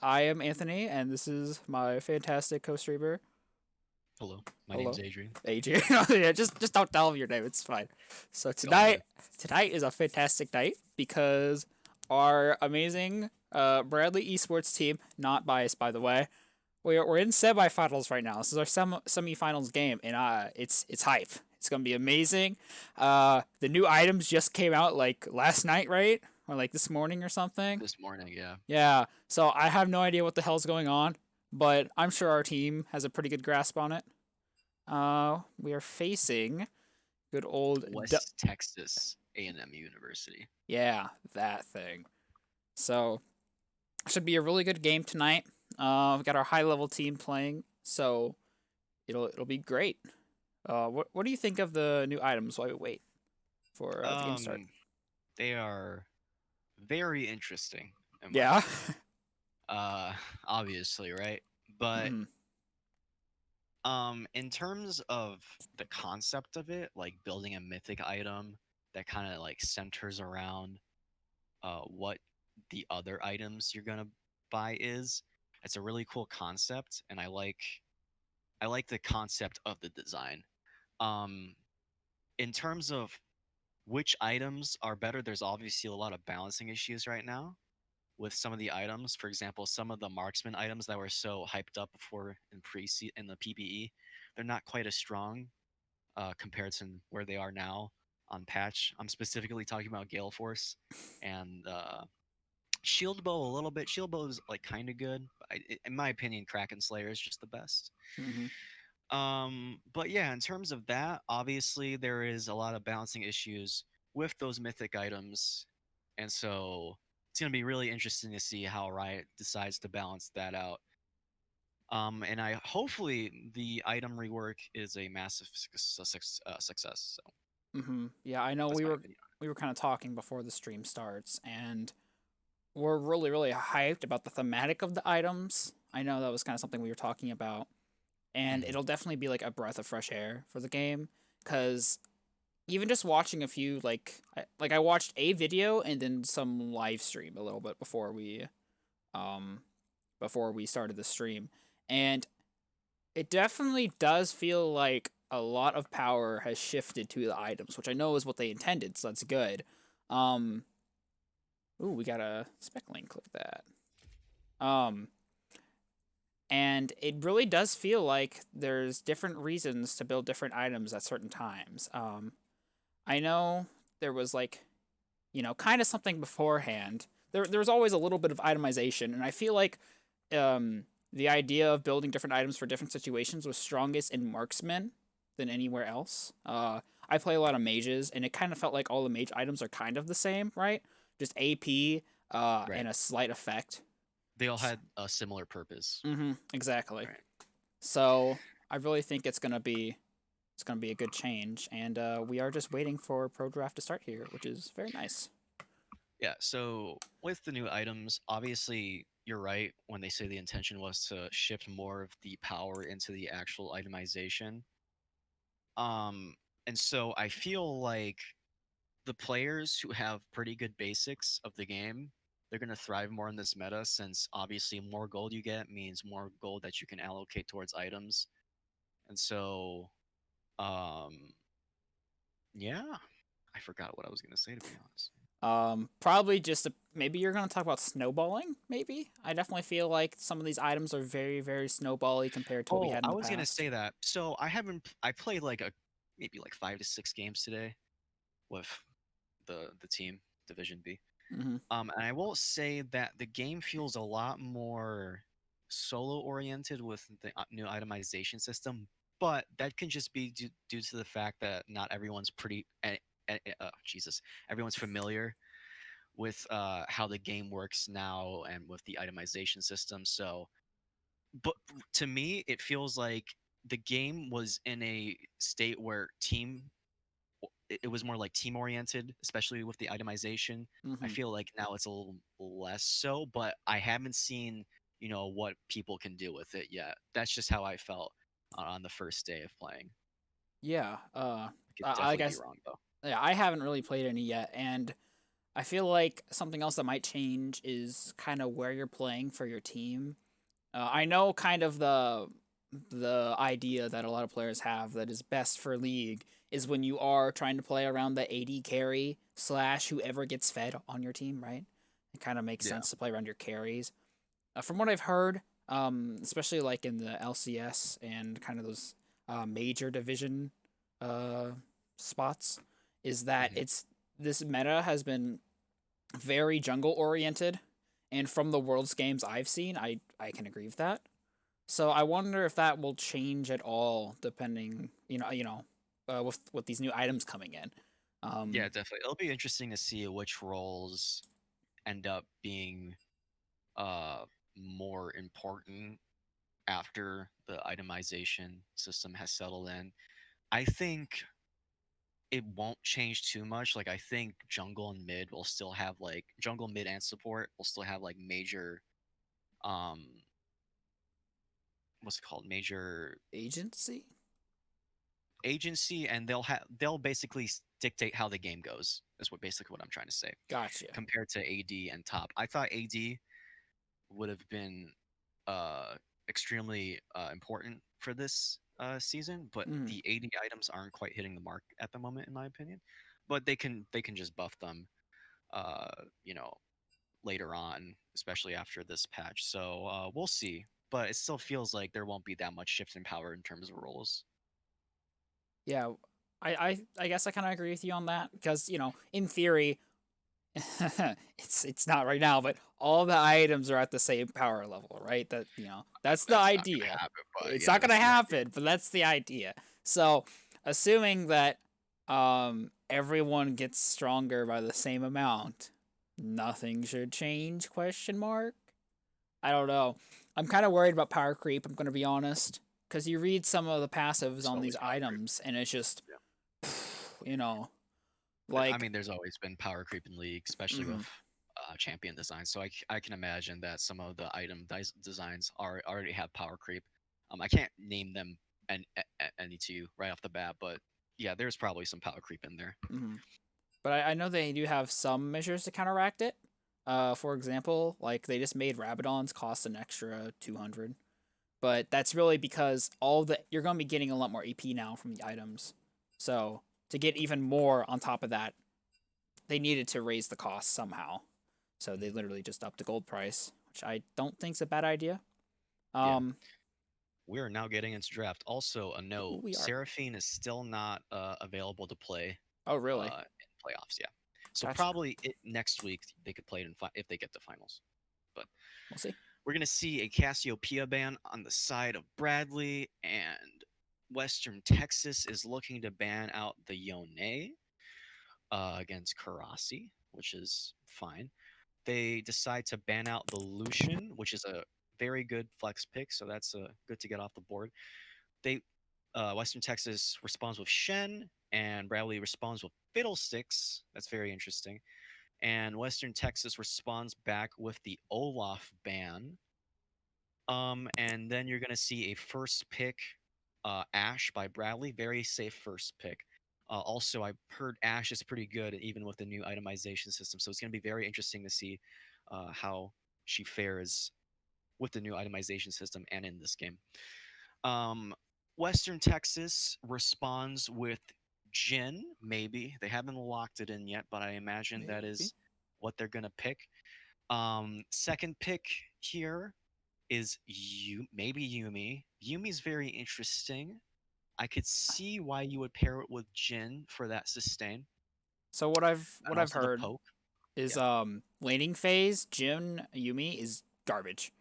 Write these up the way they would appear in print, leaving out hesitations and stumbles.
I am Anthony, and this is my fantastic co-streamer. Hello, my name's Hello, Adrian. AJ. Yeah, just don't tell him your name. It's fine. So Go ahead. tonight is a fantastic night because our amazing Bradley Esports team, not biased by the way, we're in semifinals right now. This is our semifinals game, and it's hype. It's gonna be amazing. The new items just came out like last night, right? Or like this morning or something. This morning, yeah. Yeah, so I have no idea what the hell's going on, but I'm sure our team has a pretty good grasp on it. We are facing good old West Texas A&M University. yeah, that thing. So should be a really good game tonight. We've got our high level team playing, so it'll be great. What do you think of the new items while we wait for the game to start? Um, they are very interesting, in my Yeah. opinion. Uh, Obviously, right? But Mhm. in terms of the concept of it, like building a mythic item that kind of like centers around what the other items you're gonna buy is, it's a really cool concept, and I like the concept of the design. Um, in terms of which items are better, there's obviously a lot of balancing issues right now with some of the items. For example, some of the marksman items that were so hyped up before in the PBE, they're not quite as strong compared to where they are now on patch. I'm specifically talking about Gale Force and Shield Bow a little bit. Shield Bow is like kind of good, but in my opinion, Kraken Slayer is just the best. Mhm. But yeah, in terms of that, obviously there is a lot of balancing issues with those mythic items, and so it's gonna be really interesting to see how Riot decides to balance that out. And I hopefully the item rework is a massive success. So Mhm. Yeah, I know that's my opinion. we were kind of talking before the stream starts, and we're really hyped about the thematic of the items. I know that was kind of something we were talking about, and Mhm. it'll definitely be like a breath of fresh air for the game because even just watching a few I watched a video and then some live stream a little bit um before we started the stream, and it definitely does feel like a lot of power has shifted to the items, which I know is what they intended, so that's good. Um, ooh, we got a spec link. Click that. Um, and it really does feel like there's different reasons to build different items at certain times. I know there was kind of something beforehand. There was always a little bit of itemization, and I feel like the idea of building different items for different situations was strongest in marksman than anywhere else. I play a lot of mages, and it kind of felt like all the mage items are kind of the same, right? Just AP Right. and a slight effect. They all had a similar purpose. Mm-hmm, exactly. Right. So I really think it's gonna be a good change, and we are just waiting for pro draft to start here, which is very nice. Yeah, so with the new items, obviously you're right when they say the intention was to shift more of the power into the actual itemization. Um, and so I feel like the players who have pretty good basics of the game, they're going to thrive more in this meta since obviously more gold you get means more gold that you can allocate towards items. And so, um, yeah, I forgot what I was going to say to be honest. Probably just maybe you're gonna talk about snowballing. Maybe I definitely feel like some of these items are very snowbally compared to what we Oh, had in I the was gonna past. say that. So I played like a maybe like 5 to 6 games today with the team Division B. Mm-hmm. And I will say that the game feels a lot more solo oriented with the new itemization system, but that can just be due to the fact that not everyone's Jesus, everyone's familiar with how the game works now and with the itemization system. So but to me, it feels like the game was in a state where it was more like team oriented, especially with the itemization. I Mm-hmm. feel like now it's a little less so, but I haven't seen, what people can do with it yet. That's just how I felt on the first day of playing. Yeah. I could I definitely be guess wrong though. yeah. I haven't really played any yet, and I feel like something else that might change is kind of where you're playing for your team. I know kind of the idea that a lot of players have that is best for League is when you are trying to play around the AD carry slash whoever gets fed on your team, right? It kind of makes Yeah. sense to play around your carries. From what I've heard, especially like in the LCS and kind of those major division uh, spots, is that Hmm. it's this meta has been very jungle oriented, and from the Worlds games I've seen, I can agree with that. So I wonder if that will change at all, depending, with these new items coming in. Yeah, Um, definitely. It'll be interesting to see which roles end up being uh more important after the itemization system has settled in. I think it won't change too much. Like I think jungle and mid will still have like jungle, mid, and support will still have like major um what's it called? Major Agency, agency, and they'll basically dictate how the game goes. Is what basically what I'm trying to say. gotcha. Compared to AD and top, I thought AD would have been uh extremely important for this season, but Mm, the AD items aren't quite hitting the mark at the moment, in my opinion. But they can just buff them, uh, you know, later on, especially after this patch. So we'll see. But it still feels like there won't be that much shift in power in terms of roles. yeah, I guess I kind of agree with you on that because in theory, it's not right now, but all the items are at the same power level, right? That's the That's not gonna idea. happen, but It's yeah, not gonna that's the idea. happen, but that's the idea. So, assuming that everyone gets stronger by the same amount, nothing should change? Question mark. I don't know. I'm kind of worried about power creep. I'm gonna be honest, because you read some of the passives There's on always these power creep. items, and it's just, Yeah. you know, I like, mean, there's always been power creep in League, especially mhm, with champion designs. So I can imagine that some of the designs are already have power creep. I can't name them any to you right off the bat, but yeah, there's probably some power creep in there. mhm. But I know they do have some measures to counteract it. For example, like they just made Rabadons cost an extra 200, but that's really because you're going to be getting a lot more EP now from the items. So to get even more on top of that, they needed to raise the cost somehow. So they Mhm. literally just upped the gold price, which I don't think is a bad idea. Yeah, Um, we are now getting into draft. Also, a note: we are. Seraphine is still not available to play Oh, really? in playoffs. Yeah, so Gotcha. probably next week they could play it if they get to finals. But We'll see. we're going to see a Cassiopeia ban on the side of Bradley, and Western Texas is looking to ban out the Yone against Karasi, which is fine. They decide to ban out the Lucian, which is a very good flex pick, so that's good to get off the board. They Western Texas responds with Shen, and Bradley responds with Fiddlesticks. That's very interesting. And Western Texas responds back with the Olaf ban, and then you're gonna see a first pick, Ash by Bradley, very safe first pick. Also, I heard Ash is pretty good even with the new itemization system, so it's gonna be very interesting to see how she fares with the new itemization system and in this game. Um, Western Texas responds with Jin, maybe they haven't locked it in yet, but I imagine that Maybe. is what they're gonna pick. Second pick here is maybe Yumi. Yumi's very interesting. I could see why you would pair it with Jin for that sustain, So what and I've also the heard poke. is Yeah. laning phase Jin Yumi is garbage.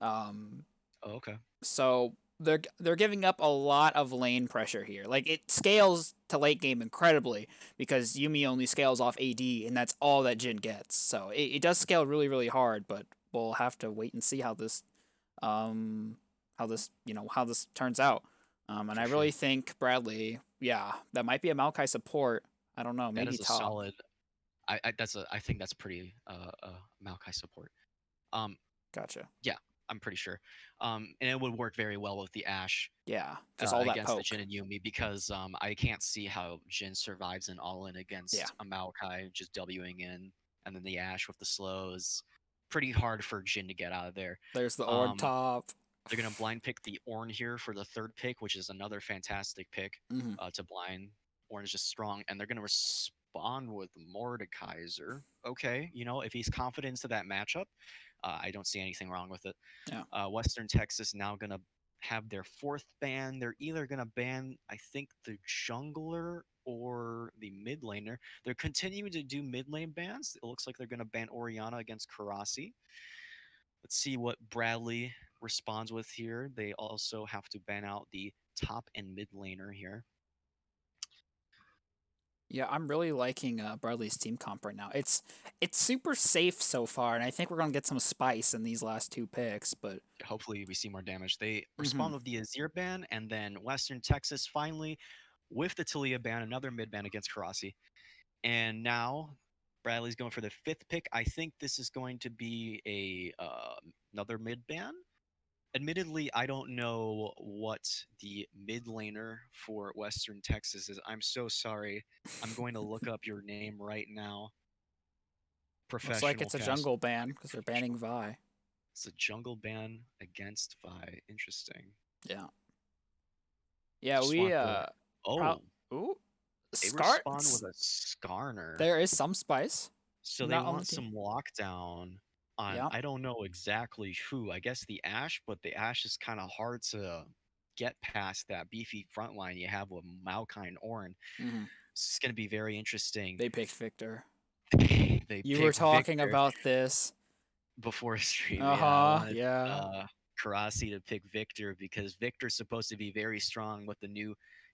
Um, Oh, okay. so they're giving up a lot of lane pressure here. Like it scales to late game incredibly because Yumi only scales off AD and that's all that Jin gets. So it does scale really hard, but we'll have to wait and see um how this turns out. And I For really sure. think Bradley, yeah, that might be a Maokai support. I don't know, That maybe is a top. solid. I think that's pretty Maokai support. Um, Gotcha. yeah, I'm pretty sure. And it would work very well with the Ash Yeah, just all that against the Jin poke. and Yumi because I can't see how Jin survives an all in Yeah. against a Maokai just Wing in. and then the Ashe with the slows. Pretty hard for Jhin to get out of there. There's the Ord Um, top. they're gonna blind pick the Ornn here for the third pick, which is another fantastic pick Hmm. to blind. Ornn is just strong, and they're gonna respond with Mordekaiser. Okay, if he's confident to that matchup, I don't see anything wrong with it. Yeah. Western Texas now gonna have their fourth ban. They're either gonna ban, I think, the jungler or the mid laner. They're continuing to do mid lane bans. It looks like they're gonna ban Orianna against Karasi. Let's see what Bradley responds with here. They also have to ban out the top and mid laner here. Yeah, I'm really liking Bradley's team comp right now. It's super safe so far, and I think we're gonna get some spice in these last two picks. But Hopefully, we see more damage. They hmm respond with the Azir ban, and then Western Texas finally with the Talia ban, another mid ban against Karasi. And now Bradley's going for the fifth pick. I think this is going to be another mid ban. Admittedly, I don't know what the mid laner for Western Texas is. I'm so sorry. I'm going to look up your name right now. looks like Professional it's a cast. jungle ban because they're banning Professional. Vi. It's a jungle ban against Vi. Interesting. Yeah. Yeah, Just we want the. pro- Oh, ooh, they Scar. respond with a Skarner. There is some spice. So they Not on the want team. some lockdown on, Yeah. I don't know exactly who. I guess the Ashe, but the Ashe is kind of hard to get past that beefy front line you have with Maokai and Ornn. Hmm. It's going to be very interesting. They picked Victor. They You were pick talking Victor about this. before stream. Uh Yeah, I huh. wanted Yeah. Karasi to pick Victor because Victor's supposed to be very strong with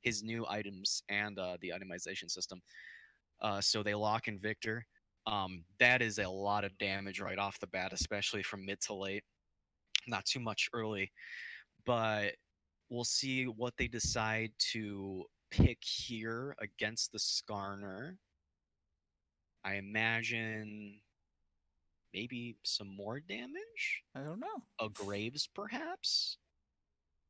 his new items and the itemization system. So they lock in Victor. That is a lot of damage right off the bat, especially from mid to late. Not too much early, but we'll see what they decide to pick here against the Skarner. I imagine maybe some more damage. I don't know. A Graves, perhaps.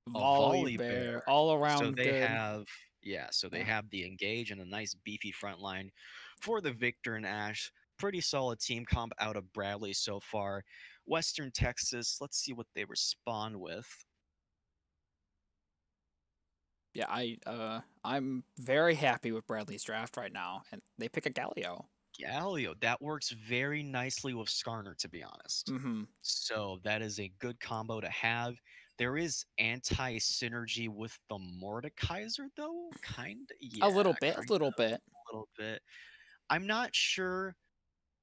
A Volley Volley Bear. bear, all So around they good. have, yeah, so they Yeah. have the Engage and a nice beefy front line for the Victor and Ashe. Pretty solid team comp out of Bradley so far. Western Texas, let's see what they respond with. Yeah, I'm very happy with Bradley's draft right now, and they pick a Galio. Galio, that works very nicely with Skarner, to be honest. Mm-hmm. So that is a good combo to have. There is anti synergy with the Mordekaiser, though. Kind of, A yeah, little bit, a kind little bit. of, a little bit. I'm not sure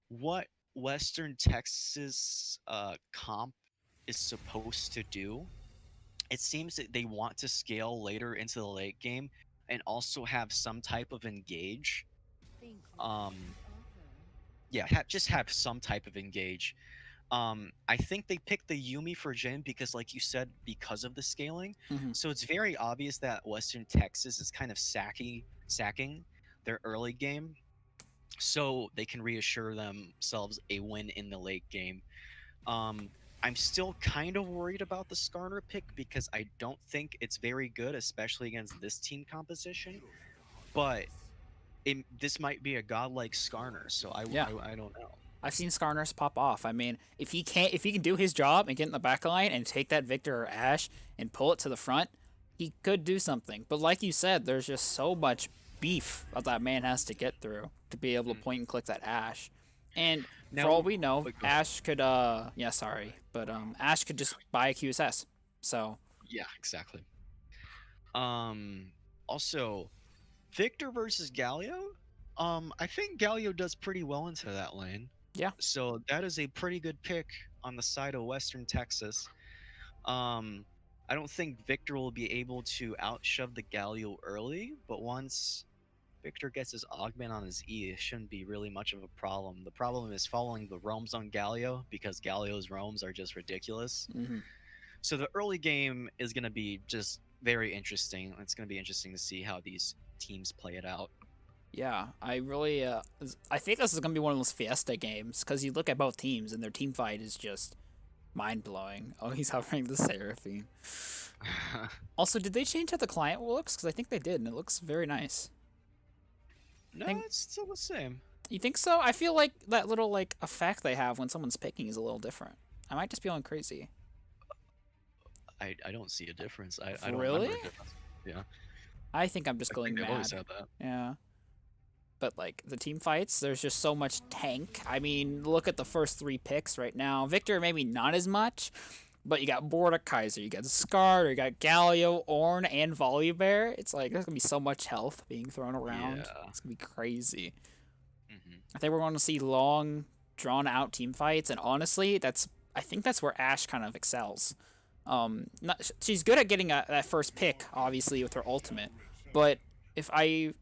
what Western Texas comp is supposed to do. It seems that they want to scale later into the late game and also have some type of engage. Um, yeah, just have some type of engage. I think they picked the Yumi for Jhin because, like you said, because of the scaling. Mm-hmm. So it's very obvious that Western Texas is kind of sacking their early game, so they can reassure themselves a win in the late game. Um, I'm still kind of worried about the Skarner pick because I don't think it's very good, especially against this team composition. But this might be a godlike Skarner, so Yeah, I don't know. I've seen Skarners pop off. I mean, if he can do his job and get in the back line and take that Victor or Ashe and pull it to the front, he could do something. But like you said, there's just so much beef that man has to get through to be able to point and click that Ashe. And for all Now, we know, but go ahead. Ashe could yeah, sorry, but Ashe could just buy a QSS. So Yeah, exactly. Um, Also, Victor versus Galio. I think Galio does pretty well into that lane. yeah. So that is a pretty good pick on the side of Western Texas. Um, I don't think Victor will be able to outshove the Galio early, but once Victor gets his augment on his E, it shouldn't be really much of a problem. The problem is following the roams on Galio because Galio's roams are just ridiculous. Mm-hmm. So the early game is going to be just very interesting. It's going to be interesting to see how these teams play it out. Yeah, I really, I think this is gonna be one of those Fiesta games because you look at both teams and their team fight is just mind blowing. Oh, he's hovering the Seraphine. Also, did they change how the client looks? Because I think they did, and it looks very nice. No, I think it's still the same. You think so? I feel like that little like effect they have when someone's picking is a little different. I might just be going crazy. I don't see a difference. I don't Really? remember a difference. Yeah, I think I'm just I think going they've always mad. had that. Yeah. But like the team fights, there's just so much tank. I mean, look at the first three picks right now. Victor maybe not as much, but you got Mordekaiser, you got Scar, you got Galio, Ornn, and Volibear. It's like there's gonna be so much health being thrown around. Yeah. It's gonna be crazy. Hmm. I think we're going to see long, drawn out team fights, and honestly, I think that's where Ashe kind of excels. She's good at getting that first pick, obviously with her ultimate, but if I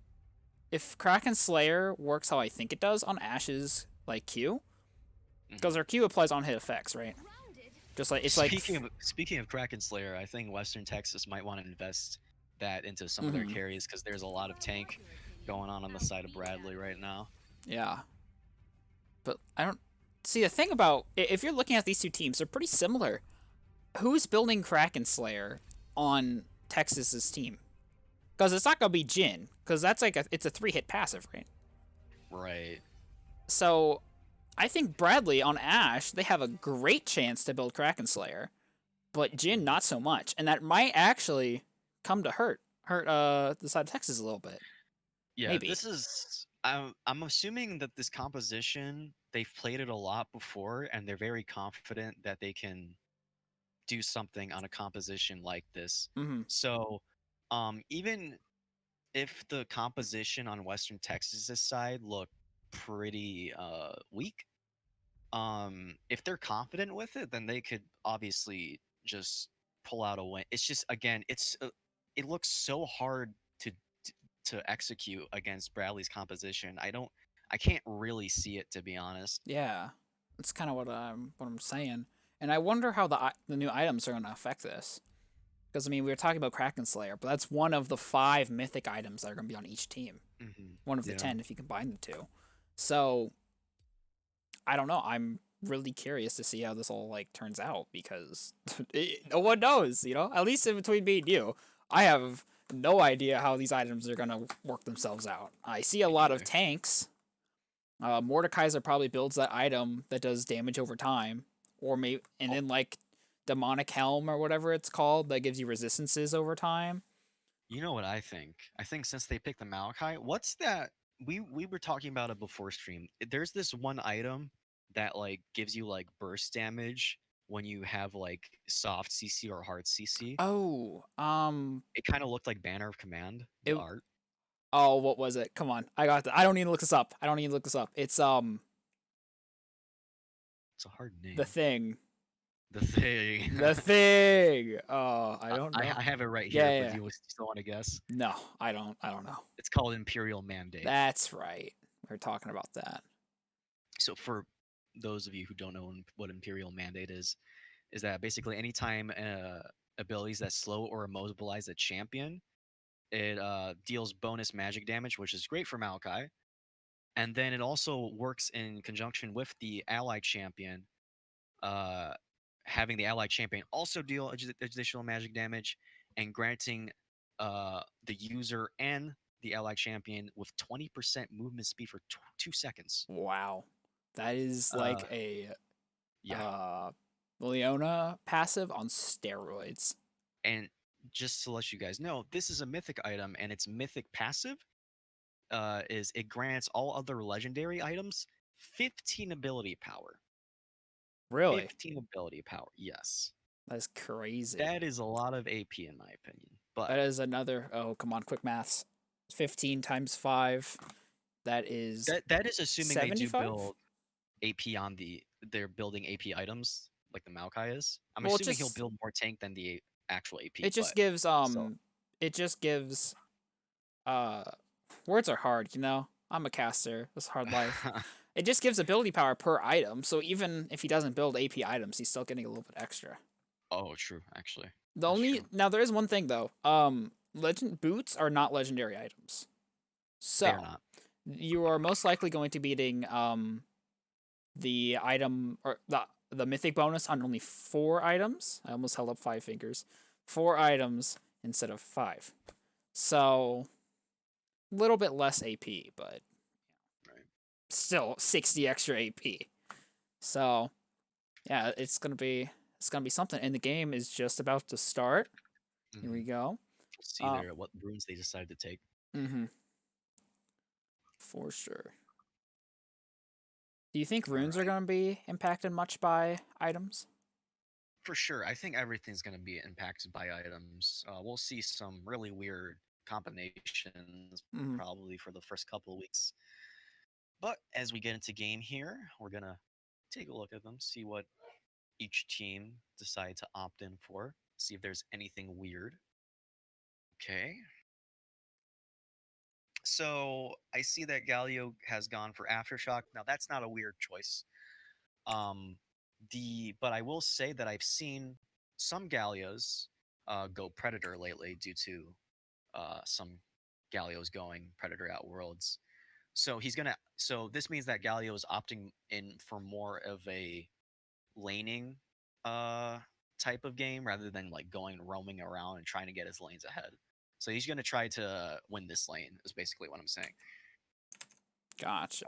if Kraken Slayer works how I think it does on Ashe's like Q, because Hmm. her Q applies on hit effects, right? Just like it's like, Speaking of Kraken Slayer, I think Western Texas might want to invest that into some of their mm-hmm, carries because there's a lot of tank going on the side of Bradley right now. yeah. But I don't see the thing about if you're looking at these two teams, they're pretty similar. Who's building Kraken Slayer on Texas's team? Because it's not gonna be Jin, because that's like it's a 3-hit passive, right? Right. So I think Bradley on Ashe they have a great chance to build Kraken Slayer, but Jin Hmm. not so much, and that might actually come to hurt the side of Texas a little bit, Yeah, maybe. this is. I'm assuming that this composition they've played it a lot before, and they're very confident that they can do something on a composition like this. Mm-hmm. So, even if the composition on Western Texas's side look pretty weak, if they're confident with it, then they could obviously just pull out a win. It's just again, it looks so hard to to execute against Bradley's composition. I can't really see it to be honest. Yeah, that's kind of what I'm saying, and I wonder how the new items are gonna affect this. Because I mean, we were talking about Kraken Slayer, but that's one of the 5 mythic items that are gonna be on each team. Hmm. One of the Yeah. 10 if you combine the two. So I don't know. I'm really curious to see how this all like turns out because no one knows. At least in between me and you, I have no idea how these items are gonna work themselves out. I see a Me lot of neither. tanks. Mordekaiser probably builds that item that does damage over time, or maybe and Oh, then like demonic helm or whatever it's called that gives you resistances over time. you know what I think? I think since they picked the Malachi, what's that? We were talking about it before stream. There's this one item that like gives you like burst damage when you have like soft CC or hard CC. Oh, It kind of looked like Banner of Command, the it. art. Oh, what was it? Come on, I got that. I don't need to look this up. I don't need to look this up. It's It's a hard the name. thing. The thing. The thing. Oh, I don't I know. have it right Yeah, here, yeah, but yeah. do you still want to guess? No, I don't. I don't know. It's called Imperial Mandate. That's right. We are talking about that. So for those of you who don't know what Imperial Mandate is that basically anytime abilities that slow or immobilize a champion, it deals bonus magic damage, which is great for Maokai. And then it also works in conjunction with the ally champion, uh, having the ally champion also deal additional magic damage and granting the user and the ally champion with 20% movement speed for 2 seconds. Wow, that is Uh, like a yeah, uh Leona passive on steroids. and just to let you guys know, this is a mythic item, and its mythic passive is it grants all other legendary items 15 ability power. Really, 15 ability power, yes. that's crazy. That is a lot of AP in my opinion. But That is another. Oh, come on, quick maths. 15 times 5. That is that is assuming they do 75. build AP on they're building AP items like the Maokai is. I'm Well, assuming he'll build more tank than the actual AP, it just but gives still. it just gives uh words are hard, you know. I'm a caster. It's hard life. It just gives ability power per item, so even if he doesn't build AP items, he's still getting a little bit extra. Oh, true, actually. The That's only true. now there is one thing though. Legend boots are not legendary items. They are So, not. you are most likely going to be getting the item or the mythic bonus on only 4 items. I almost held up 5 fingers. 4 items instead of 5. So, a little bit less AP, but Right. still 60 extra AP. So yeah, it's gonna be something. And the game is just about to start. Here we Hmm. go. We'll see there what runes they decide to take. Mm-hmm. For sure. Do you think All runes are right. gonna be impacted much by items? For sure. I think everything's going to be impacted by items. We'll see some really weird combinations Mm-hmm. probably for the first couple of weeks. But as we get into game here, we're going to take a look at them, see what each team decide to opt in for, see if there's anything weird. Okay. So I see that Galio has gone for Aftershock. Now that's not a weird choice. Um, but I will say that I've seen some Gallios go Predator lately due to some Gallios going Predator at Worlds. So he's gonna. So this means that Galio is opting in for more of a laning uh, type of game rather than like going roaming around and trying to get his lanes ahead. So he's gonna try to win this lane. Is basically what I'm saying. Gotcha.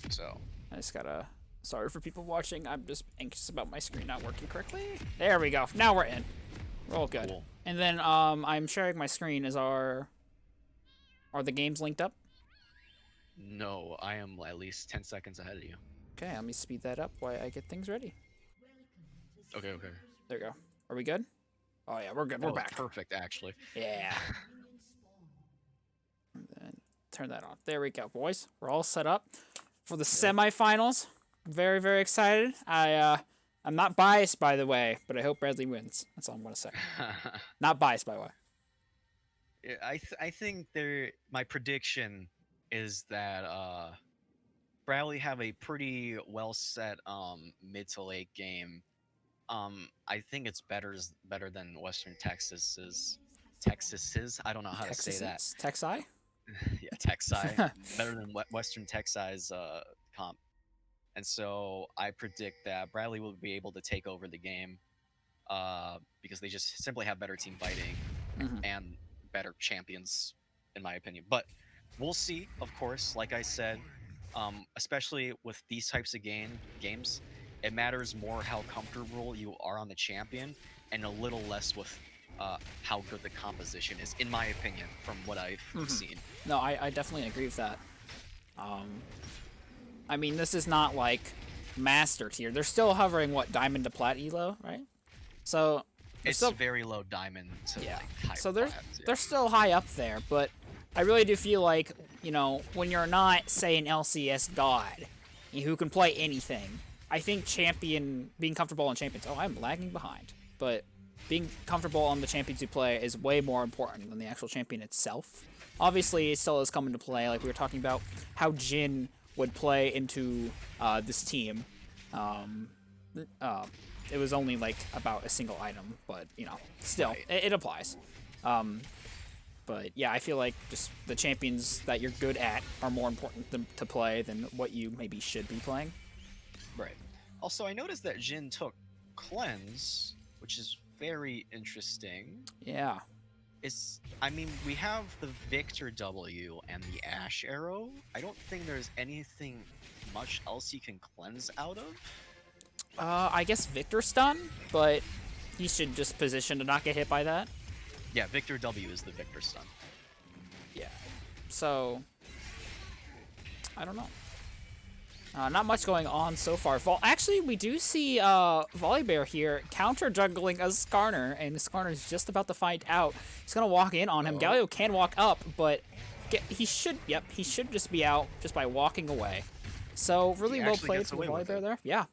So I just gotta. Sorry for people watching. I'm just anxious about my screen not working correctly. There we go. Now we're in. We're all good. cool. And then I'm sharing my screen. Are the games linked up? No, I am at least 10 seconds ahead of you. Okay, let me speed that up while I get things ready. Okay, okay. There you go. Are we good? Oh yeah, we're good. We're Oh, back. perfect, actually. Yeah. And then turn that on. There we go, boys. We're all set up for the semifinals. Very, very excited. I'm not biased, by the way, but I hope Bradley wins. That's all I'm gonna say. Not biased, by the way. Yeah, I think my prediction is that Bradley have a pretty well set mid to late game. I think it's better than Western Texas's. Texas's. I don't know how to say that. Texai? Yeah, Texai. Better than Western Texai's comp. And so I predict that Bradley will be able to take over the game because they just simply have better team fighting and better champions, in my opinion. But we'll see, of course. Like I said, especially with these types of games, it matters more how comfortable you are on the champion and a little less with how good the composition is, in my opinion, from what I've seen. No, I definitely agree with that. I mean, this is not like master tier. They're still hovering what diamond to plat elo, right? So It's still, very low diamond to yeah. like high So plat, they're still high up there, but I really do feel like, you know, when you're not, say, an LCS god who can play anything, I think being comfortable on champions. Oh, I'm lagging behind, but being comfortable on the champions you play is way more important than the actual champion itself. Obviously, it still has come into play, like we were talking about how Jhin would play into this team. It was only like about a single item, but you know, still, Right. it applies. But yeah, I feel like just the champions that you're good at are more important to play than what you maybe should be playing. Right. Also, I noticed that Jin took cleanse, which is very interesting. Yeah. I mean, we have the Victor W and the Ash Arrow. I don't think there's anything much else he can cleanse out of. I guess Victor stun, but he should just position to not get hit by that. Yeah, Victor W is the Victor stun. Yeah. So, I don't know. Not much going on so far. Actually, we do see Volibear here counter juggling a Skarner, and Skarner's just about to find out. He's gonna walk in on him. Galio can walk up, but he should just be out just by walking away. So really well played from Volibear there. Yeah.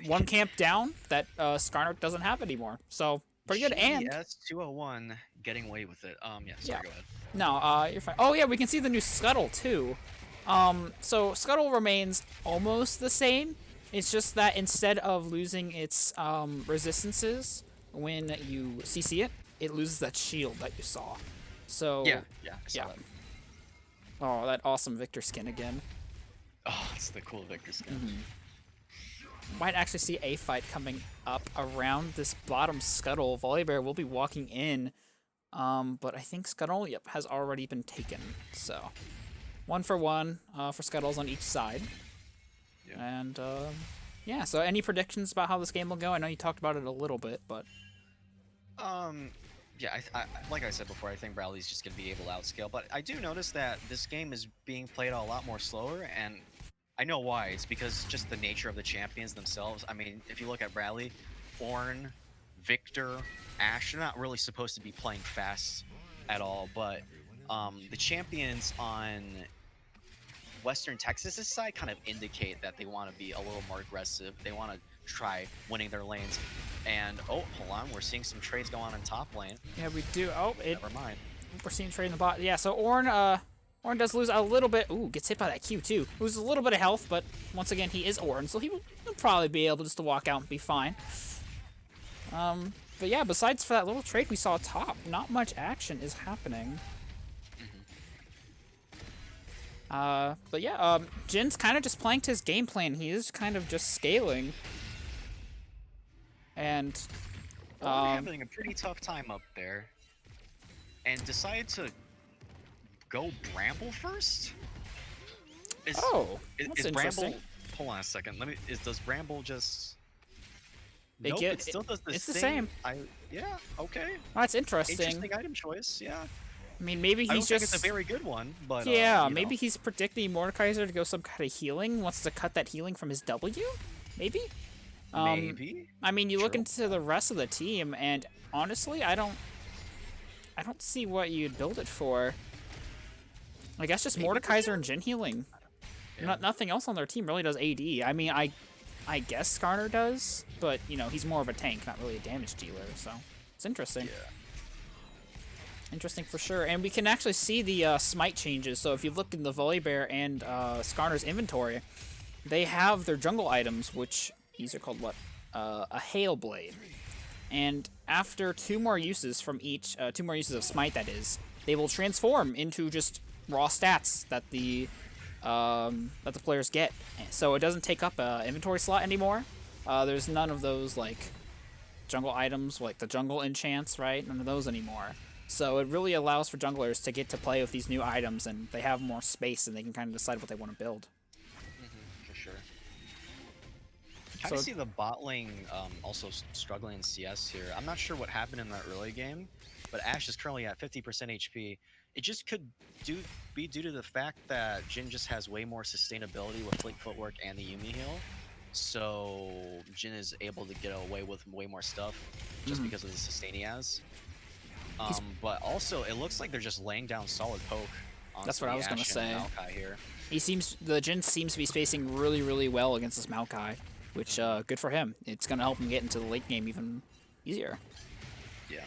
One camp down that Skarner doesn't have anymore. So pretty good. And GGS 201 getting away with it. Yeah, sorry, go ahead. No, you're fine. Oh yeah, we can see the new Scuttle too. So Scuttle remains almost the same. It's just that instead of losing its resistances when you CC it, it loses that shield that you saw. So Yeah, I saw that. Oh, that awesome Victor skin again. Oh, it's the cool Victor skin. Might actually see a fight coming up around this bottom Scuttle. Volibear will be walking in, but I think Scuttle, has already been taken. So 1-for-1 for Scuttles on each side. Yeah. And yeah, so any predictions about how this game will go? I know you talked about it a little bit, but Yeah, like I said before, I think Bradley's just going to be able to outscale. But I do notice that this game is being played a lot more slower, and I know why. It's because just the nature of the champions themselves. I mean, if you look at Bradley, Ornn, Victor, Ashe, they're not really supposed to be playing fast at all. But the champions on Western Texas' side kind of indicate that they want to be a little more aggressive. They want to try winning their lanes. And oh, hold on, we're seeing some trades go on in top lane. yeah, we do. Oh, Never mind. we're seeing trade in the bot. Yeah, so Ornn does lose a little bit. Ooh, gets hit by that Q too. Loses a little bit of health, but once again, he is Ornn, so he'll probably be able just to walk out and be fine. But yeah, besides for that little trade we saw top, not much action is happening. But yeah, Jin's kind of just playing to his game plan. He is kind of just scaling. And Well, they're having a pretty tough time up there. And decided to go Bramble first? that's Is interesting. Bramble... Hold on a second. Does Bramble just... They Nope, get- it still does the it's same. the same. Yeah, okay. Oh, that's interesting. Interesting item choice, yeah. I mean, maybe I don't he's think just... it's a very good one, but yeah, you maybe know. he's predicting Mordekaiser to go some kind of healing, wants to cut that healing from his W? Maybe? Maybe. I mean, you look True. into the rest of the team, and honestly, I don't see what you'd build it for. I guess just Maybe Mordekaiser and Jhin healing. Yeah. Nothing else on their team really does AD. I mean, I guess Skarner does, but, you know, he's more of a tank, not really a damage dealer, so it's interesting. Yeah. Interesting for sure. And we can actually see the smite changes, so if you look in the Volibear and Skarner's inventory, they have their jungle items, which these are called what? A Hail Blade. And after two more uses from each, 2 more uses of smite that is, they will transform into just raw stats that the players get. So it doesn't take up an inventory slot anymore. There's none of those like jungle items, like the jungle enchants, right? None of those anymore. So it really allows for junglers to get to play with these new items, and they have more space, and they can kind of decide what they want to build. For sure. Kind of So- see the bot lane also struggling in CS here. I'm not sure what happened in that early game, but Ashe is currently at 50% HP. It just could be due to the fact that Jhin just has way more sustainability with Fleet Footwork and the Yuumi heal. So Jhin is able to get away with way more stuff just because of the sustain he has. But also, it looks like they're just laying down solid poke. That's what I was gonna say. Maokai here. The Jhin seems to be spacing really, really well against this Maokai, which good for him. It's gonna help him get into the late game even easier. Yeah.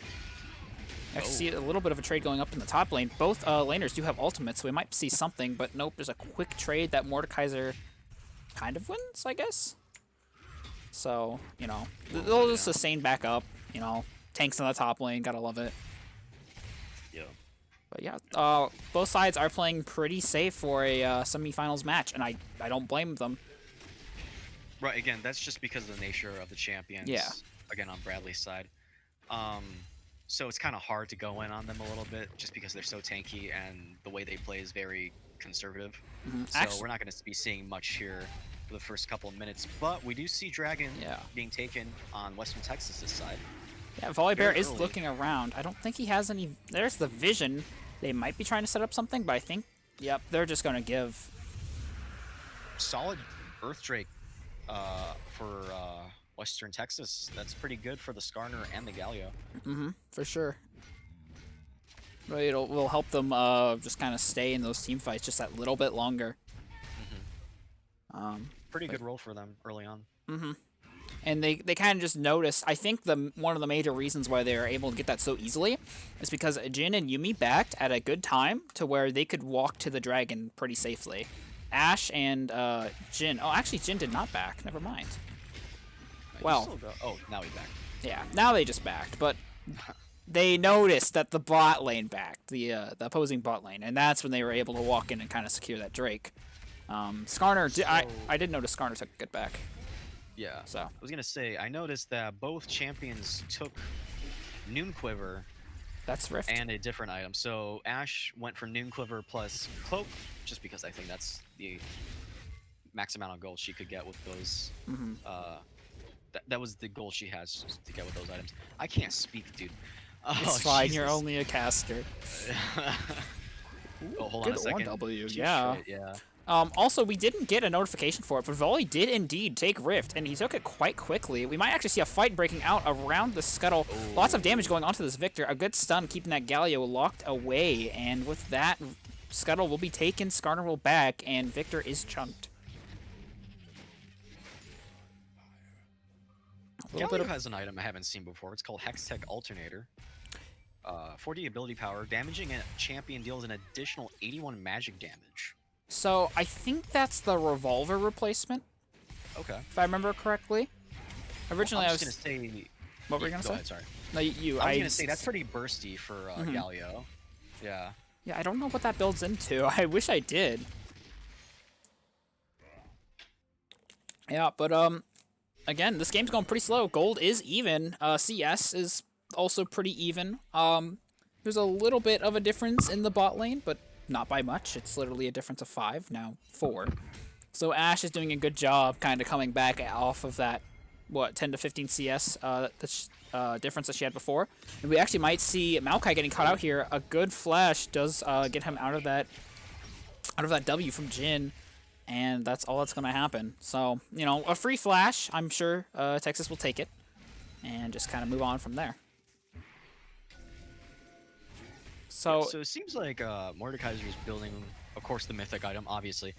Actually, see a little bit of a trade going up in the top lane. Both laners do have ultimates, so we might see something, but nope, there's a quick trade that Mordekaiser kind of wins, I guess. So, you know, they'll just sustain back up, you know, tanks in the top lane, gotta love it. Yeah. But yeah, both sides are playing pretty safe for a semifinals match, and I don't blame them. Right, again, that's just because of the nature of the champions. Yeah. Again, on Bradley's side. So it's kind of hard to go in on them a little bit just because they're so tanky and the way they play is very conservative. So we're not going to be seeing much here for the first couple of minutes. But we do see Dragon being taken on Western Texas' side. Yeah, Volibear Very is early. looking around. I don't think he has any... There's the vision. They might be trying to set up something, but I think, yep, they're just going to give. Solid Earth Drake for Western Texas. That's pretty good for the Skarner and the Galio. For sure. But will help them just kind of stay in those team fights just that little bit longer. Pretty good role for them early on. And they kind of just noticed. I think one of the major reasons why they were able to get that so easily is because Jhin and Yuumi backed at a good time to where they could walk to the dragon pretty safely. Ashe and Jhin. Oh, actually, Jhin did not back. Never mind. Well, oh, now he's back. yeah. Now they just backed, but they noticed that the bot lane backed, the opposing bot lane, and that's when they were able to walk in and kind of secure that Drake. Skarner, I did notice Skarner took a good back. Yeah. So I was gonna say I noticed that both champions took Noon Quiver That's Rift. and a different item. So Ash went for Noon Quiver plus Cloak, just because I think that's the max amount of gold she could get with those. Mm-hmm. That was the goal she has to get with those items. I can't speak, dude. Oh, It's fine. Jesus. You're only a caster. Oh, hold on Good a second. W. Touche, Yeah. yeah. Also, we didn't get a notification for it, but Volley did indeed take Rift, and he took it quite quickly. We might actually see a fight breaking out around the Scuttle. Ooh. Lots of damage going onto this Victor. A good stun keeping that Galio locked away, and with that, Scuttle will be taken, Skarner will back, and Victor is chunked. Galio has an item I haven't seen before. It's called Hextech Alternator. 40 ability power. Damaging a champion deals an additional 81 magic damage. So, I think that's the Revolver replacement, Okay. if I remember correctly. Originally, I'm just gonna say. What were you gonna Go say? ahead, sorry. No, you. I was gonna say that's pretty bursty for Mhm. Galio. Yeah. Yeah, I don't know what that builds into. I wish I did. Yeah, but again, this game's going pretty slow. Gold is even. CS is also pretty even. There's a little bit of a difference in the bot lane, but not by much. It's literally a difference of 5, now 4. So Ashe is doing a good job kind of coming back off of that, what, 10 to 15 CS difference that she had before. And we actually might see Maokai getting caught out here. A good flash does get him out of that W from Jhin, and that's all that's going to happen. So, you know, a free flash, I'm sure Texas will take it, and just kind of move on from there. So, So it seems like Mordekaiser is building, of course, the mythic item, obviously.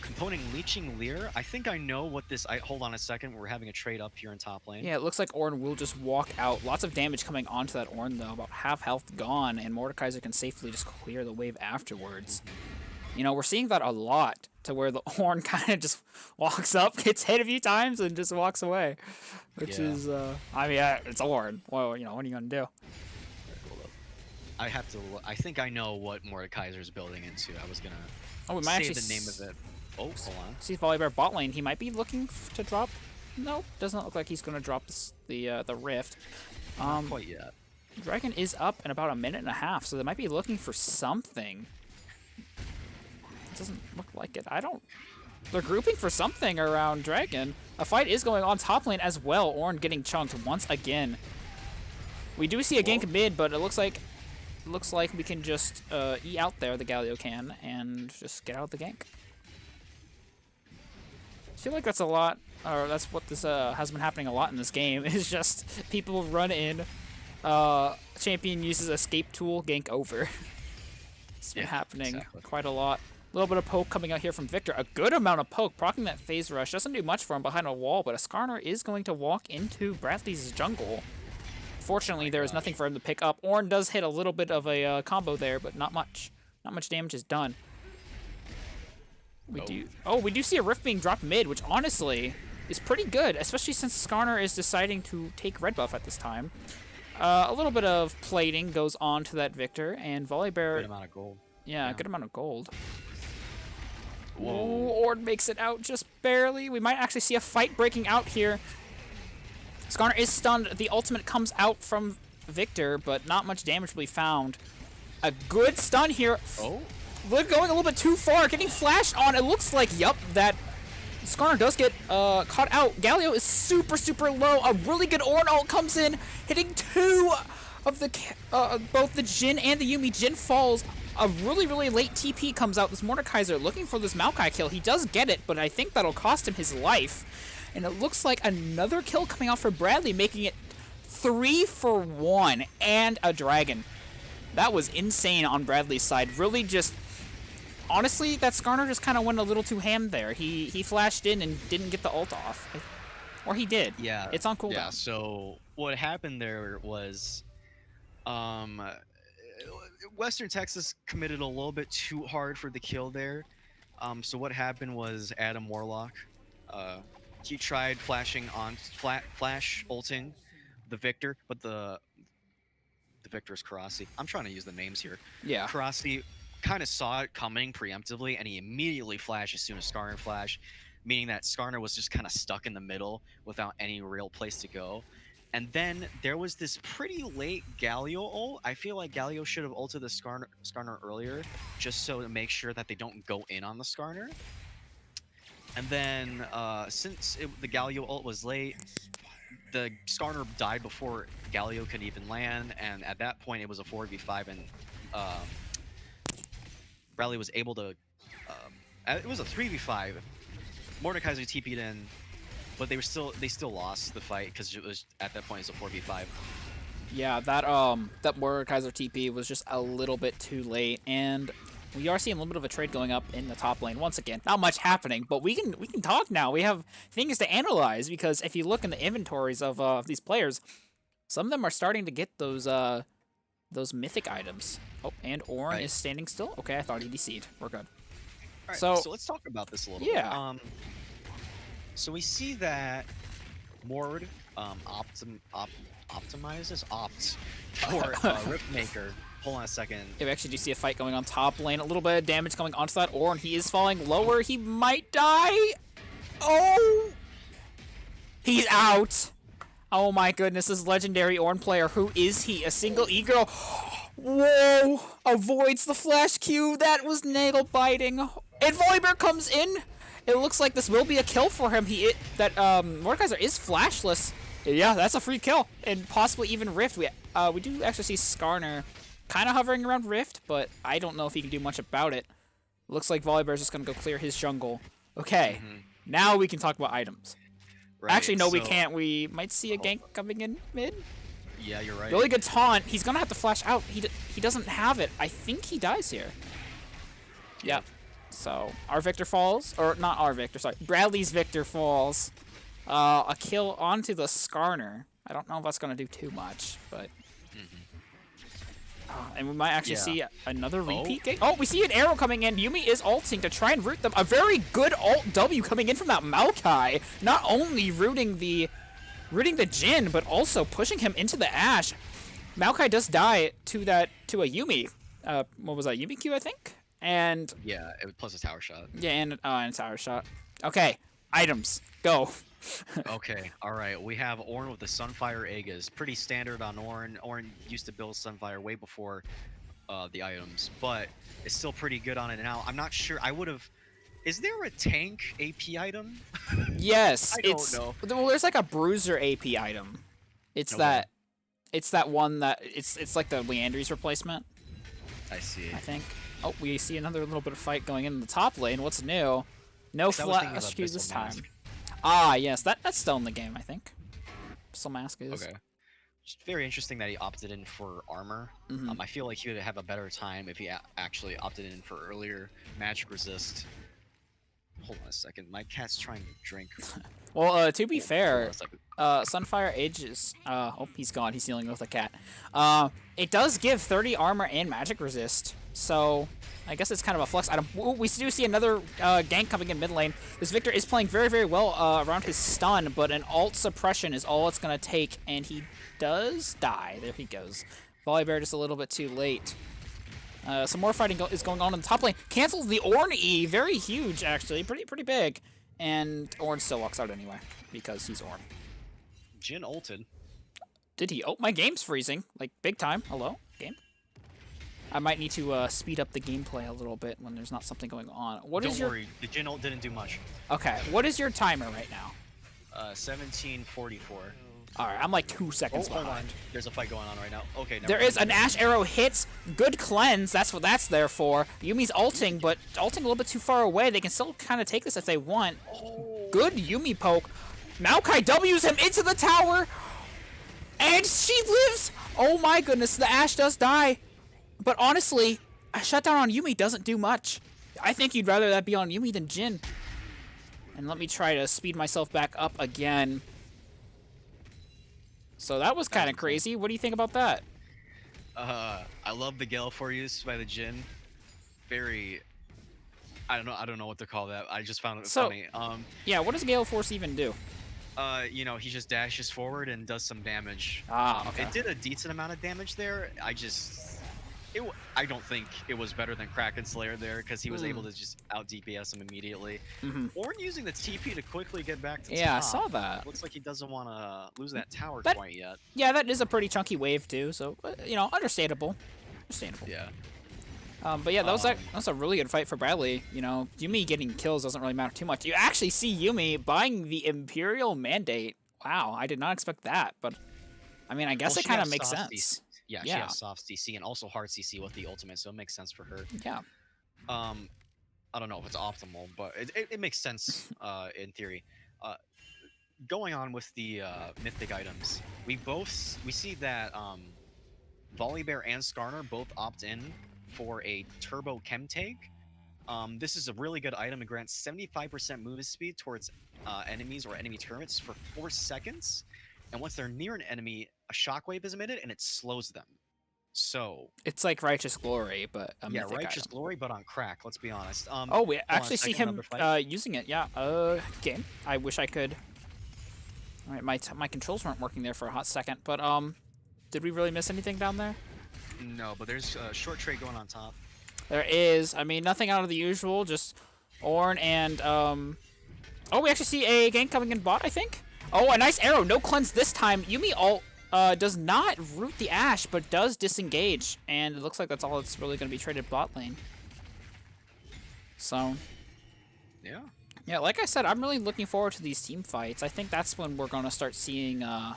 Component Leeching Leer. I think I know what this. Hold on a second. We're having a trade up here in top lane. yeah, it looks like Ornn will just walk out. Lots of damage coming onto that Ornn, though. About half health gone, and Mordekaiser can safely just clear the wave afterwards. You know, we're seeing that a lot, to where the Ornn kind of just walks up, gets hit a few times, and just walks away. Which is, I mean, it's Ornn. Well, you know, what are you going to do? I have to. I think I know what Mordekaiser is building into. I was gonna. Oh, we might say actually the name of it. Oh, hold on. See Volibear bot lane. He might be looking to drop. Nope, doesn't look like he's going to drop the Rift. Not quite yet. Dragon is up in about a minute and a half, so they might be looking for something. It doesn't look like it. They're grouping for something around Dragon. A fight is going on top lane as well. Ornn getting chunked once again. We do see a gank mid, but it looks like we can just E out there, the Galio can, and just get out the gank. I feel like that's a lot, or that's what this has been happening a lot in this game, is just people run in, champion uses escape tool, gank over. It's been happening quite a lot. A little bit of poke coming out here from Victor. A good amount of poke, proccing that phase rush. Doesn't do much for him behind a wall, but a Skarner is going to walk into Bradley's jungle. Fortunately, there is nothing for him to pick up. Ornn does hit a little bit of a combo there, but not much. Not much damage is done. We do see a Rift being dropped mid, which honestly is pretty good, especially since Skarner is deciding to take red buff at this time. A little bit of plating goes on to that Victor, and Volibear... Good amount of gold. Yeah, good amount of gold. Whoa. Oh, Ornn makes it out just barely. We might actually see a fight breaking out here. Skarner is stunned. The ultimate comes out from Victor, but not much damage will be found. A good stun here. Oh? Going a little bit too far, getting flashed on. It looks like, yup, that Skarner does get caught out. Galio is super, super low. A really good Ornn ult comes in, hitting two of the both the Jhin and the Yuumi. Jhin falls. A really, really late TP comes out. This Mordekaiser looking for this Maokai kill. He does get it, but I think that'll cost him his life. And it looks like another kill coming out for Bradley, making it 3 for 1 and a dragon. That was insane on Bradley's side. Really just... Honestly, that Skarner just kind of went a little too ham there. He flashed in and didn't get the ult off. Or he did. Yeah. It's on cooldown. Yeah, so what happened there was... Western Texas committed a little bit too hard for the kill there. So what happened was Adam Warlock... he tried flashing on... Flash ulting the Victor, but the Victor is Karasi. I'm trying to use the names here. Yeah. Karasi kind of saw it coming preemptively, and he immediately flashed as soon as Skarner flashed, meaning that Skarner was just kind of stuck in the middle without any real place to go. And then there was this pretty late Galio ult. I feel like Galio should have ulted the Skarner earlier, just so to make sure that they don't go in on the Skarner. And then since the Galio ult was late, the Skarner died before Galio could even land, and at that point it was a 4v5, and Bradley was able to. It was a 3v5. Mordekaiser TP'd in, but they still lost the fight because it was at that point it's a 4v5. Yeah, that Mordekaiser TP was just a little bit too late, and we are seeing a little bit of a trade going up in the top lane once again. Not much happening, but we can talk now. We have things to analyze because if you look in the inventories of these players, some of them are starting to get those mythic items. Oh, and Ornn is standing still. Okay, I thought he DC'd. We're good. All right, so let's talk about this a little bit. So we see that Mord opts for Ripmaker. Hold on a second. Yeah, we actually do see a fight going on top lane. A little bit of damage coming onto that Ornn. He is falling lower. He might die. Oh! He's out. Oh my goodness, this legendary Ornn player. Who is he? ASingleEgirl. Whoa! Avoids the flash Q. That was nail biting. And Volibear comes in. It looks like this will be a kill for him. Mordekaiser is flashless. Yeah, that's a free kill. And possibly even Rift. We do actually see Skarner kind of hovering around Rift, but I don't know if he can do much about it. Looks like Volibear's just going to go clear his jungle. Okay, now we can talk about items. Right, actually, no, we can't. We might see a gank coming in mid. Yeah, you're right. Really good taunt. He's going to have to flash out. He doesn't have it. I think he dies here. Yep. So, our Victor falls. Or, not our Victor, sorry. Bradley's Victor falls. A kill onto the Skarner. I don't know if that's going to do too much, but... and we might actually see another repeat game. Oh, we see an arrow coming in. Yuumi is ulting to try and root them. A very good ult W coming in from that Maokai. Not only rooting the Jhin, but also pushing him into the Ashe. Maokai does die to a Yuumi. What was that? Yuumi Q, I think? And yeah, it was plus a tower shot. Yeah, and a tower shot. Okay, items. Go. Okay, all right. We have Ornn with the Sunfire Aegis. Pretty standard on Ornn. Ornn used to build Sunfire way before the items, but it's still pretty good on it now. I'm not sure. I would have. Is there a tank AP item? Yes, I don't know. Well, there's like a bruiser AP item. It's that one that it's like the Leandry's replacement. I see. I think. Oh, we see another little bit of fight going in the top lane. What's new? No flash Q this time. Ah, yes, that's still in the game, I think. Pistol Mask is. Okay. Just very interesting that he opted in for armor. I feel like he would have a better time if he actually opted in for earlier magic resist. Hold on a second, my cat's trying to drink. Well, to be fair, Sunfire Aegis. Oh, he's gone. He's dealing with a cat. It does give 30 armor and magic resist, so I guess it's kind of a flex item. Ooh, we do see another gank coming in mid lane. This Victor is playing very, very well around his stun, but an alt suppression is all it's going to take, and he does die. There he goes. Volibear just a little bit too late. Some more fighting is going on in the top lane. Cancels the Ornn E. Very huge, actually. Pretty big. And Ornn still walks out anyway, because he's Ornn. Jhin ulted. Did he? Oh, my game's freezing. Like, big time. Hello? Game? I might need to speed up the gameplay a little bit when there's not something going on. Don't worry, the Jhin ult didn't do much. Okay, what is your timer right now? 17:44. Alright, I'm like 2 seconds behind. Hold on. There's a fight going on right now. Okay, there is an Ashe arrow hits. Good cleanse. That's what that's there for. Yuumi's ulting, but ulting a little bit too far away. They can still kind of take this if they want. Good Yuumi poke. Maokai W's him into the tower. And she lives. Oh my goodness, the Ashe does die. But honestly, a shutdown on Yuumi doesn't do much. I think you'd rather that be on Yuumi than Jhin. And let me try to speed myself back up again. So that was kind of crazy. What do you think about that? I love the Gale for use by the Jhin. Very, I don't know what to call that. I just found it funny. Yeah, what does Gale Force even do? You know, he just dashes forward and does some damage. Ah, okay. It did a decent amount of damage there. I don't think it was better than Kraken Slayer there because he was able Mm. to just out DPS him immediately. Mm-hmm. Ornn using the TP to quickly get back to Yeah, I top. saw that. Looks like he doesn't want to lose that tower That quite yet. Yeah, that is a pretty chunky wave too. So you know, understandable. Yeah. But yeah, that was a really good fight for Bradley. You know, Yumi getting kills doesn't really matter too much. You actually see Yumi buying the Imperial Mandate. Wow, I did not expect that, but I mean, I guess it kind of makes sense. Yeah, she has soft CC and also hard CC with the ultimate, so it makes sense for her. Yeah. I don't know if it's optimal, but it makes sense in theory. Going on with the mythic items, we see that Volibear and Skarner both opt in for a Turbo Chem Tank. This is a really good item. It grants 75% movement speed towards enemies or enemy turrets for 4 seconds. And once they're near an enemy, a shockwave is emitted and it slows them. So it's like Righteous Glory, but yeah, Righteous Glory, but on crack. Let's be honest. Oh, we actually see him using it. Yeah. Game. I wish I could. All right, my controls weren't working there for a hot second, but did we really miss anything down there? No, but there's a short trade going on top. There is. I mean, nothing out of the usual. Just Ornn and oh, we actually see a gank coming in bot, I think. Oh, a nice arrow. No cleanse this time. Yumi ult does not root the Ashe, but does disengage, and it looks like that's all that's really going to be traded bot lane. So. Yeah. Yeah, like I said, I'm really looking forward to these team fights. I think that's when we're going to start seeing a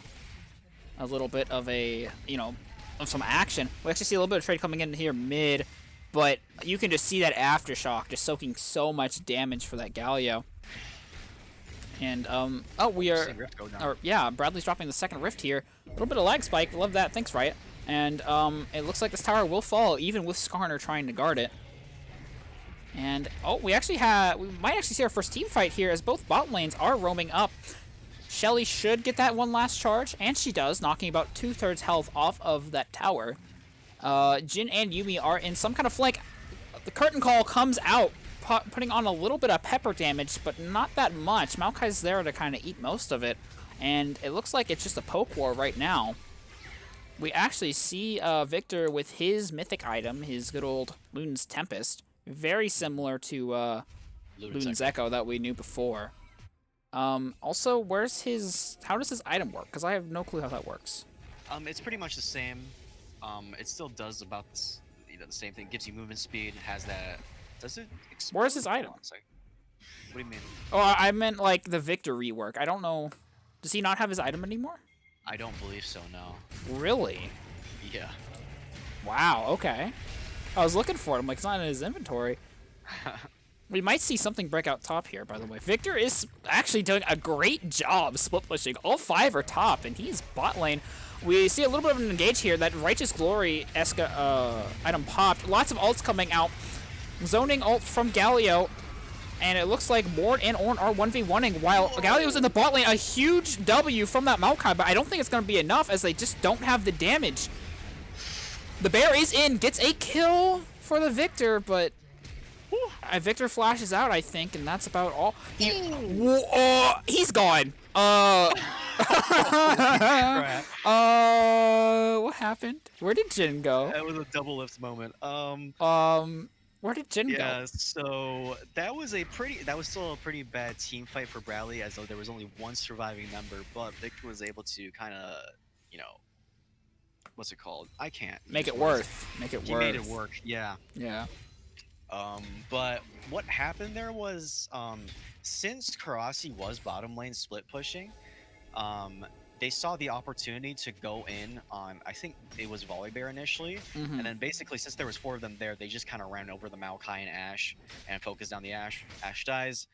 little bit of of some action. We actually see a little bit of trade coming in here mid, but you can just see that aftershock just soaking so much damage for that Galio. And oh, we are, yeah, Bradley's dropping the second rift here. A little bit of lag spike, love that. Thanks, Riot. And it looks like this tower will fall, even with Skarner trying to guard it. And oh, we might actually see our first team fight here as both bot lanes are roaming up. Shelly should get that one last charge, and she does, knocking about 2/3 health off of that tower. Jin and Yumi are in some kind of flank. The curtain call comes out, putting on a little bit of pepper damage, but not that much. Maokai's there to kind of eat most of it, and it looks like it's just a poke war right now. We actually see Victor with his mythic item, his good old Lune's Tempest. Very similar to Lune's Echo that we knew before. Also, how does his item work? Because I have no clue how that works. It's pretty much the same. It still does about this, the same thing. Gives you movement speed. Has that? Does it? Where's his item? What do you mean? Oh, I meant like the Victor rework. I don't know. Does he not have his item anymore? I don't believe so. No. Really? Yeah. Wow. Okay. I was looking for it. I'm like, it's not in his inventory. We might see something break out top here, by the way. Victor is actually doing a great job split pushing. All 5 are top, and he's bot lane. We see a little bit of an engage here. That Righteous Glory-esque item popped. Lots of ults coming out. Zoning ult from Galio. And it looks like Mord and Ornn are 1v1ing while Galio's in the bot lane. A huge W from that Maokai, but I don't think it's going to be enough as they just don't have the damage. The bear is in, gets a kill for the Victor, but Victor flashes out, I think, and that's about all. He's gone. What happened? Where did Jin go? That was a double lift moment. Where did Jin go? Yeah, so that was still a pretty bad team fight for Bradley, as though there was only one surviving member, but Victor was able to kind of, what's it called? I can't. Make it worth. Make it worth. He made it work, yeah. Yeah. But what happened there was, since Karasi was bottom lane split pushing, they saw the opportunity to go in on, I think it was Volibear initially, and then basically since there was 4 of them there, they just kind of ran over the Maokai and Ashe and focused on the Ashe. Ashe dies.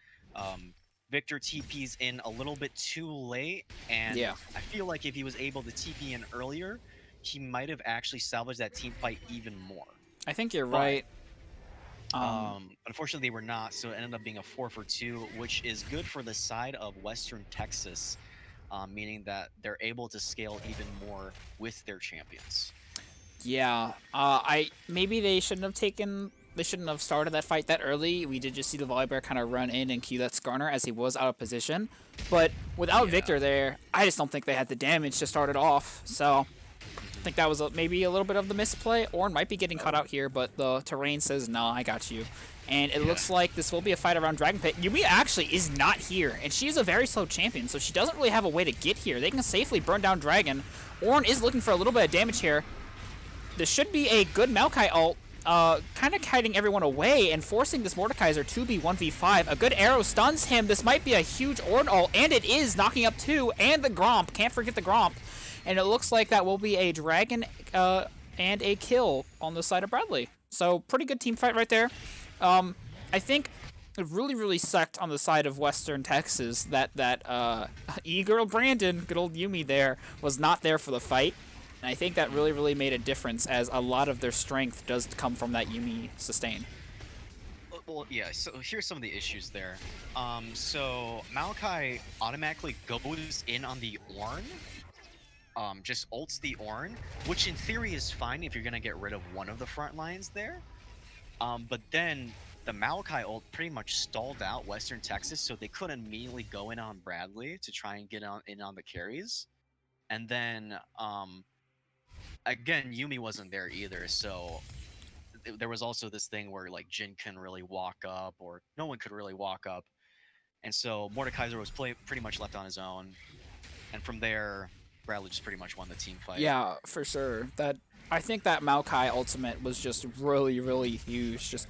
Victor TP's in a little bit too late, and I feel like if he was able to TP in earlier, he might have actually salvaged that team fight even more. I think you're right. Unfortunately, they were not, so it ended up being a 4-for-2, which is good for the side of Western Texas, meaning that they're able to scale even more with their champions. Yeah, maybe they shouldn't have started that fight that early. We did just see the Volibear kind of run in and cue that Skarner as he was out of position, but without Victor there, I just don't think they had the damage to start it off. So I think that was maybe a little bit of the misplay. Ornn might be getting caught out here, but the terrain says, nah, I got you. And it looks like this will be a fight around Dragon Pit. Yuumi actually is not here, and she is a very slow champion, so she doesn't really have a way to get here. They can safely burn down Dragon. Ornn is looking for a little bit of damage here. This should be a good Maokai ult, kind of kiting everyone away and forcing this Mordekaiser to be 1v5. A good arrow stuns him. This might be a huge Ornn ult, and it is, knocking up 2, and the Gromp. Can't forget the Gromp. And it looks like that will be a Dragon and a kill on the side of Bradley. So pretty good team fight right there. I think it really sucked on the side of Western Texas that e-girl Brandon, good old Yuumi there, was not there for the fight. And I think that really made a difference, as a lot of their strength does come from that Yuumi sustain. Well, yeah, so here's some of the issues there. So Maokai automatically goes in on the Ornn, just ults the Ornn, which in theory is fine if you're gonna get rid of one of the front lines there. But then the Maokai ult pretty much stalled out Western Texas, so they couldn't immediately go in on Bradley to try and get in on the carries. And then, again, Yuumi wasn't there either, so there was also this thing where like Jin couldn't really walk up, or no one could really walk up. And so Mordekaiser was pretty much left on his own. And from there, Bradley just pretty much won the team fight. Yeah, for sure. I think that Maokai ultimate was just really huge, just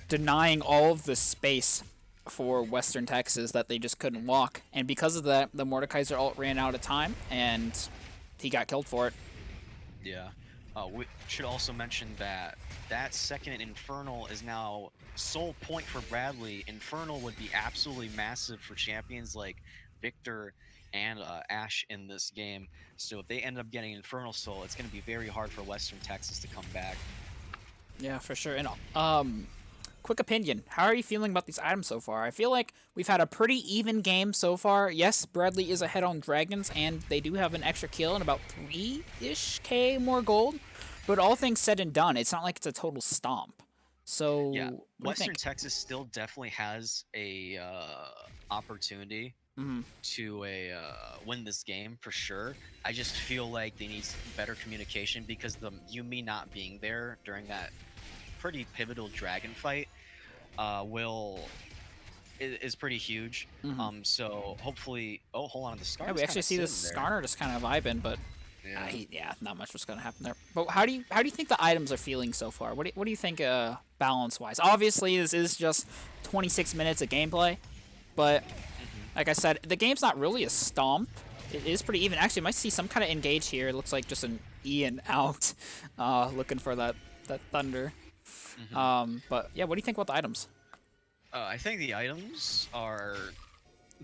denying all of the space for Western Texas that they just couldn't walk. And because of that, the Mordekaiser ult ran out of time, and he got killed for it. Yeah. We should also mention that second Infernal is now sole point for Bradley. Infernal would be absolutely massive for champions like Victor and Ashe in this game. So if they end up getting Infernal Soul, it's going to be very hard for Western Texas to come back. Yeah, for sure. And quick opinion, how are you feeling about these items so far? I feel like we've had a pretty even game so far. Yes, Bradley is ahead on Dragons, and they do have an extra kill and about 3-ish K more gold. But all things said and done, it's not like it's a total stomp. So yeah, Western Texas still definitely has a opportunity to win this game for sure. I just feel like they need better communication, because the Yuumi not being there during that pretty pivotal dragon fight is pretty huge. So hopefully, oh, hold on, the Scar. Yeah, we actually see this Skarner just kind of vibing, but yeah, not much was gonna happen there. But how do you think the items are feeling so far? What do you think balance wise? Obviously, this is just 26 minutes of gameplay, but like I said, the game's not really a stomp. It is pretty even. Actually, might see some kind of engage here. It looks like just an Ian out, looking for that thunder. But yeah, what do you think about the items? I think the items are...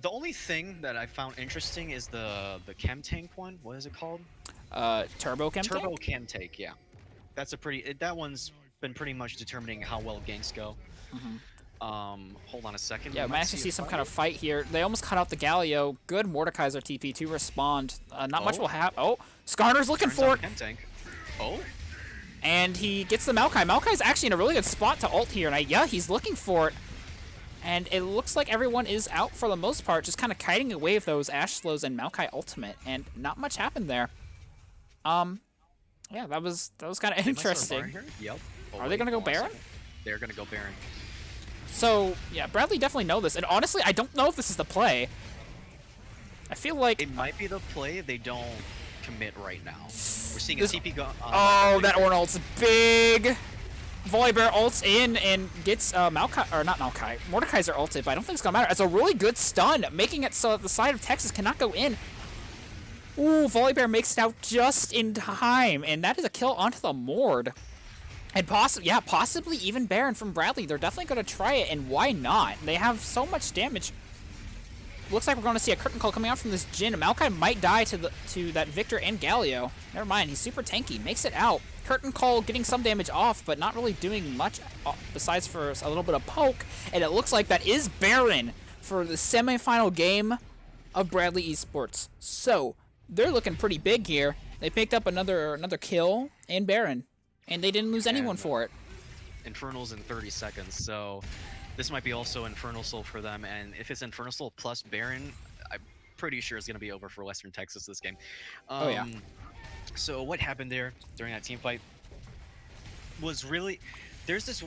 The only thing that I found interesting is the chem tank one. What is it called? Turbo chem tank? Turbo chem tank, yeah. That's a pretty... That one's been pretty much determining how well ganks go. Hold on a second. Yeah, we might actually see some kind of fight here. They almost cut out the Galio. Good Mordekaiser TP to respond. Not much will happen. Oh, Skarner's looking for it. Chem tank. Oh. And he gets the Maokai. Maokai's actually in a really good spot to ult here. And yeah, he's looking for it. And it looks like everyone is out for the most part, just kind of kiting away with those Ashe slows and Maokai ultimate. And not much happened there. Yeah, that was kind of interesting. Yep. Oh, are they going to go Baron? They're going to go Baron. So, yeah, Bradley definitely know this. And honestly, I don't know if this is the play. I feel like... It might be the play. They don't commit right now. We're seeing a TP go... oh, that Ornn ult's big. Volibear ults in and gets Maokai, or not Maokai, Mordekaiser ulted, but I don't think it's gonna matter. It's a really good stun, making it so that the side of Texas cannot go in. Ooh, Volibear makes it out just in time, and that is a kill onto the Mord. And possibly even Baron from Bradley. They're definitely gonna try it, and why not? They have so much damage. Looks like we're going to see a curtain call coming out from this Jin. Maokai might die to that Victor and Galio. Never mind, he's super tanky. Makes it out. Curtain call getting some damage off, but not really doing much besides for a little bit of poke. And it looks like that is Baron for the semifinal game of Bradley Esports. So they're looking pretty big here. They picked up another kill and Baron, and they didn't lose anyone for it. Infernals in 30 seconds, so this might be also Infernal Soul for them, and if it's Infernal Soul plus Baron, I'm pretty sure it's going to be over for Western Texas this game. Oh, yeah. So what happened there during that team fight was really there's this.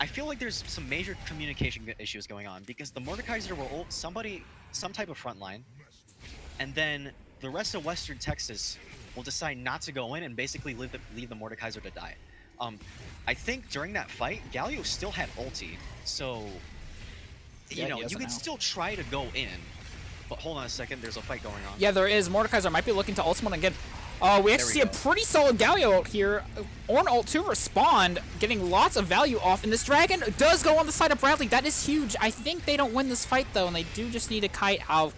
I feel like there's some major communication issues going on because the Mordekaiser will ult somebody some type of front line, and then the rest of Western Texas will decide not to go in and basically leave the Mordekaiser to die. Um, I think during that fight, Galio still had ulti, so Yeah, he you doesn't can now. still try to go in. But hold on a second, there's a fight going on. Yeah, there is. Mordekaiser might be looking to ultimate again. We actually see a go. pretty solid Galio out here. Ornn ult to respond, getting lots of value off. And this dragon does go on the side of Bradley. That is huge. I think they don't win this fight, though, and they do just need to kite out.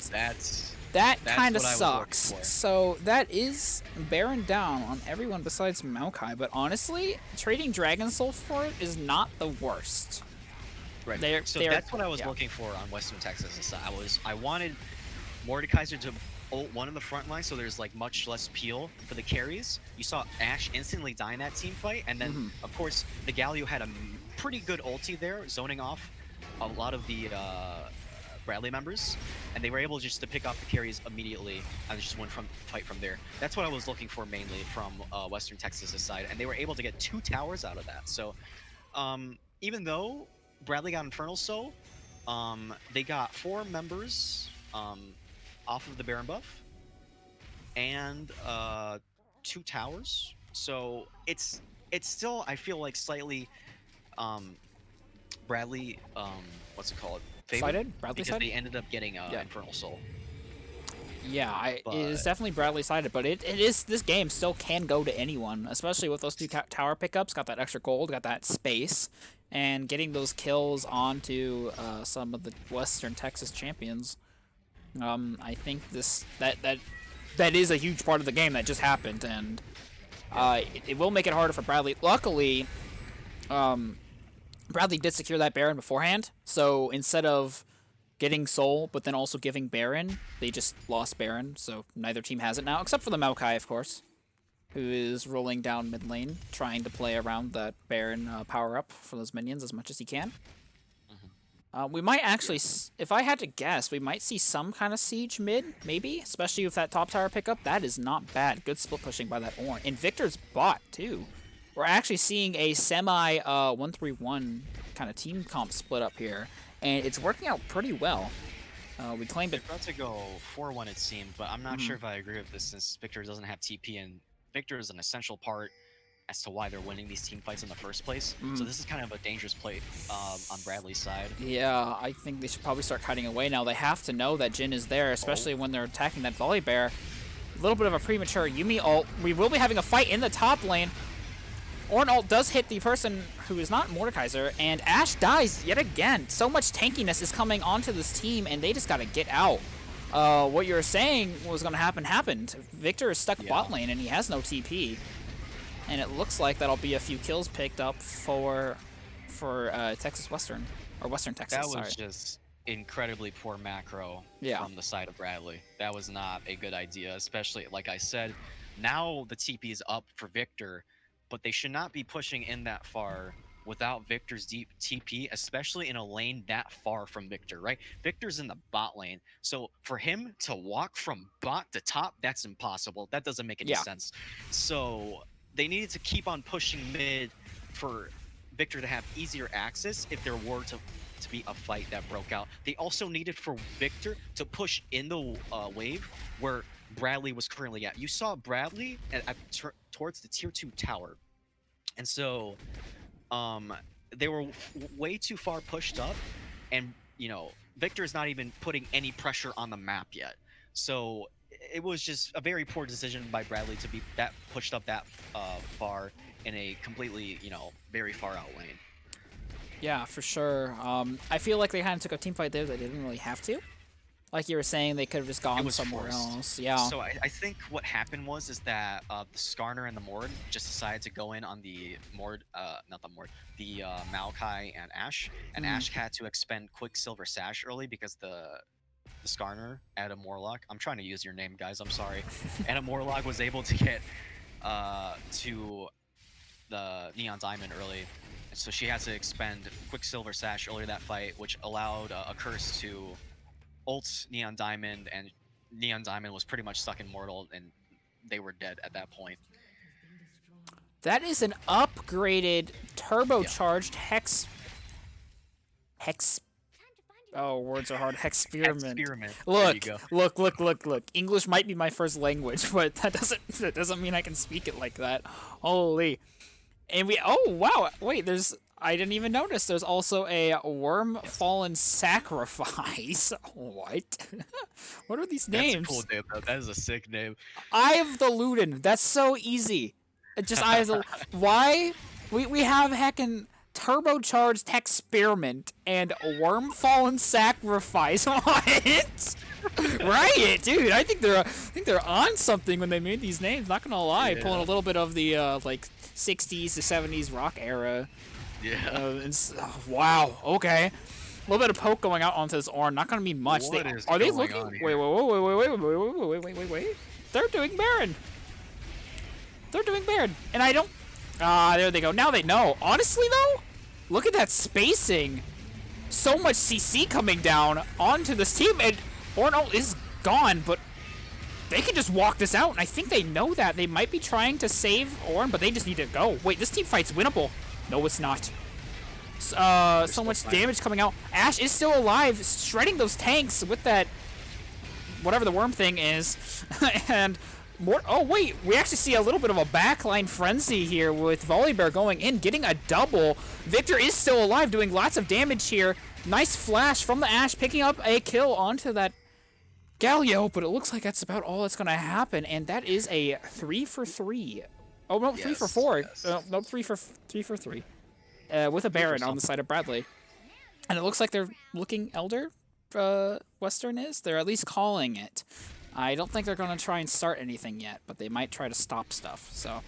That kind of sucks. So that is Baron down on everyone besides Maokai. But honestly, trading Dragon Soul for it is not the worst. Right. That's what I was looking for on Western Texas. I wanted Mordekaiser to ult one in the front line, so there's like much less peel for the carries. You saw Ashe instantly die in that team fight, and then of course the Galio had a pretty good ulti there, zoning off a lot of the Bradley members, and they were able just to pick off the carries immediately and just went fight from there. That's what I was looking for mainly from Western Texas' side, and they were able to get 2 towers out of that. So even though Bradley got Infernal Soul, they got 4 members off of the Baron buff and 2 towers. So it's still, I feel like, slightly Bradley what's it called? Sided? Bradley because sided? they ended up getting Infernal Soul. Yeah, it is definitely Bradley sided, but it is, this game still can go to anyone, especially with those 2 tower pickups. Got that extra gold, got that space, and getting those kills onto some of the Western Texas champions. I think that is a huge part of the game that just happened, and it will make it harder for Bradley. Luckily, Bradley did secure that Baron beforehand, so instead of getting Soul, but then also giving Baron, they just lost Baron, so neither team has it now, except for the Maokai, of course, who is rolling down mid lane, trying to play around that Baron power-up for those minions as much as he can. We might actually, if I had to guess, we might see some kind of siege mid, maybe, especially with that top tower pickup. That is not bad. Good split pushing by that Ornn. And Victor's bot, too. We're actually seeing a semi 1-3-1 kind of team comp split up here, and it's working out pretty well. We claimed it. They're about to go 4-1, it seemed, but I'm not sure if I agree with this since Victor doesn't have TP, and Victor is an essential part as to why they're winning these team fights in the first place. So this is kind of a dangerous play on Bradley's side. Yeah, I think they should probably start cutting away now. They have to know that Jhin is there, especially when they're attacking that Volley Bear. A little bit of a premature Yuumi ult. We will be having a fight in the top lane. Ornn ult does hit the person who is not Mordekaiser, and Ashe dies yet again. So much tankiness is coming onto this team, and they just gotta get out. What you're saying was gonna happen happened. Victor is stuck bot lane, and he has no TP. And it looks like that'll be a few kills picked up for Texas Western, or Western Texas. That was just incredibly poor macro from the side of Bradley. That was not a good idea, especially like I said. Now the TP is up for Victor, but they should not be pushing in that far without Victor's deep TP, especially in a lane that far from Victor, right? Victor's in the bot lane, so for him to walk from bot to top, that's impossible. That doesn't make any sense. So they needed to keep on pushing mid for Victor to have easier access if there were to be a fight that broke out. They also needed for Victor to push in the wave where Bradley was currently at. You saw Bradley towards the tier 2 tower. And so they were way too far pushed up, and Victor's not even putting any pressure on the map yet. So it was just a very poor decision by Bradley to be that pushed up that far in a completely, very far out lane. Yeah, for sure. I feel like they kind of took a team fight there that they didn't really have to. Like you were saying, they could have just gone somewhere else. Yeah. So I think what happened is that the Skarner and the Mord just decided to go in on the Mord, not the Mord, the Maokai and Ashe. And Ashe had to expend Quicksilver Sash early because the Skarner, Adam Warlock, I'm trying to use your name, guys, I'm sorry. Adam Warlock was able to get to the NyanDiamond early. So she had to expend Quicksilver Sash earlier that fight, which allowed a Curse to ult NyanDiamond, and NyanDiamond was pretty much stuck in Mortal and they were dead at that point. That is an upgraded, turbocharged hex. Oh, words are hard. Experiment. Experiment. Look, There you go. look. English might be my first language, but that doesn't mean I can speak it like that. Holy. And oh wow, wait, I didn't even notice there's also a worm fallen sacrifice. What? What are these names? That's a cool name though. That is a sick name. Eye of the Luden. That's so easy. Just Eye of the why? We have heckin' turbocharged experiment and worm fallen sacrifice. What? Right, dude. I think they're on something when they made these names. Not gonna lie, Yeah. pulling a little bit of the like 60s to 70s rock era. Yeah. Wow. Okay. A little bit of poke going out onto this Ornn. Not gonna be much. What is Are they going looking? on Wait, wait. They're doing Baron. They're doing Baron, and I don't. There they go. Now they know. Honestly, though, look at that spacing. So much CC coming down onto this team, and Ornn is gone, but they can just walk this out, and I think they know that. They might be trying to save Ornn, but they just need to go. Wait, this team fight's winnable. No, it's not. So much damage coming out. Ashe is still alive, shredding those tanks with that, whatever the worm thing is, and more. Oh wait, we actually see a little bit of a backline frenzy here with Volibear going in, getting a double. Victor is still alive, doing lots of damage here. Nice flash from the Ashe, picking up a kill onto that Galio, but it looks like that's about all that's going to happen, and that is a 3 for 3. Oh no, 3 for 4. Yes. No, 3 for 3. With a Baron on the side of Bradley, and it looks like they're looking Elder. Western is. They're at least calling it. I don't think they're going to try and start anything yet, but they might try to stop stuff. So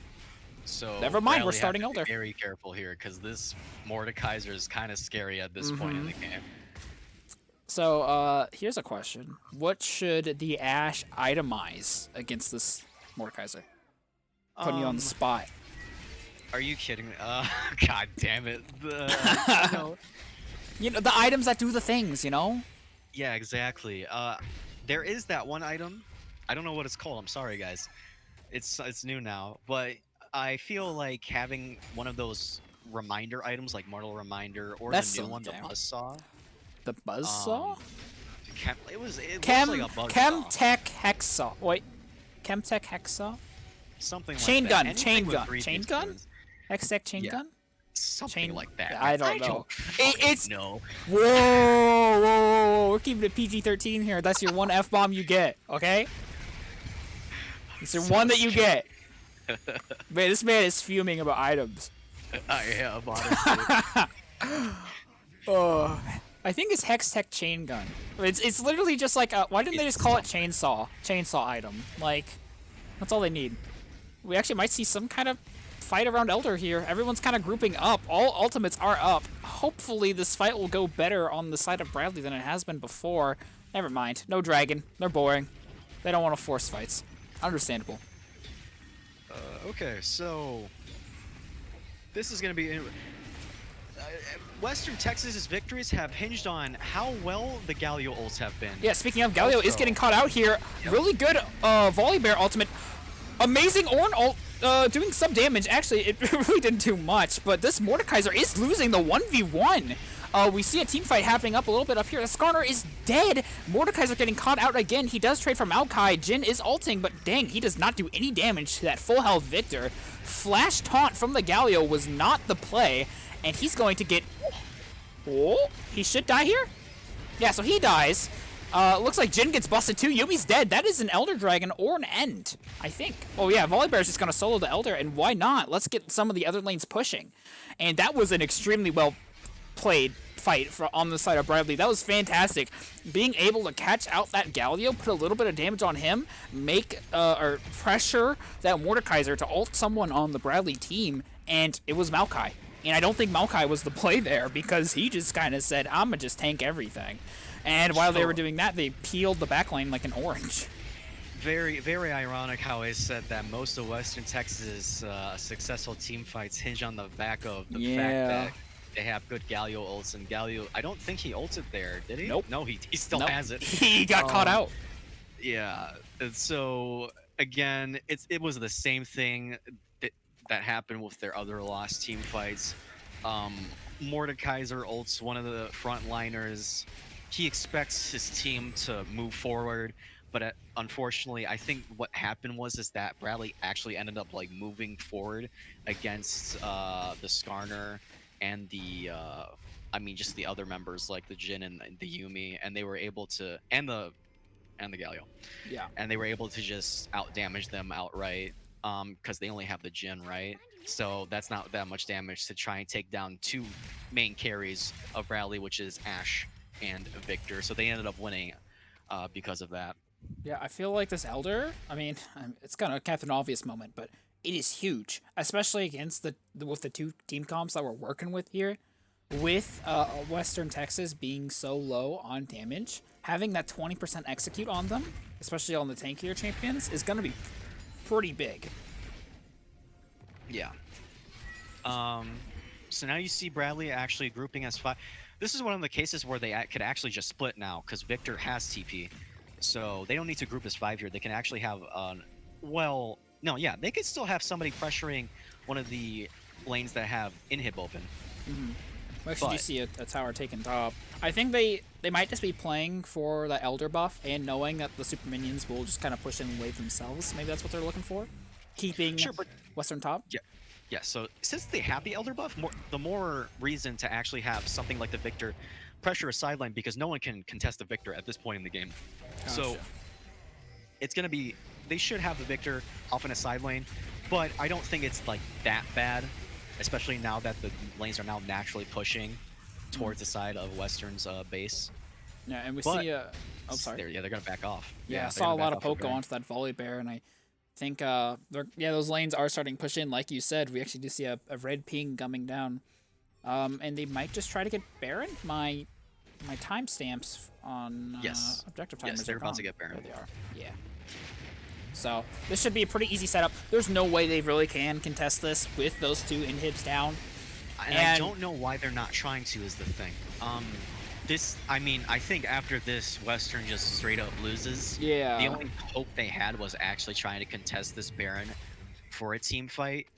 never mind, we're Bradley starting have to be Elder. Very careful here, because this Mordekaiser is kind of scary at this point in the game. So here's a question: what should the Ashe itemize against this Mordekaiser? Putting you on the spot. Are you kidding me? God damn it. You know, the items that do the things, you know? Yeah, exactly. There is that one item. I don't know what it's called. I'm sorry, guys. It's new now, but I feel like having one of those reminder items, like Mortal Reminder, or That's the new so one, the down. Buzzsaw. The Buzzsaw? It was like a buzzsaw. Chemtech Hexaw. Wait. Chemtech Hexaw? Something Chain like gun, that. Anything chain with gun. three Chain things gun? turns. Hextech chain Yeah. gun? Something Chain- like that. I don't know. It's no. whoa, we're keeping it PG-13 here. That's your one F-bomb you get, okay? It's your one that you get. Man, this man is fuming about items. I am, honestly. Oh, I think it's Hextech chain gun. It's literally just like why didn't they just call it chainsaw item? Like, that's all they need. We actually might see some kind of fight around Elder here. Everyone's kind of grouping up. All ultimates are up. Hopefully this fight will go better on the side of Bradley than it has been before. Never mind. No dragon. They're boring. They don't want to force fights. Understandable. Okay, so this is gonna be. Western Texas's victories have hinged on how well the Galio ults have been. Yeah, speaking of, Galio is Also- getting caught out here. Yep. Really good Volibear ultimate. Amazing Ornn ult, doing some damage. Actually, it really didn't do much, but this Mordekaiser is losing the 1v1. We see a team fight happening up a little bit up here. The Skarner is dead. Mordekaiser getting caught out again. He does trade for Maokai. Jin is ulting, but dang, he does not do any damage to that full health Victor. Flash taunt from the Galio was not the play, and he's going to get... Oh, he should die here? Yeah, so he dies. Looks like Jin gets busted too. Yumi's dead. That is an Elder Dragon or an End, I think. Oh yeah, Volibear's just gonna solo the Elder, and why not? Let's get some of the other lanes pushing. And that was an extremely well played fight on the side of Bradley. That was fantastic. Being able to catch out that Galio, put a little bit of damage on him, make or pressure that Mordekaiser to ult someone on the Bradley team, and it was Maokai. And I don't think Maokai was the play there, because he just kind of said, I'm gonna just tank everything. And while they were doing that, they peeled the backline like an orange. Very, very ironic how I said that most of Western Texas' successful team fights hinge on the back of the fact that they have good Galio ults, and Galio, I don't think he ulted there, did he? Nope. No, he still Nope. has it. He got caught out. Yeah, and so again, it was the same thing that that happened with their other lost team fights. Mordekaiser ults one of the frontliners. He expects his team to move forward, but unfortunately, I think what happened was is that Bradley actually ended up like moving forward against the Skarner and the I mean just the other members like the Jin and the Yumi, and they were able to and the Galio, Yeah. and they were able to just out damage them outright because they only have the Jin, right? So that's not that much damage to try and take down two main carries of Bradley, which is Ash and Victor. So they ended up winning because of that. Yeah, I feel like this Elder, I mean, it's kind of Captain Obvious moment, but it is huge, especially against with the two team comps that we're working with here. With Western Texas being so low on damage, having that 20% execute on them, especially on the tankier champions, is going to be pretty big. Yeah. So now you see Bradley actually grouping as five. This is one of the cases where they could actually just split now because Victor has TP. So they don't need to group as five here. They can actually have, well, no, yeah, they could still have somebody pressuring one of the lanes that have inhib open. We actually do But see a tower taken top. I think they might just be playing for the Elder buff and knowing that the super minions will just kind of push in and wave themselves. Maybe that's what they're looking for. Keeping sure, but Western top. yeah, yeah. So since they have the Elder buff, the more reason to actually have something like the Victor pressure a sideline because no one can contest the Victor at this point in the game. So Gotcha. it's gonna be they should have the Victor off in a side lane, but I don't think it's like that bad, especially now that the lanes are now naturally pushing towards the side of Western's base. Yeah, and we But see oh, sorry. they're gonna back off. Yeah, I They're saw a gonna lot back of off the poke go Baron. onto that volley bear, and I think those lanes are starting to push in, like you said. We actually do see a red ping coming down, and they might just try to get Baron. My timestamps on Yes, objective timers yes, they're are about gone. to get Baron. There they are. Yeah. So this should be a pretty easy setup. There's no way they really can contest this with those two inhibs down. And I don't know why they're not trying to is the thing. I mean, I think after this, Western just straight up loses. Yeah. The only hope they had was actually trying to contest this Baron for a team fight.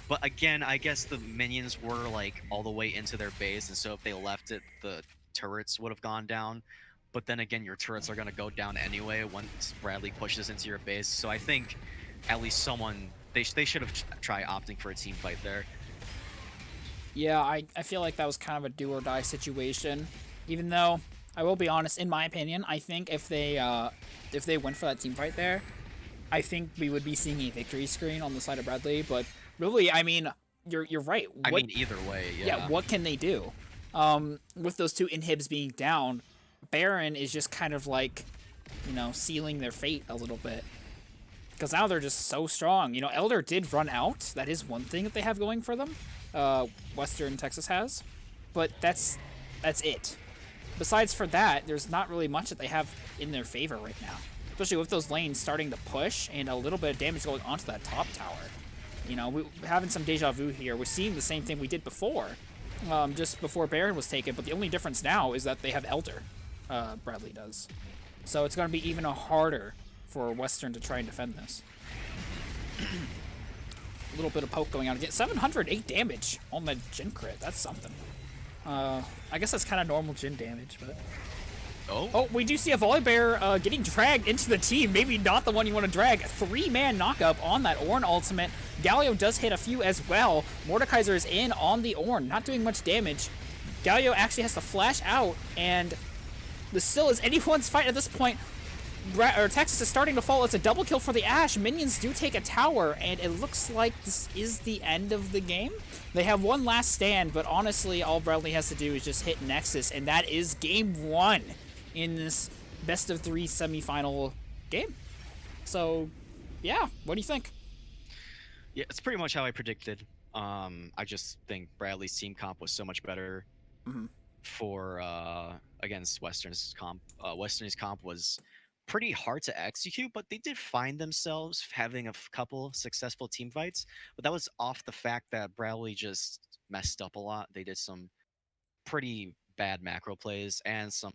But again, I guess the minions were like all the way into their base, and so if they left it, the turrets would have gone down. But then again, your turrets are going to go down anyway once Bradley pushes into your base. So I think at least someone they should have tried opting for a team fight there. Yeah, I feel like that was kind of a do or die situation. Even though I will be honest, in my opinion, I think if they went for that team fight there, I think we would be seeing a victory screen on the side of Bradley. But really, I mean, you're right. I mean, either way, Yeah, what can they do? With those two inhibs being down, Baron is just kind of like, sealing their fate a little bit. Because now they're just so strong. Elder did run out. That is one thing that they have going for them. Western Texas has. But that's it. Besides for that, there's not really much that they have in their favor right now. Especially with those lanes starting to push and a little bit of damage going onto that top tower. We're having some deja vu here. We're seeing the same thing we did before. Just before Baron was taken. But the only difference now is that they have Elder. Bradley does. So it's going to be even harder for Western to try and defend this. A little bit of poke going on again. 708 damage on the Jin crit. That's something. I guess that's kind of normal Jin damage, but... Oh, we do see a volley bear getting dragged into the team. Maybe not the one you want to drag. 3-man knockup on that Ornn ultimate. Galio does hit a few as well. Mordekaiser is in on the Ornn, not doing much damage. Galio actually has to flash out, and this still is anyone's fight at this point. Texas is starting to fall. It's a double kill for the Ashe. Minions do take a tower, and it looks like this is the end of the game. They have one last stand, but honestly, all Bradley has to do is just hit Nexus, and that is game one in this best-of-3 semifinal game. So, yeah, what do you think? Yeah, it's pretty much how I predicted. I just think Bradley's team comp was so much better for against Western's comp. Western's comp was pretty hard to execute, but they did find themselves having a couple successful team fights. But that was off the fact that Bradley just messed up a lot. They did some pretty bad macro plays and some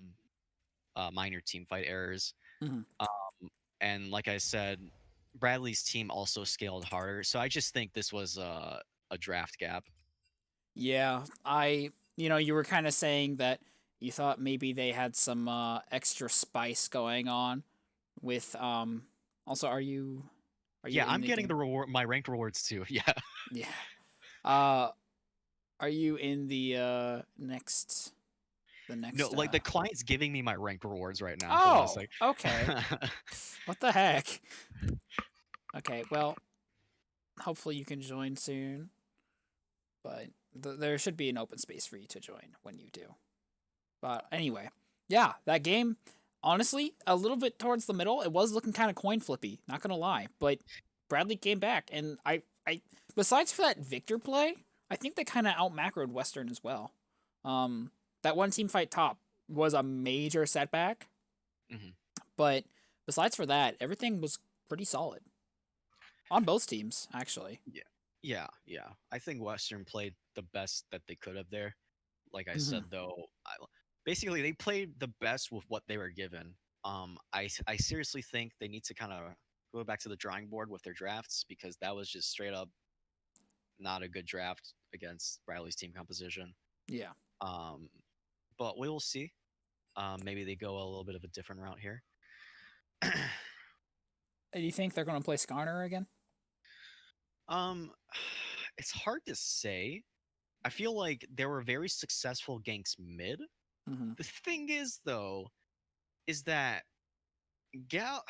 minor team fight errors. Mm-hmm. And like I said, Bradley's team also scaled harder. So I just think this was a draft gap. Yeah, you were kind of saying that you thought maybe they had some extra spice going on with also are you Yeah, in I'm the getting game? the reward, my ranked rewards too. Yeah. Yeah. Uh are you in the No, next like the client's giving me my ranked rewards right now. Hold on a Oh, sec. okay. What the heck? Okay, well, hopefully you can join soon, but there should be an open space for you to join when you do. But anyway, yeah, that game, honestly, a little bit towards the middle, it was looking kind of coin flippy, not gonna lie. But Bradley came back, and besides for that Victor play, I think they kind of out macroed Western as well. Um, that one team fight top was a major setback, Mhm. but besides for that, everything was pretty solid on both teams, actually. Yeah. Yeah. I think Western played the best that they could have there. Like I Hmm. said, though, basically they played the best with what they were given. I seriously think they need to kind of go back to the drawing board with their drafts because that was just straight up not a good draft against Bradley's team composition. Yeah. Um, but we will see. Maybe they go a little bit of a different route here. Do you think they're going to play Skarner again? um, it's hard to say. I feel like there were very successful ganks mid. Hmm. The thing is, though, is that Gal.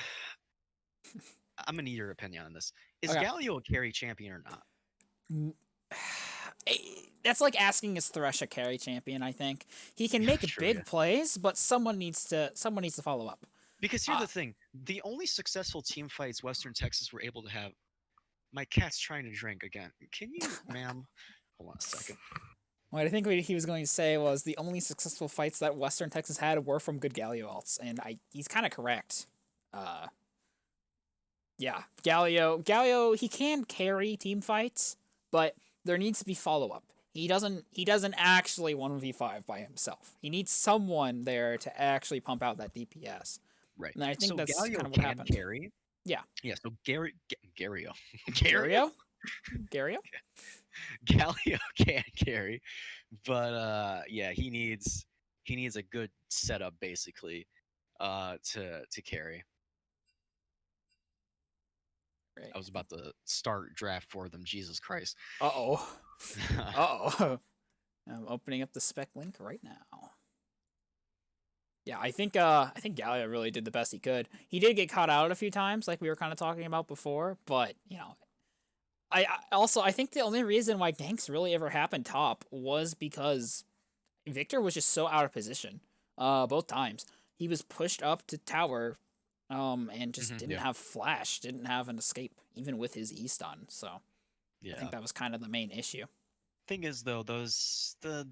I'm gonna need your opinion on this. Is Okay. Galio a carry champion or not? Mm, That's like asking is Thresh a carry champion, I think. He can make True, yeah. big plays, but someone needs to follow up. Because here's Uh, the thing: the only successful team fights Western Texas were able to have. My cat's trying to drink again. Can you, ma'am? Hold on a second. what I think what he was going to say was the only successful fights that Western Texas had were from good Galio alts, and he's kind of correct. Uh, yeah, Galio, he can carry team fights, but there needs to be follow up. He doesn't actually 1v5 by himself. He needs someone there to actually pump out that DPS. Right. And I think So that's kind Galio of what can happened. carry. Yeah. Yeah. So Gario, Gario, Gario? Gario? Galio can carry, but yeah, he needs a good setup basically, to carry. Right. I was about to start draft for them. Jesus Christ. Uh-oh. Uh-oh. I'm opening up the spec link right now. Yeah, I think Galio really did the best he could. He did get caught out a few times, like we were kind of talking about before, but I think the only reason why ganks really ever happened top was because Victor was just so out of position. Both times he was pushed up to tower, and just didn't Yeah. have flash, didn't have an escape, even with his E stun. So I think Yeah. that was kind of the main issue. Thing is though, the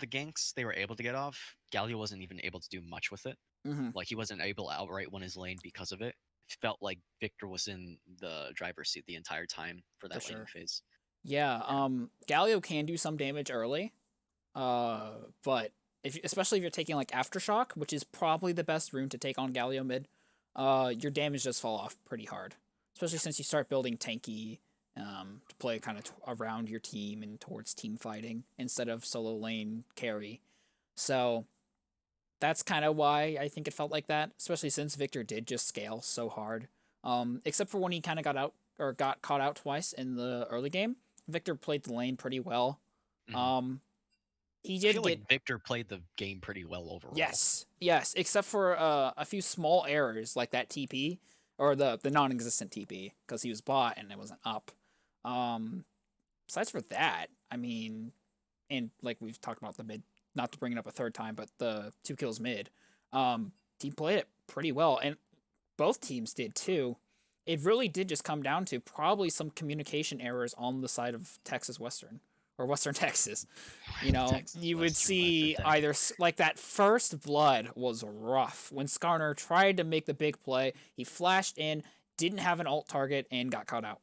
ganks they were able to get off, Galio wasn't even able to do much with it. Mm-hmm. Like he wasn't able to outright win his lane because of it. It felt like Victor was in the driver's seat the entire time for For that laning sure. phase. Yeah. Yeah. Galio can do some damage early. But especially if you're taking like aftershock, which is probably the best rune to take on Galio mid, your damage does fall off pretty hard. Especially Yeah. since you start building tanky, to play kind of around your team and towards team fighting instead of solo lane carry. So that's kind of why I think it felt like that, especially since Victor did just scale so hard. Except for when he kind of got out or got caught out twice in the early game, Victor played the lane pretty well. Mhm. Um, he I did feel get like Victor played the game pretty well overall. yes, except for a few small errors like that TP or the non-existent TP because he was bot and it wasn't up. Um, Besides for that, I mean, and like we've talked about the mid, not to bring it up a third time, but the 2 kills mid, team played it pretty well, and both teams did too. It really did just come down to probably some communication errors on the side of Texas Western or Western Texas. Texas You would Western see either like that first blood was rough when Skarner tried to make the big play. He flashed in, didn't have an alt target, and got caught out.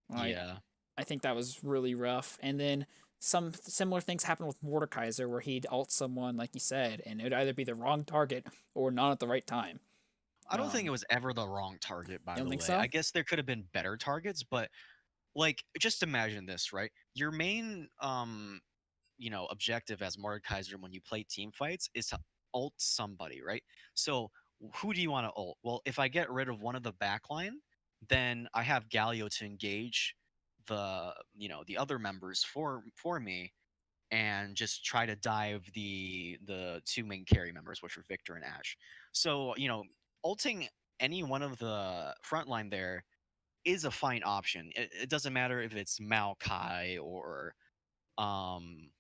Like Yeah. I think that was really rough. And then some similar things happened with Mordekaiser where he'd alt someone like you said, and it would either be the wrong target or not at the right time. I don't think it was ever the wrong target, by You don't the think way. I so? guess there could have been better targets, but like just imagine this, right? Your main objective as Mordekaiser when you play team fights is to ult somebody, right? So who do you want to ult? Well, if I get rid of one of the backline, then I have Galio to engage the other members for me and just try to dive the two main carry members, which are Victor and Ash. So, ulting any one of the frontline there is a fine option. It doesn't matter if it's Maokai or um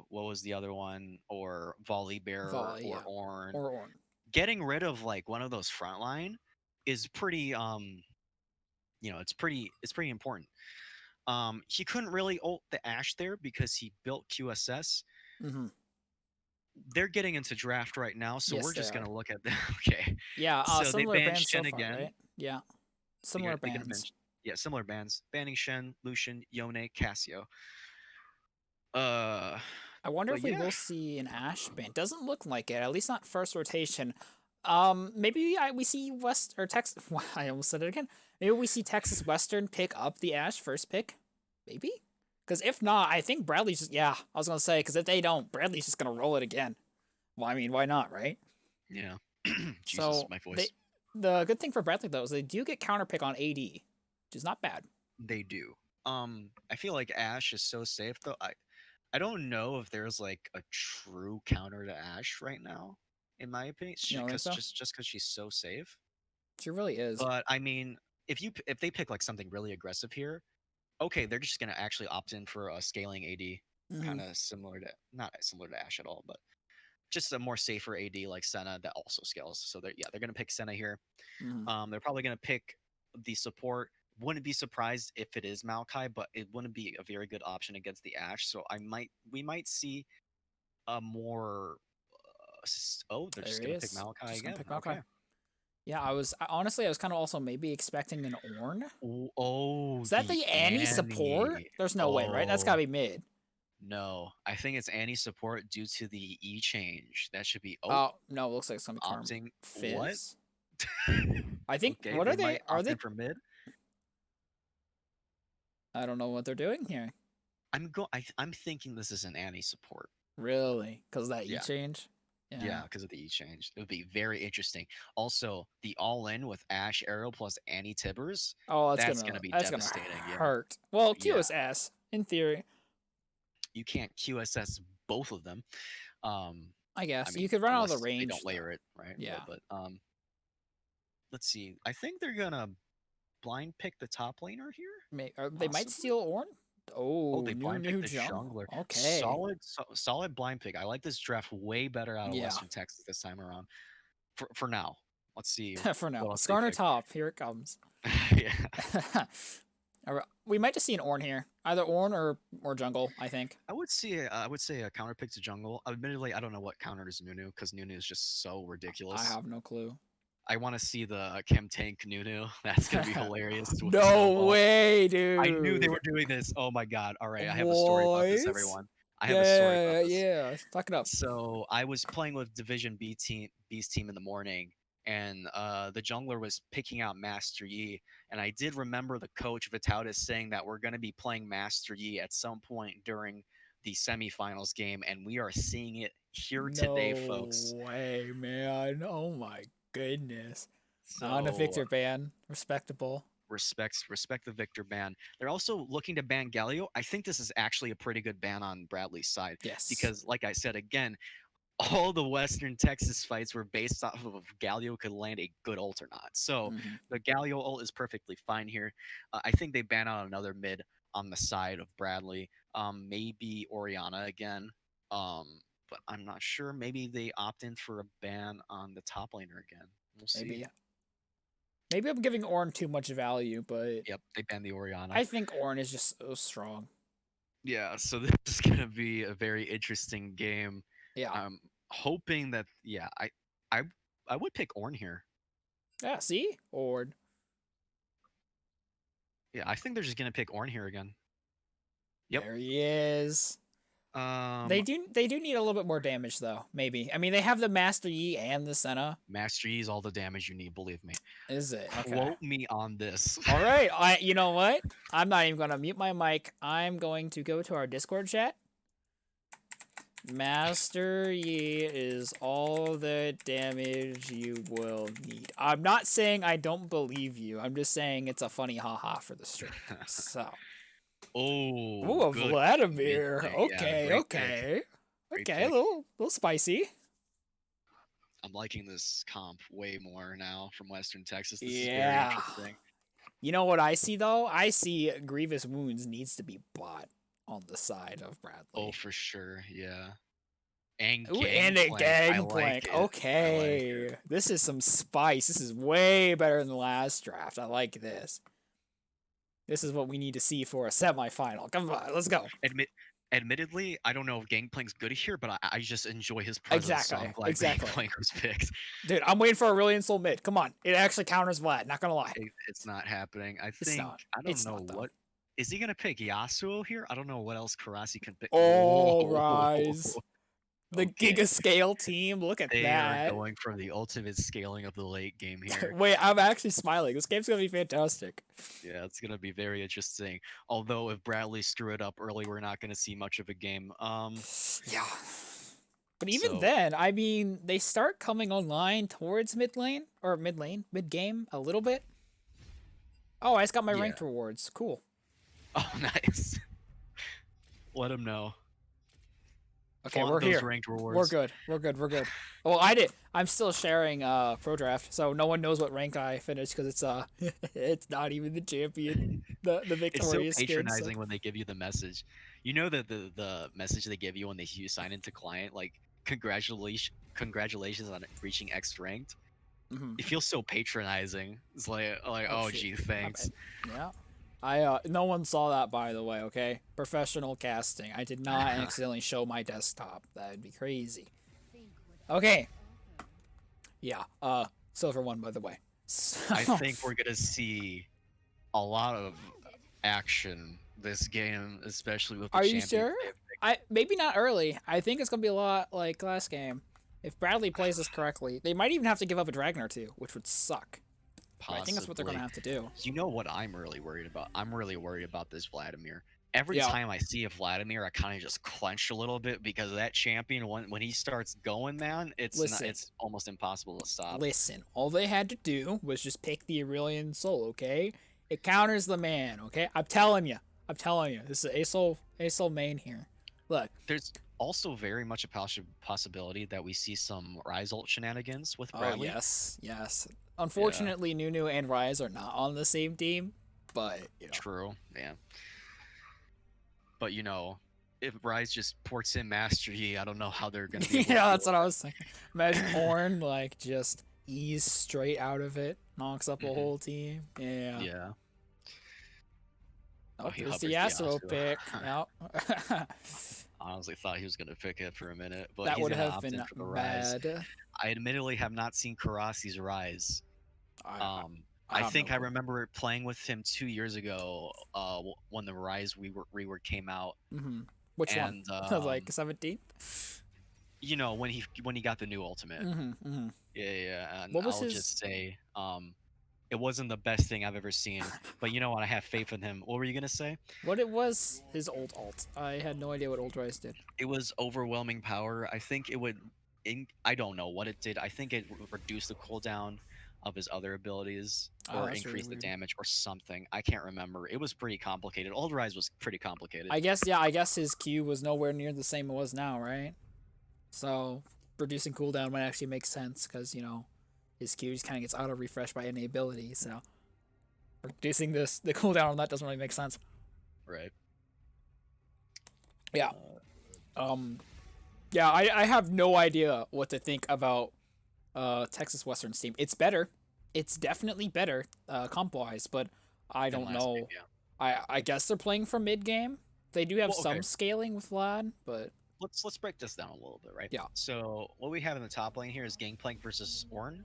what was the other one, or Volibear Volley, or yeah. Ornn. Or Orn. Getting rid of like one of those frontline is pretty it's pretty important. He couldn't really ult the Ash there because he built QSS. Mm-hmm. They're getting into draft right now, so Yes, we're they just are. gonna look at them. Okay, Yeah, so they similar banned bands so Shen far, again. right? Yeah. They're, Similar they're gonna ban, bands. yeah, similar bans, banning Shen, Lucian, Yone, Cassio. Uh, I wonder but if we yeah, will see an Ash ban. Doesn't look like it, at least not first rotation. Maybe we see West or Texas. I almost said it again. Maybe we see Texas Western pick up the Ash first pick. Maybe, because if not, I think Bradley's just yeah. I was gonna say because if they don't, Bradley's just gonna roll it again. Well, I mean, why not, right? yeah. Jesus, So my they, voice. the good thing for Bradley though is they do get counter pick on AD, which is not bad. They do. I feel like Ash is so safe though. I don't know if there's like a true counter to Ash right now, in my opinion, You don't think because so? just because she's so safe. She really is. But I mean, if they pick like something really aggressive here, okay, they're just gonna actually opt in for a scaling AD, Mm-hmm. kind of similar to, not similar to Ash at all, but just a more safer AD like Senna that also scales. So they're gonna pick Senna here. Mm-hmm. They're probably gonna pick the support. Wouldn't be surprised if it is Maokai, but it wouldn't be a very good option against the Ash. So we might see a more. Oh, they're There just he gonna pick is. Maokai Just gonna again. pick Maokai. Okay. Yeah, honestly, I was kind of also maybe expecting an Ornn. Oh, Is that the the Annie support? Annie. There's no way, right? That's Oh gotta be mid. no, I think it's Annie support due to the E change. That should be. Oh, Oh no, it looks like it's gonna be Karm opting what? Fizz. I think. Okay, What are they they? might Are opt in they? for mid. I don't know what they're doing here. I'm thinking this is an Annie support. Really? Because that E Yeah, change. yeah, Yeah. because of the E change. It would be very interesting. Also, the all in with Ash Arrow plus Annie Tibbers. Oh, That's gonna be that's gonna devastating. Yeah, hurt. Well, Q yeah. is S in theory. You can't QSS both of them. Um, I I guess you mean, could run out of the unless they don't range layer though. it, right? Yeah. But let's see. I think they're gonna blind pick the top laner here, They might possibly. steal Ornn. Oh, Oh, they blind picked new the jungle. jungler. Okay. Solid blind pick. I like this draft way better out of Yeah. Western Texas this time around. For now, let's see For now, what else they Skarner pick. top. Here it comes. Yeah, We might just see an Ornn here. Either Ornn or jungle. I think. I would say a counter pick to jungle. Admittedly, I don't know what counters Nunu because Nunu is just so I ridiculous. have no clue. I want to see the Chem Tank Nunu. That's gonna be hilarious with the No snowball. way, I knew they dude. were doing this. Oh my god! All right, I have a story about this, What? everyone. I have a story about Yeah, this. yeah. Talk it up. So I was playing with Division B's team in the morning, and the jungler was picking out Master Yi, and I did remember the coach Vitautis saying that we're going to be playing Master Yi at some point during the semifinals game, and we are seeing it here today, folks. No way, man. Oh my goodness. On a So Victor ban. Respectable. respect the Victor ban. They're also looking to ban Galio. I think this is actually a pretty good ban on Bradley's side Yes. because, like I said again, all the Western Texas fights were based off of if Galio could land a good ult or not. So Hmm. the Galio ult is perfectly fine here. I think they ban out another mid on the side of Bradley. Maybe Oriana again. But I'm not sure. Maybe they opt in for a ban on the top laner again. We'll see. Maybe. Maybe I'm giving Ornn too much value, but Yep, they ban the Oriana. I think Ornn is just so strong. Yeah, so this is gonna be a very interesting game. Yeah. I'm hoping that I I would pick Ornn here. Yeah, see? Ornn. Yeah, I think they're just gonna pick Ornn here again. Yep. There he is. Um, They do need a little bit more damage though. Maybe. I mean, they have the Master Yi and the Senna. Master Yi is all the damage you need. Believe me. Is it okay? Quote me on this. All right. You know what? I'm not even gonna mute my mic. I'm going to go to our Discord chat. Master Yi is all the damage you will need. I'm not saying I don't believe you. I'm just saying it's a funny haha for the stream. So. Oh, Ooh, good mid Vladimir. lane. Yeah, Okay, great pick. okay. Great Okay, a pick. little spicy. I'm liking this comp way more now from Western Texas. This is very Yeah. interesting. You know what I see though? I see Grievous Wounds needs to be bought on the side of Oh, Bradley. for sure. Yeah. And Ooh, and a Gangplank. I like Gangplank. it. I like it. Okay. This is some spice. This is way better than the last draft. I like this. This is what we need to see for a semifinal. Come on, let's go. Admittedly, I don't know if Gangplank's good here, but I just enjoy his presence, so I'm glad Exactly. Gangplank was picked. Dude, I'm waiting for a Aurelion Soul mid. Come on. It actually counters Vlad, not gonna lie. It's not happening. I It's think not. I don't It's know not though. what is he gonna pick Yasuo here? I don't know what else Karasi can pick. Oh, Oh, Rise. The okay. Giga Scale team. Look at They are that. going for the ultimate scaling of the late game here. Wait, I'm actually smiling. This game's gonna be fantastic. Yeah, it's gonna be very interesting. Although if Bradley screw it up early, we're not gonna see much of a game. Yeah. But even So then, I mean, they start coming online towards mid lane or mid game a little bit. Oh, I just got my yeah. ranked rewards. Cool. Oh, nice. Let him know. Okay, Flaunt we're those here. ranked rewards. We're good. We're good. We're good. Well, I did. I'm still sharing pro draft, so no one knows what rank I finished because it's it's not even the champion, the It's so victorious skin. So. patronizing when they give you the message. You know the message they give you when you sign into client, like congratulations on reaching X ranked. Mm-hmm. It feels so patronizing. It's like Oh oh shit. gee, My thanks. bad. Yeah. No one saw that, by the way, okay? Professional casting. I did not accidentally show my desktop. That would be crazy. Okay. Yeah. Silver one, by the way. So, I think we're gonna see a lot of action this game, especially with the are you champion. sure? I maybe not early. I think it's gonna be a lot like last game. If Bradley plays this correctly, they might even have to give up a dragon or two, which would suck. But I think that's what they're gonna have to do. You know what I'm really worried about? I'm really worried about this Vladimir. Every Yeah. time I see a Vladimir, I kind of just clench a little bit because that champion, when he starts going, man, Listen. it's almost impossible to stop. Listen, all they had to do was just pick the Aurelion Soul, okay? It counters the man, okay? I'm telling you. This is a soul main here. Look. There's also very much a possibility that we see some Rise ult shenanigans with Oh, Bradley. yes. Unfortunately, Nunu and Rise are not on the same team, but, you know. True, yeah. But if Rise just ports in Master Yi, I don't know how they're gonna be able Yeah, to that's what I was thinking. Imagine Ornn, like, just ease straight out of it, knocks up a whole team. Yeah. Yeah. Oh, he there's the hovers Yasuo Yasuo. pick. Yep. I honestly thought he was gonna pick it for a minute, but That he's would gonna have opt been in for the Rise. bad. I admittedly have not seen Karasi's Rise. I I have think no I clue. remember playing with him 2 years ago. When the Rise rework came out, Mm-hmm. Which and one? Like 17? when he got the new ultimate. Mm-hmm. Mm-hmm. Yeah. And What was I'll his? just say, it wasn't the best thing I've ever seen. But you know what? I have faith in him. What were you gonna say? What it was? His old alt. I had no idea what old Rise did. It was overwhelming power. I think it would. I don't know what it did. I think it reduced the cooldown of his other abilities Oh, or that's really increased the weird. damage or something. I can't remember. It was pretty complicated. Old Rise was pretty complicated. I guess his Q was nowhere near the same it was now, right? So reducing cooldown might actually make sense because his Q just kind of gets auto refreshed by any ability. So reducing the cooldown on that doesn't really make sense. Right. Yeah. Yeah. I have no idea what to think about Texas Western's team. It's better. It's definitely better comp wise, but I Than don't last know. game, yeah. I guess they're playing for mid game. They do have Well, okay. some scaling with Vlad, but Let's break this down a little bit, right? Yeah. So what we have in the top lane here is Gangplank versus Ornn.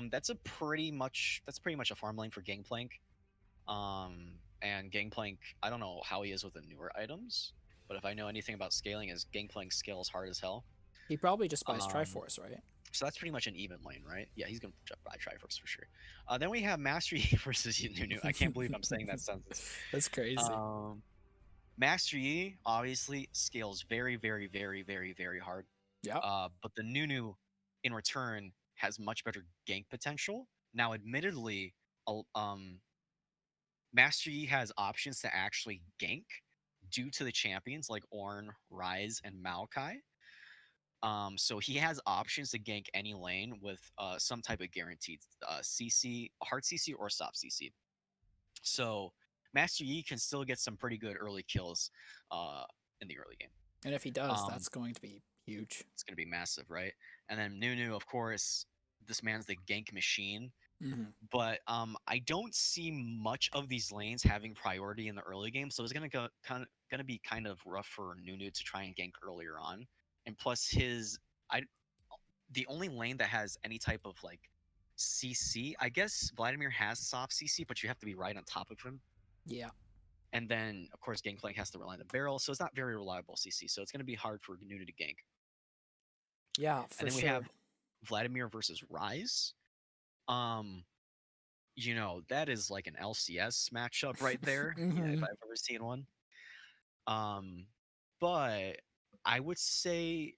That's pretty much a farm lane for Gangplank. And Gangplank, I don't know how he is with the newer items. but if I know anything about scaling, is Gangplank scales hard as hell. He probably just buys Um, Triforce, right? so that's pretty much an even lane, right? Yeah, he's gonna buy Triforce for sure. Then we have Master Yi versus Nunu. I can't believe I'm saying that sentence. That's crazy. Um, Master Yi obviously scales very, very, very, very, very hard. Yep. But the Nunu, in return, has much better gank potential. Now, admittedly, Master Yi has options to actually gank due to the champions like Ornn, Ryze, and Maokai. So he has options to gank any lane with some type of guaranteed CC, hard CC, or soft CC. So Master Yi can still get some pretty good early kills uh, in the early game. And if he does, Um, that's going to be huge. it's going to be massive, right? And then Nunu, of course, this man's the gank machine. Mm-hmm. But I don't see much of these lanes having priority in the early game, so it's gonna be kind of rough for Nunu to try and gank earlier on. And plus, I the only lane that has any type of like CC, I guess Vladimir has soft CC, but you have to be right on top of him. Yeah. And then, of course, Gangplank has to rely on the barrel, so it's not very reliable CC. So it's going to be hard for Nunu to gank. Yeah, And for then we have sure. Vladimir versus Ryze. Um, that is like an LCS matchup right there. Yeah, if Mm-hmm. I've ever seen one. Um, but I would say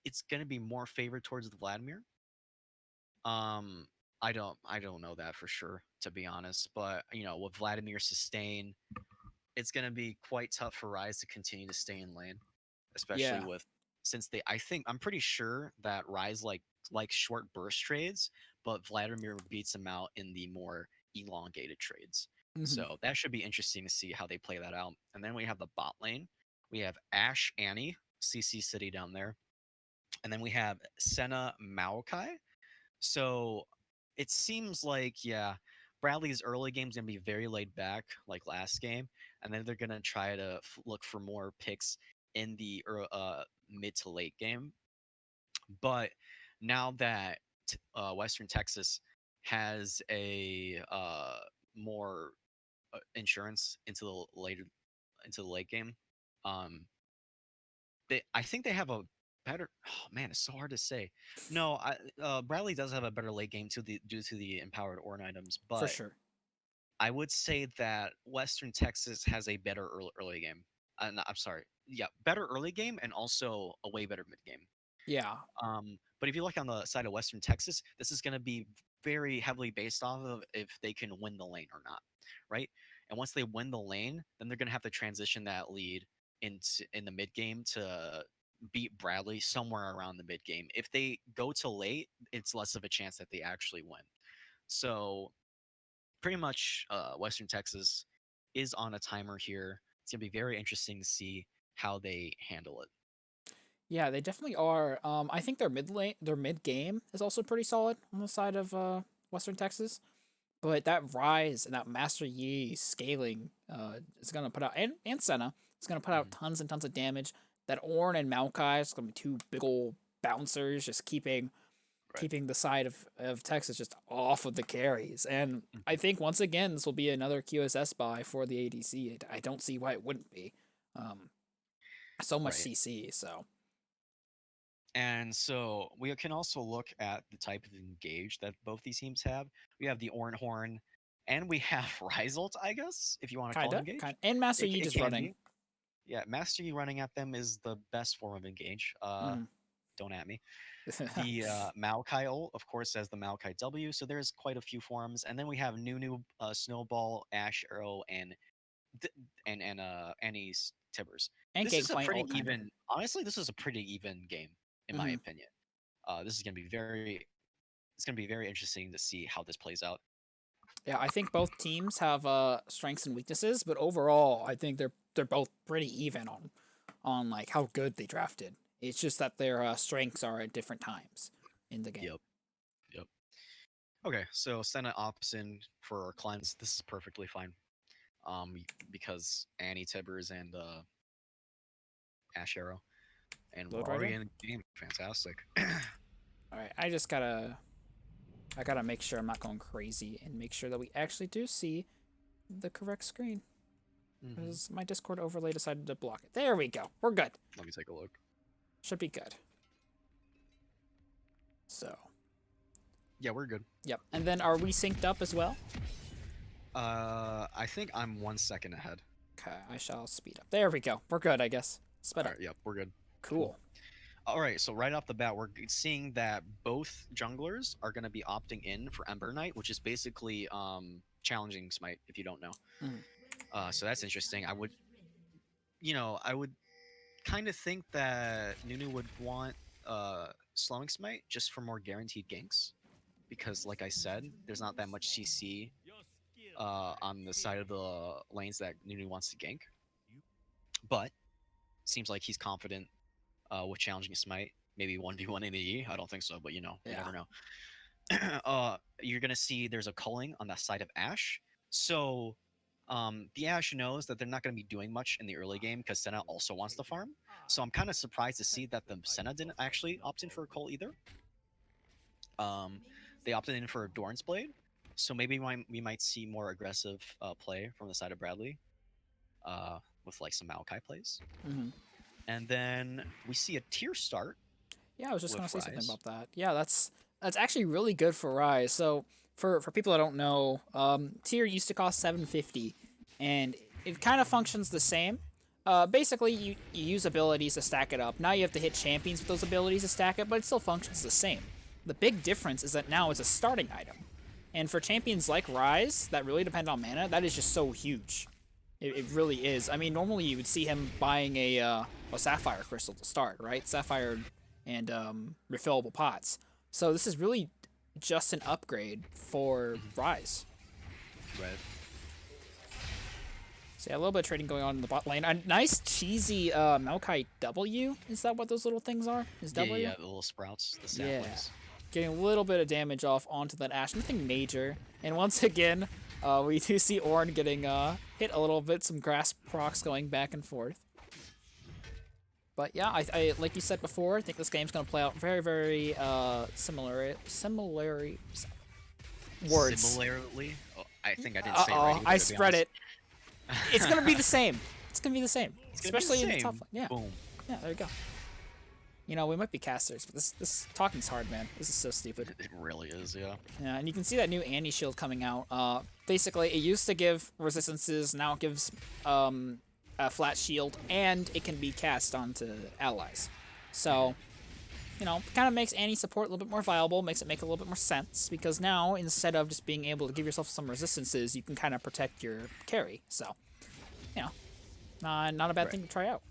it's gonna be more favored towards the Vladimir. Um, I don't know that for sure, to be honest. But with Vladimir sustain, it's gonna be quite tough for Rise to continue to stay in lane, especially Yeah. with since I'm pretty sure that Rise like short burst trades, but Vladimir beats him out in the more elongated trades. Mm-hmm. So that should be interesting to see how they play that out. And then we have the bot lane. We have Ashe Annie, CC City down there. And then we have Senna Maokai. So it seems like, yeah, Bradley's early game's gonna be very laid back, like last game, and then they're gonna try to look for more picks in the mid to late game. But now that Western Texas has a more insurance into the late game, um, I think they have a better. Oh man, it's so hard to say. No, Bradley does have a better late game due to the empowered Ornn items, For but sure. I would say that Western Texas has a better early game. No, I'm sorry, yeah, better early game and also a way better mid game. Yeah. But if you look on the side of Western Texas, this is going to be very heavily based off of if they can win the lane or not, right? And once they win the lane, then they're going to have to transition that lead in the mid game to beat Bradley somewhere around the mid game. If they go to late, it's less of a chance that they actually win. So pretty much, Western Texas is on a timer here. It's gonna be very interesting to see how they handle it. Yeah, they definitely are. I think their mid game is also pretty solid on the side of Western Texas. But that Rise and that Master Yi scaling is gonna put out and Senna is gonna put out Mhm. tons and tons of damage. That Ornn and Maokai is gonna be two big old bouncers, just Right. keeping the side of Texas just off of the carries. And I Mhm. think once again this will be another QSS buy for the ADC. I don't see why it wouldn't be. Um, so much Right. CC, so And so we can also look at the type of engage that both these teams have. We have the Orin Horn, and we have Ryzolt, I guess, if you want to call it kinda, engage. kind and Master Yi It just can running. be. Yeah, Master Yi running at them is the best form of engage. Mm. Don't at me. The Maokai ult, of course, has the Maokai W, so there's quite a few forms. And then we have Nunu, Snowball, Ash Arrow, and Annie's Tibbers. And This is a Gangplank pretty ult kinda. even. Honestly, this is a pretty even game, in my Mm-hmm. opinion. This is gonna be very. It's gonna be very interesting to see how this plays out. Yeah, I think both teams have strengths and weaknesses, but overall, I think they're both pretty even on like how good they drafted. It's just that their strengths are at different times in the game. Yep. Yep. Okay, so Senna opts in for cleanse. This is perfectly fine. Because Annie Tibbers and Ash Arrow, and we're Load already Rider. in the game. Fantastic. All right, I gotta make sure I'm not going crazy and make sure that we actually do see the correct screen. Mm-hmm. Because my Discord overlay decided to block it. There we go. We're good. Let me take a look. Should be good. So. Yeah, we're good. Yep. And then are we synced up as well? I think I'm 1 second ahead. Okay, I shall speed up. There we go. We're good, I guess. Sped up. Alright, yep, we're good. Cool. Alright, so right off the bat, we're seeing that both junglers are going to be opting in for Ember Knight, which is basically challenging Smite, if you don't know. So that's interesting. I would kind of think that Nunu would want slowing Smite just for more guaranteed ganks. Because, like I said, there's not that much CC on the side of the lanes that Nunu wants to gank. But seems like he's confident with challenging Smite. Maybe 1v1 in E. I don't think so, but you never know. You're gonna see there's a culling on that side of Ashe. So the Ashe knows that they're not gonna be doing much in the early game because Senna also wants to farm. So I'm kind of surprised to see that the Senna didn't actually opt in for a cull either. They opted in for Doran's Blade, so maybe we might see more aggressive play from the side of Bradley, with like some Maokai plays. And then we see a tier start. Yeah, I was just gonna say Ryze. something about that. Yeah, that's actually really good for Ryze. So for people that don't know, tier used to cost 750, and it kind of functions the same. Basically, you use abilities to stack it up. Now you have to hit champions with those abilities to stack it, but it still functions the same. The big difference is that now it's a starting item. And for champions like Ryze, that really depend on mana, that is just so huge. It really is. I mean, normally you would see him buying a Sapphire Crystal to start, right? Sapphire and refillable pots. So this is really just an upgrade for Ryze. Right. So yeah, a little bit of trading going on in the bot lane. A nice cheesy Maokai W. Is that what those little things are? Is W? Yeah, the little sprouts, the saplings. Getting a little bit of damage off onto that Ashe. Nothing major. And once again, we do see Ornn getting hit a little bit. Some grass procs going back and forth. But yeah, I like you said before, I think this game's going to play out very, very similarly. Words. Similarly? Oh, I think I didn't say it right either, I to be spread honest. it. It's going to be the same. It's going to be the same. Especially in the top lane. Yeah. Boom. Yeah, there you go. You know, we might be casters, but this talking's hard, man. This is so stupid. It really is, yeah. Yeah, and you can see that new Annie shield coming out. Basically, it used to give resistances, now it gives a flat shield, and it can be cast onto allies. So, you know, kind of makes Annie support a little bit more viable, makes it make a little bit more sense, because now, instead of just being able to give yourself some resistances, you can kind of protect your carry. So, you know, not a bad thing to try out.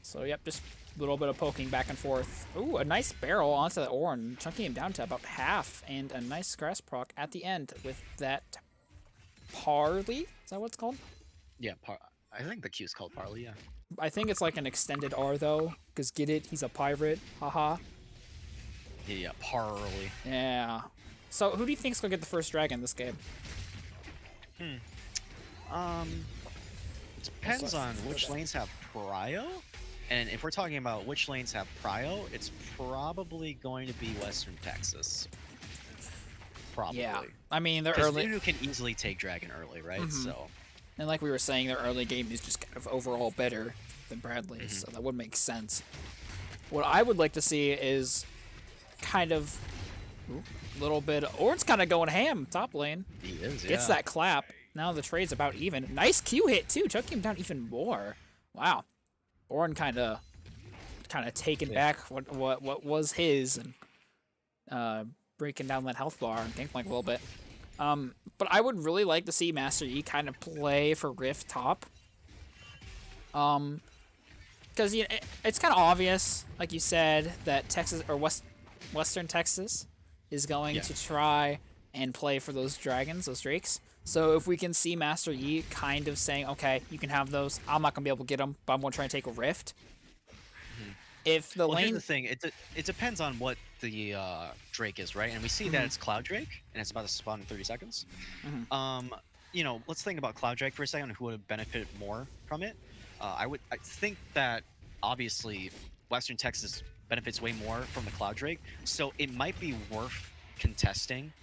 So, yep, just a little bit of poking back and forth. Ooh, a nice barrel onto the Ornn, chunking him down to about half, and a nice grass proc at the end with that Parley? Is that what it's called? Yeah, I think the Q is called Parley, yeah. I think it's like an extended R, though, because get it? He's a pirate. Haha. Yeah, Parley. Yeah. So, who do you think's going to get the first dragon this game? It depends on which lanes have prio. And if we're talking about which lanes have prio, it's probably going to be Western Texas. Probably. Yeah. I mean, they're because early. Nunu can easily take dragon early, right? So. And like we were saying, their early game is just kind of overall better than Bradley's, so that would make sense. What I would like to see is kind of a little bit. Ornn's kind of going ham top lane. He is, yeah. Gets that clap. Now the trade's about even. Nice Q hit too, chucking him down even more. Wow. Ornn kind of taking back what was his and breaking down that health bar and Gangplank a little bit. But I would really like to see Master Yi kind of play for Rift top. Because you know, it's kind of obvious, like you said, that Texas or Western Texas is going to try and play for those dragons, those drakes. So if we can see Master Yi kind of saying, okay, you can have those, I'm not going to be able to get them, but I'm going to try and take a Rift. If the lane... Here's the thing, it depends on what the Drake is, right? And we see that it's Cloud Drake, and it's about to spawn in 30 seconds. You know, let's think about Cloud Drake for a second, who would have benefited more from it. I think that, obviously, Western Texas benefits way more from the Cloud Drake, so it might be worth contesting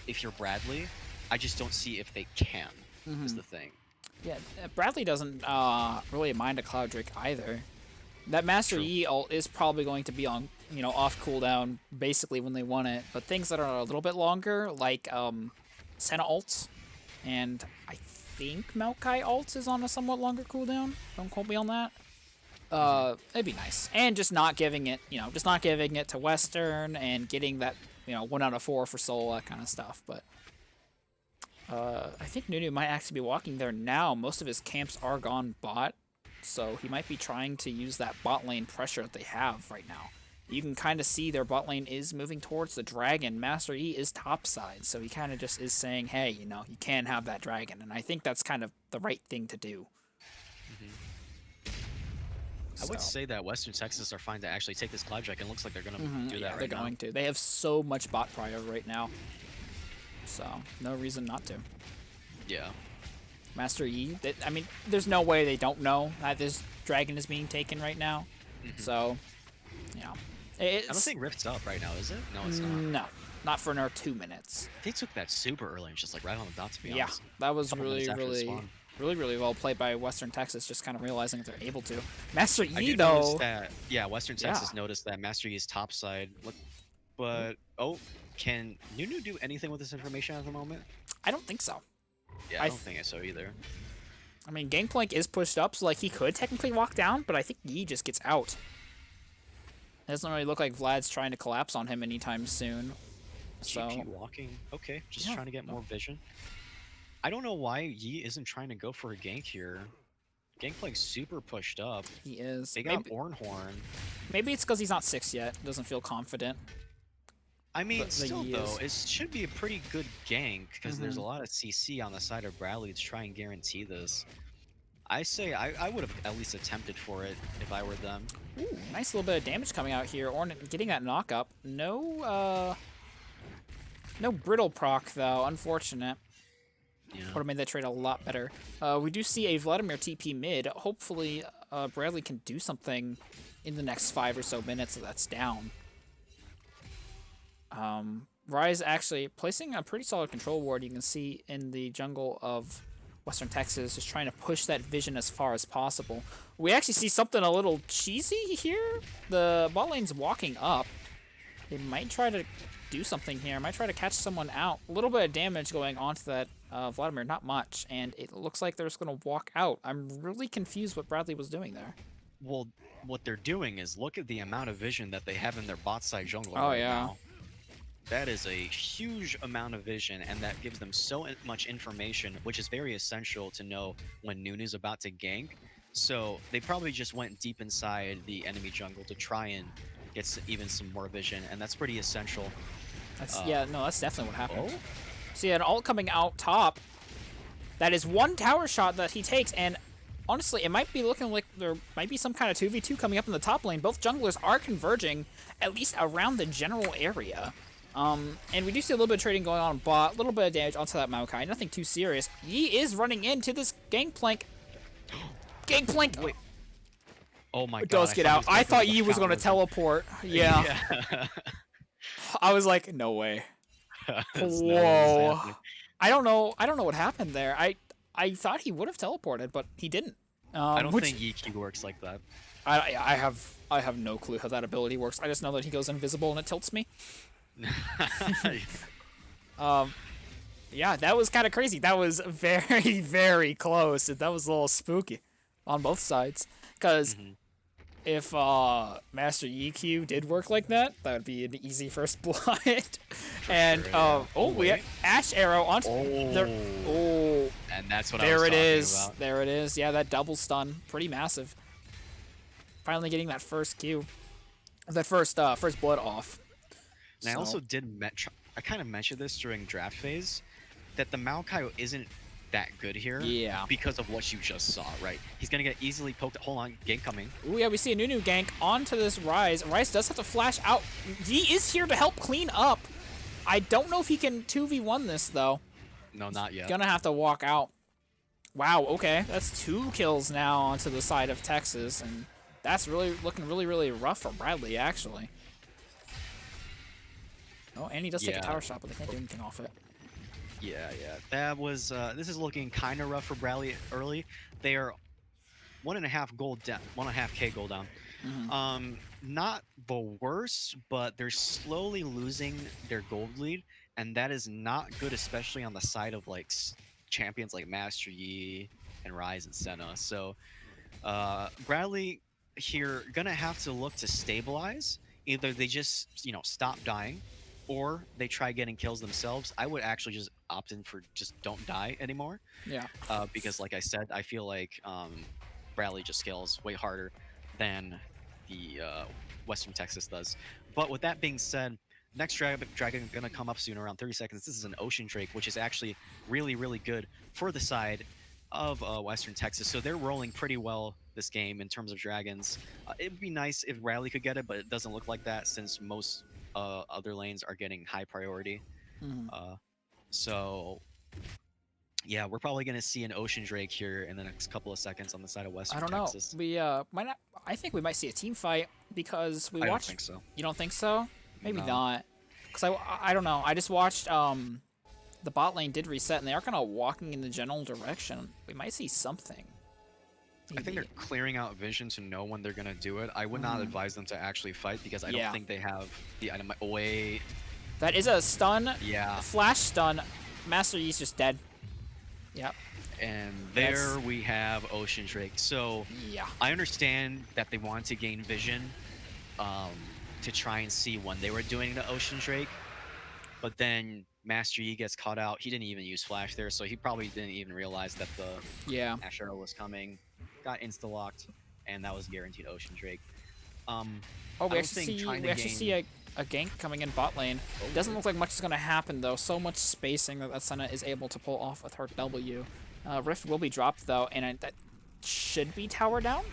if you're Bradley I just don't see if they can, is the thing. Yeah, Bradley doesn't really mind a Cloud Drake either. That Master True. Yi ult is probably going to be on, off cooldown basically when they want it. But things that are a little bit longer, like Senna ult, and I think Maokai ult is on a somewhat longer cooldown. Don't quote me on that. It'd be nice, and just not giving it, just not giving it to Western and getting that, 1 out of 4 for Soul, that kind of stuff. But I think Nunu might actually be walking there now. Most of his camps are gone bot, so he might be trying to use that bot lane pressure that they have right now. You can kind of see their bot lane is moving towards the dragon. Master E is topside, so he kind of just is saying, hey, you can have that dragon, and I think that's kind of the right thing to do. I would say that Western Texas are fine to actually take this Cloud Drake, and looks like they're going to do that right now. They're going to. They have so much bot prior right now, so no reason not to. Yeah. Master Yi, I mean, there's no way they don't know that this dragon is being taken right now. So, I don't think Rift's up right now, is it? No, it's not. No, not for another 2 minutes. They took that super early and just like right on the dot, to be Yeah, honest. that was really well played by Western Texas, just kind of realizing that they're able to. Master Yi, though. Western Texas noticed that Master Yi is topside. But, can Nunu do anything with this information at the moment? I don't think so. Yeah, I don't think so either. I mean, Gangplank is pushed up, so like he could technically walk down, but I think Yi just gets out. It doesn't really look like Vlad's trying to collapse on him anytime soon. So GG walking. Okay, just trying to get more vision. I don't know why Yi isn't trying to go for a gank here. Gangplank's super pushed up. He is. They got Ornhorn. Maybe it's because he's not 6 yet. Doesn't feel confident. I mean, still though, it should be a pretty good gank because there's a lot of CC on the side of Bradley to try and guarantee this. I say I would have at least attempted for it if I were them. Ooh, nice little bit of damage coming out here. Orn getting that knock up. No brittle proc though. Unfortunate. Yeah. Would have made that trade a lot better. We do see a Vladimir TP mid. Hopefully, Bradley can do something in the next 5 or so minutes that's down. Rise actually placing a pretty solid control ward. You can see in the jungle of Western Texas, just trying to push that vision as far as possible. We actually see something a little cheesy here. The bot lane's walking up. They might try to do something here. Might try to catch someone out. A little bit of damage going onto that Vladimir, not much, and it looks like they're just going to walk out. I'm really confused what Bradley was doing there. Well, what they're doing is look at the amount of vision that they have in their bot side jungle now. That is a huge amount of vision, and that gives them so much information, which is very essential to know when Nunu's about to gank. So they probably just went deep inside the enemy jungle to try and get even some more vision, and that's pretty essential. That's definitely what happened. So yeah, an ult coming out top. That is one tower shot that he takes, and honestly, it might be looking like there might be some kind of 2v2 coming up in the top lane. Both junglers are converging, at least around the general area. And we do see a little bit of trading going on bot, a little bit of damage onto that Maokai, nothing too serious. Yi is running into this Gangplank. Gangplank! Wait. Oh my god. It does get out. I thought Yi was going to teleport. Yeah. I was like, no way. Whoa. I don't know what happened there. I thought he would have teleported, but he didn't. I don't think Yi works like that. I have no clue how that ability works. I just know that he goes invisible and it tilts me. Yeah, that was kind of crazy. That was very, very close. That was a little spooky on both sides. Because if Master EQ did work like that, that would be an easy first blood. And we have Ash Arrow onto and that's what I was talking about. There it is. Yeah, that double stun, pretty massive. Finally getting that first Q, that first blood off. And I also I kind of mentioned this during draft phase, that the Maokai isn't that good here. Yeah. Because of what you just saw, right? He's gonna get easily poked. Hold on, gank coming. Ooh, yeah, we see a Nunu gank onto this Rise. Rise does have to flash out. He is here to help clean up. I don't know if he can 2v1 this though. No, not yet. Gonna have to walk out. Wow. Okay, that's 2 kills now onto the side of Texas, and that's really looking really rough for Bradley actually. Oh, and he does take a tower shot, but they can't do anything off it. Yeah, that was. This is looking kind of rough for Bradley early. They are 1.5 gold down, 1.5K gold down. Hmm. Not the worst, but they're slowly losing their gold lead, and that is not good, especially on the side of like champions like Master Yi and Rise and Senna. So Bradley here gonna have to look to stabilize. Either they just stop dying, or they try getting kills themselves. I would actually just opt in for just don't die anymore, Yeah. because like I said, I feel like Bradley just scales way harder than the Western Texas does. But with that being said, next dragon gonna come up soon, around 30 seconds. This is an Ocean Drake, which is actually really, really good for the side of Western Texas. So they're rolling pretty well this game in terms of dragons. It would be nice if Riley could get it, but it doesn't look like that since most other lanes are getting high priority. Hmm. Uh, so yeah, we're probably going to see an Ocean Drake here in the next couple of seconds on the side of I Western don't know. Texas. We might not. I think we might see a team fight because we I don't watched. think so. You don't think so? Maybe No. not. Cause I don't know. I just watched the bot lane did reset and they are kind of walking in the general direction. We might see something. I think they're clearing out vision to know when they're going to do it. I would not advise them to actually fight because I don't think they have the item. Wait. That is a stun. Yeah. Flash stun. Master Yi's just dead. Yep. And there we have Ocean Drake. So yeah, I understand that they wanted to gain vision to try and see when they were doing the Ocean Drake. But then Master Yi gets caught out. He didn't even use Flash there, so he probably didn't even realize that the Ash Arrow was coming. Got insta-locked, and that was guaranteed Ocean Drake. Oh, we actually see a gank coming in bot lane. Doesn't look like much is going to happen, though. So much spacing that Senna is able to pull off with her W. Rift will be dropped, though, and that should be tower down.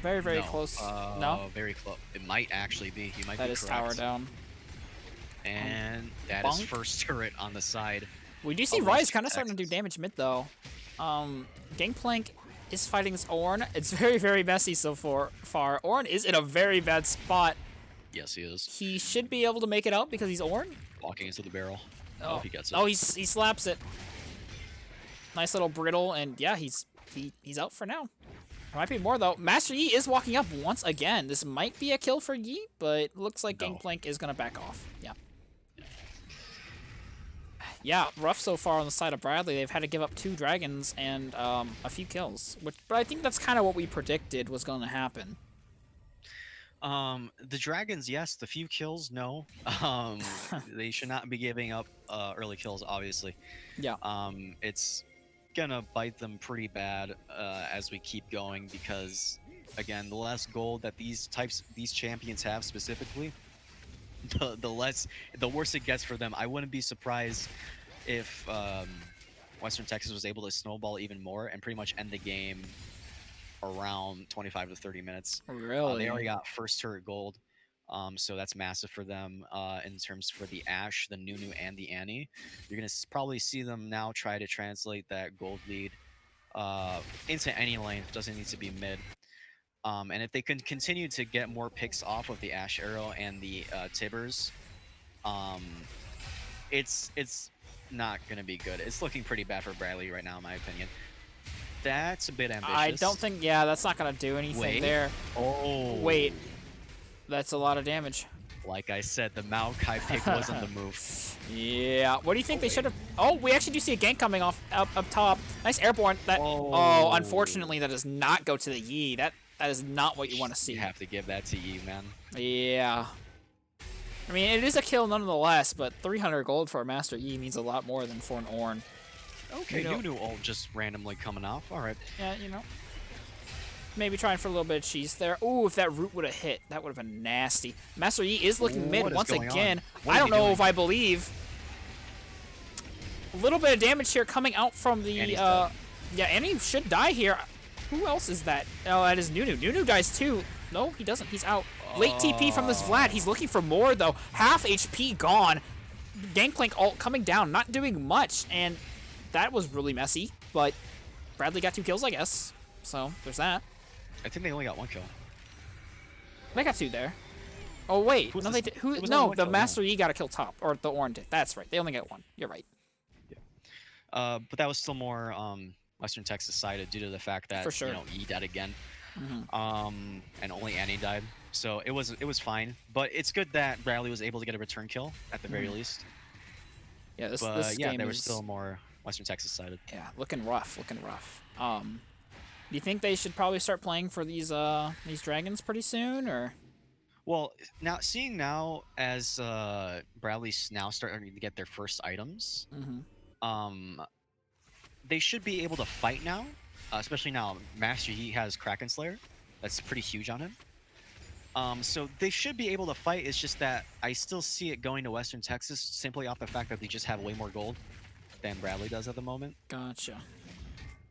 Very, very close. No? Very close. It might actually be. He might be correct. That is tower down. And that is first turret on the side. We do see Rise kind of starting to do damage mid, though. Gangplank is fighting this Ornn. It's very, very messy so far. Ornn is in a very bad spot. Yes, he is. He should be able to make it out because he's Ornn. Walking into the barrel. Oh, he gets it. Oh, he slaps it. Nice little brittle, and yeah, he's out for now. There might be more, though. Master Yi is walking up once again. This might be a kill for Yi, but looks like Gangplank is going to back off. Yeah. Yeah, rough so far on the side of Bradley. They've had to give up 2 dragons and a few kills. But I think that's kind of what we predicted was going to happen. The dragons, yes. The few kills, no. They should not be giving up early kills, obviously. Yeah. It's gonna bite them pretty bad as we keep going because, again, the less gold that these champions have specifically, the worse it gets for them. I wouldn't be surprised if Western Texas was able to snowball even more and pretty much end the game around 25 to 30 minutes. Really? They already got first turret gold, so that's massive for them in terms for the Ashe, the Nunu, and the Annie. You're going to probably see them now try to translate that gold lead into any lane. It doesn't need to be mid. And if they can continue to get more picks off of the Ash Arrow and the Tibbers, it's not going to be good. It's looking pretty bad for Bradley right now, in my opinion. That's a bit ambitious. I don't think, yeah, that's not going to do anything there. Oh. Wait. That's a lot of damage. Like I said, the Maokai pick was on the move. Yeah. What do you think they should have... Oh, we actually do see a gank coming off up top. Nice airborne. Oh, unfortunately, that does not go to the Yi. That is not what you want to see. You have to give that to Yi, man. Yeah. I mean, it is a kill nonetheless, but 300 gold for a Master Yi means a lot more than for an Ornn. Okay, Nunu ult just randomly coming off. All right. Yeah, maybe trying for a little bit of cheese there. Ooh, if that root would have hit, that would have been nasty. Master Yi is looking mid once again. I don't know if I believe. A little bit of damage here coming out from the... yeah, Annie should die here. Who else is that? Oh, that is Nunu. Nunu dies too. No, he doesn't. He's out. Late TP from this Vlad. He's looking for more, though. Half HP gone. Gangplank ult coming down, not doing much, and that was really messy, but Bradley got 2 kills, I guess. So, there's that. I think they only got 1 kill. They got 2 there. Oh, wait. No, they did. No, the Master Yi got a kill top. Or the Ornn did. That's right. They only got 1. You're right. Yeah. But that was still more Western Texas sided due to the fact that For sure. E died again, Hmm. and only Annie died. So it was fine. But it's good that Bradley was able to get a return kill at the very least. Yeah, this But yeah, game they were is still more Western Texas sided. looking rough, looking rough. Do you think they should probably start playing for these dragons pretty soon, or? Well, now as Bradley's now starting to get their first items, Mm-hmm. um, they should be able to fight now. Especially now, Master Yi has Kraken Slayer. That's pretty huge on him. So they should be able to fight. It's just that I still see it going to Western Texas simply off the fact that they just have way more gold than Bradley does at the moment. Gotcha.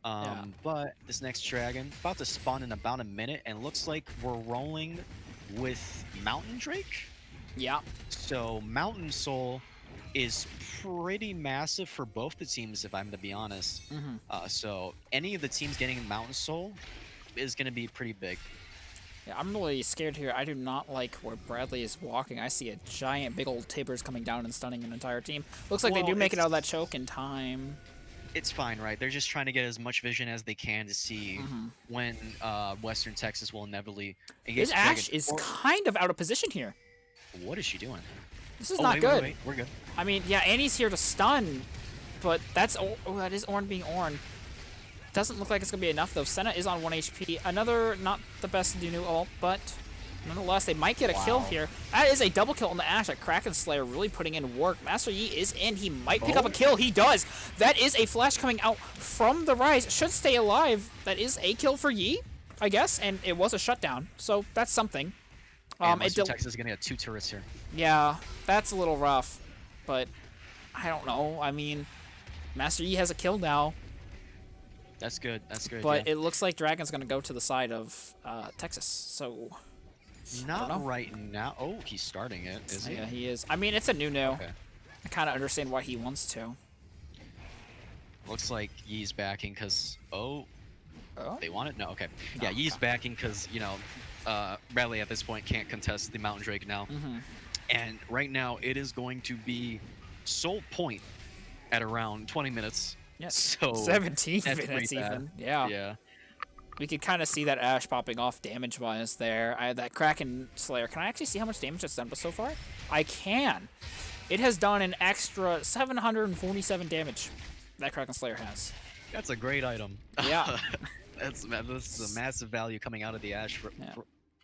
But this next dragon about to spawn in about a minute, and looks like we're rolling with Mountain Drake. Yeah. So Mountain Soul is pretty massive for both the teams, if I'm to be honest. So any of the teams getting Mountain Soul is going to be pretty big. Yeah, I'm really scared here. I do not like where Bradley is walking. I see a giant, big old Tibbers coming down and stunning an entire team. Looks like they do make it out of that choke in time. It's fine, right? They're just trying to get as much vision as they can to see when Western Texas will inevitably engage. This Ashe is kind of out of position here. What is she doing? This is not good. Wait. We're good. I mean, yeah, Annie's here to stun, but that is Ornn being Ornn. Doesn't look like it's going to be enough, though. Senna is on 1 HP. Another, not the best Dunu ult, but nonetheless, they might get a kill here. That is a double kill on the Ashe. That Kraken Slayer really putting in work. Master Yi is in. He might pick up a kill. He does. That is a flash coming out from the Rise. Should stay alive. That is a kill for Yi, I guess, and it was a shutdown, so that's something. Western Texas is going to get 2 turrets here. Yeah, that's a little rough, but I don't know. I mean, Master Yi has a kill now. That's good. That's good. But it looks like Dragon's going to go to the side of Texas, so... Not right now. Oh, he's starting it, is he? Yeah, he is. I mean, it's a new no. Okay. I kind of understand why he wants to. Looks like Yi's backing because... Oh, they want it? No, okay. No, Yeah, Yi's backing because, Bradley at this point can't contest the Mountain Drake now. And right now, it is going to be Soul Point at around 20 minutes. Yes. So 17 minutes even. Yeah. Yeah. We could kind of see that Ashe popping off damage-wise there. That Kraken Slayer. Can I actually see how much damage it's done so far? I can. It has done an extra 747 damage. That Kraken Slayer has. That's a great item. Yeah. That's a massive value coming out of the Ashe for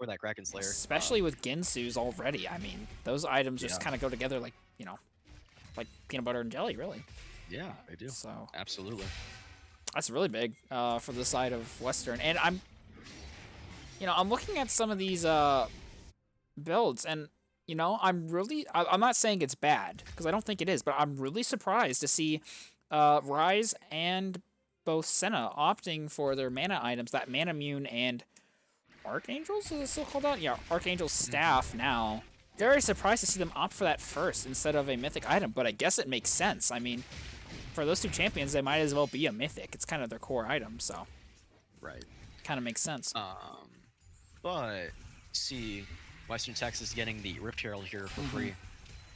that Kraken Slayer. Especially with Ginsu's already. I mean, those items just kind of go together like, like peanut butter and jelly, really. Yeah, they do. So absolutely. That's really big for the side of Western. And I'm looking at some of these builds, and I'm not saying it's bad because I don't think it is, but I'm really surprised to see Rise and both Senna opting for their mana items, that Mana Immune and Archangels, is it still called out? Yeah, Archangel's Staff now. Very surprised to see them opt for that first instead of a mythic item, but I guess it makes sense. I mean, for those two champions, they might as well be a mythic. It's kind of their core item, so. Right. Kind of makes sense. But, see, Western Texas getting the Rift Herald here for free,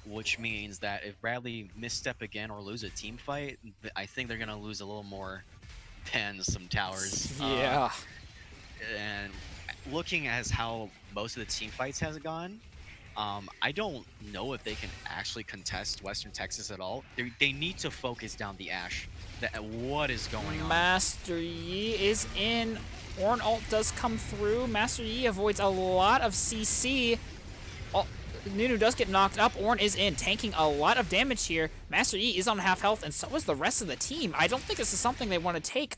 which means that if Bradley misstep again or lose a team fight, I think they're going to lose a little more than some towers. Yeah. And looking as how most of the team fights has gone, I don't know if they can actually contest Western Texas at all. They need to focus down the Ashe. What is going on? Master Yi is in. Ornn ult does come through. Master Yi avoids a lot of CC. Nunu does get knocked up. Ornn is in, tanking a lot of damage here. Master Yi is on half health, and so is the rest of the team. I don't think this is something they want to take.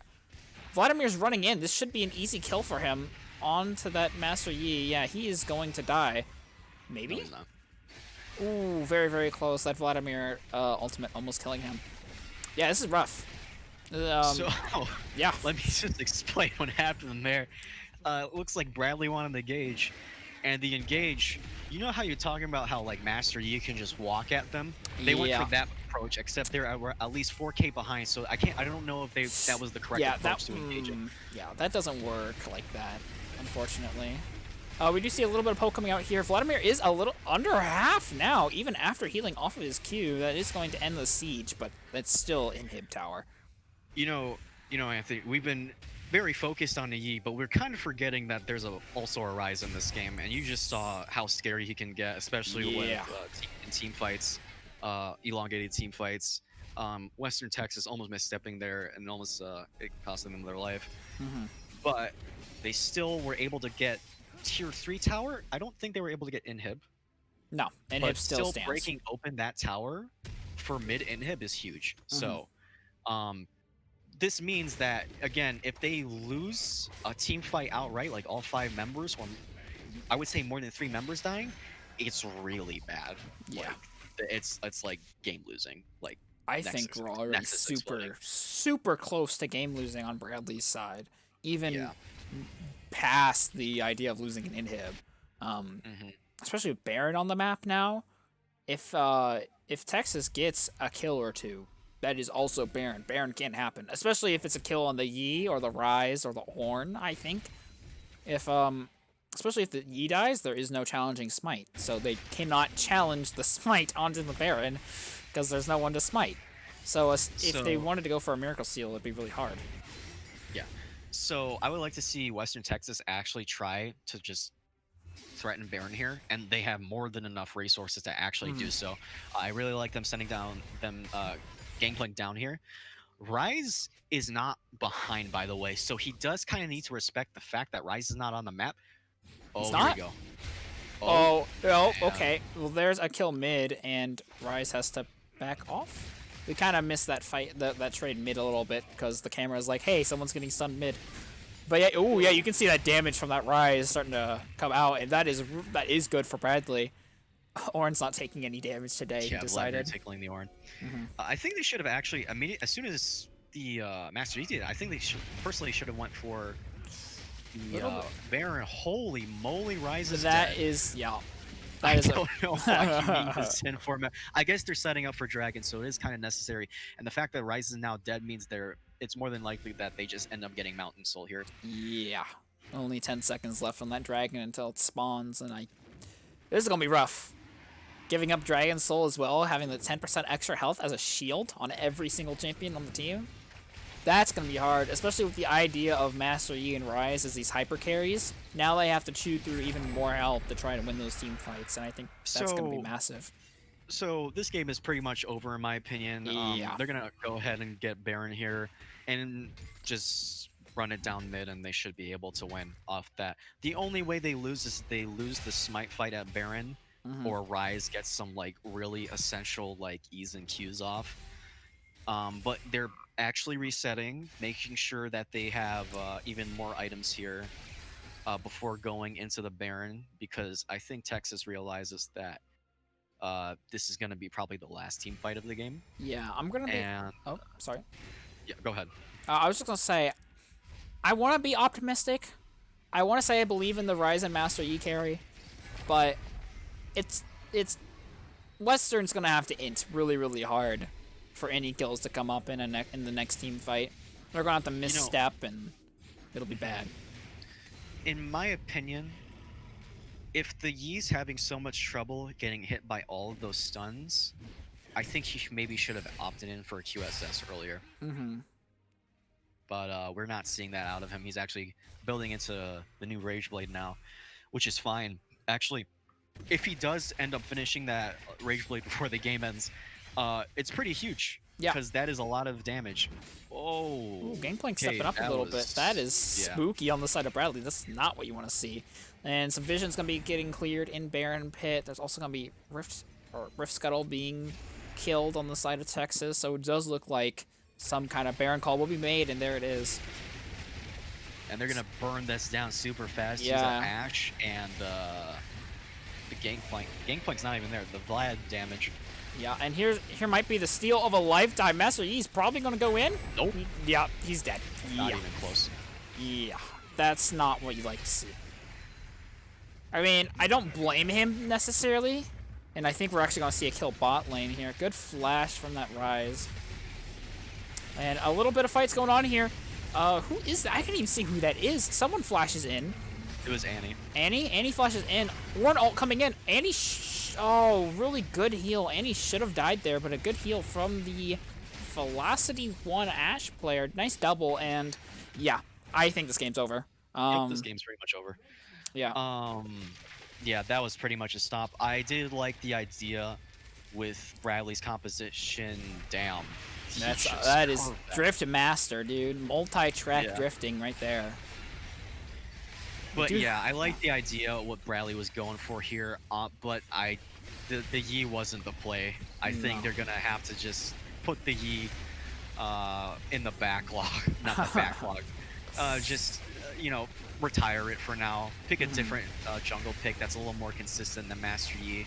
Vladimir's running in. This should be an easy kill for him. On to that Master Yi. Yeah, he is going to die. Maybe? No, he's not. Ooh, very, very close. That Vladimir ultimate almost killing him. Yeah, this is rough. Yeah. Let me just explain what happened there. It looks like Bradley wanted the engage, and the engage, you know how you're talking about how like Master Yi can just walk at them? They went for that approach, except they're at least 4K behind, so I don't know if that was the correct approach to engage it. Yeah, that doesn't work like that, unfortunately. We do see a little bit of poke coming out here. Vladimir is a little under half now, even after healing off of his Q. That is going to end the siege, but that's still inhib tower. You know, Anthony, we've been very focused on the Yi, but we're kind of forgetting that there's also a Rise in this game, and you just saw how scary he can get, especially with team fights, elongated team fights. Western Texas almost misstepping there, and almost it cost them their life. But they still were able to get tier 3 tower. I don't think they were able to get inhib. No, inhib still stands. Breaking open that tower for mid inhib is huge. So, this means that, again, if they lose a team fight outright, like all 5 members, or I would say more than 3 members dying, it's really bad. Yeah. Like, it's like game losing. Like, I think we're already super close to game losing on Bradley's side, even past the idea of losing an inhib. Especially with Baron on the map now. If Texas gets a kill or 2, that is also Baron. Baron can't happen, especially if it's a kill on the Yi or the Rise or the Horn. I think especially if the Yi dies, there is no challenging Smite, so they cannot challenge the Smite onto the Baron because there's no one to smite. So if they wanted to go for a Miracle Seal, it'd be really hard. Yeah. So I would like to see Western Texas actually try to just threaten Baron here, and they have more than enough resources to actually do so. I really like them sending down them Gangplank down here. Rise is not behind, by the way, so he does kind of need to respect the fact that Rise is not on the map. Oh, here we go. Oh, okay. Well, there's a kill mid, and Rise has to back off. We kind of missed that fight, that trade mid a little bit, because the camera is like, hey, someone's getting stunned mid. But yeah, yeah, you can see that damage from that Rise starting to come out, and that is good for Bradley. Orin's not taking any damage today. Yeah, he decided. tickling the Orin. I think they should have actually as soon as the Master Yi did, I think they personally should have went for the Baron. Holy moly, Rise is dead. I don't know why he needs to send for him. I guess they're setting up for Dragon, so it is kind of necessary. And the fact that Rise is now dead means it's more than likely that they just end up getting Mountain Soul here. Yeah. Only 10 seconds left on that Dragon until it spawns, and this is going to be rough. Giving up Dragon Soul as well, having the 10% extra health as a shield on every single champion on the team. That's going to be hard, especially with the idea of Master Yi and Rise as these hyper carries. Now they have to chew through even more health to try to win those team fights, and I think that's going to be massive. So this game is pretty much over, in my opinion. They're going to go ahead and get Baron here and just run it down mid, and they should be able to win off that. The only way they lose is they lose the Smite fight at Baron, or Rise gets some like really essential like E's and Q's off. But they're actually resetting, making sure that they have even more items here before going into the Baron, because I think Texas realizes that this is going to be probably the last team fight of the game. Yeah, I'm going to be... Oh, sorry. Yeah, go ahead. I was just going to say, I want to be optimistic. I want to say I believe in the Rise and Master Yi carry, but it's Western's going to have to int really, really hard for any kills to come up in the next team fight. They're going to have to misstep, and it'll be bad. In my opinion, if the Yi's having so much trouble getting hit by all of those stuns, I think he maybe should have opted in for a QSS earlier. But we're not seeing that out of him. He's actually building into the new Rage Blade now, which is fine. Actually, if he does end up finishing that Rage Blade before the game ends, it's pretty huge. Yeah, because that is a lot of damage. Oh, Gangplank stepping up a little bit. That is spooky on the side of Bradley. That's not what you want to see. And some vision's gonna be getting cleared in Baron Pit. There's also gonna be Rift Scuttle being killed on the side of Texas. So it does look like some kind of Baron call will be made, and there it is. And they're gonna burn this down super fast. Yeah. Use Ash and the Gangplank. Gangplank's not even there. The Vlad damage. Yeah, and here might be the steal of a lifetime. Master Yi's probably going to go in. Nope. Yeah, he's dead. Not even close. Yeah, that's not what you like to see. I mean, I don't blame him necessarily, and I think we're actually going to see a kill bot lane here. Good flash from that Rise. And a little bit of fights going on here. Who is that? I can't even see who that is. Someone flashes in. It was Annie. Annie flashes in. Warren ult coming in. Oh, really good heal. Annie should have died there, but a good heal from the Velocity 1 Ashe player. Nice double, and yeah, I think this game's over. Yep, this game's pretty much over. Yeah. Yeah, that was pretty much a stop. I did like the idea with Bradley's composition. Damn, he just That is carved that. drift master, dude. Multi-track Yeah. drifting right there. But Dude, yeah, I like the idea of what Bradley was going for here. But the Yi wasn't the play. I think No. they're gonna have to just put the Yi in the backlog, not the backlog. Just retire it for now. Pick a different jungle pick that's a little more consistent than Master Yi,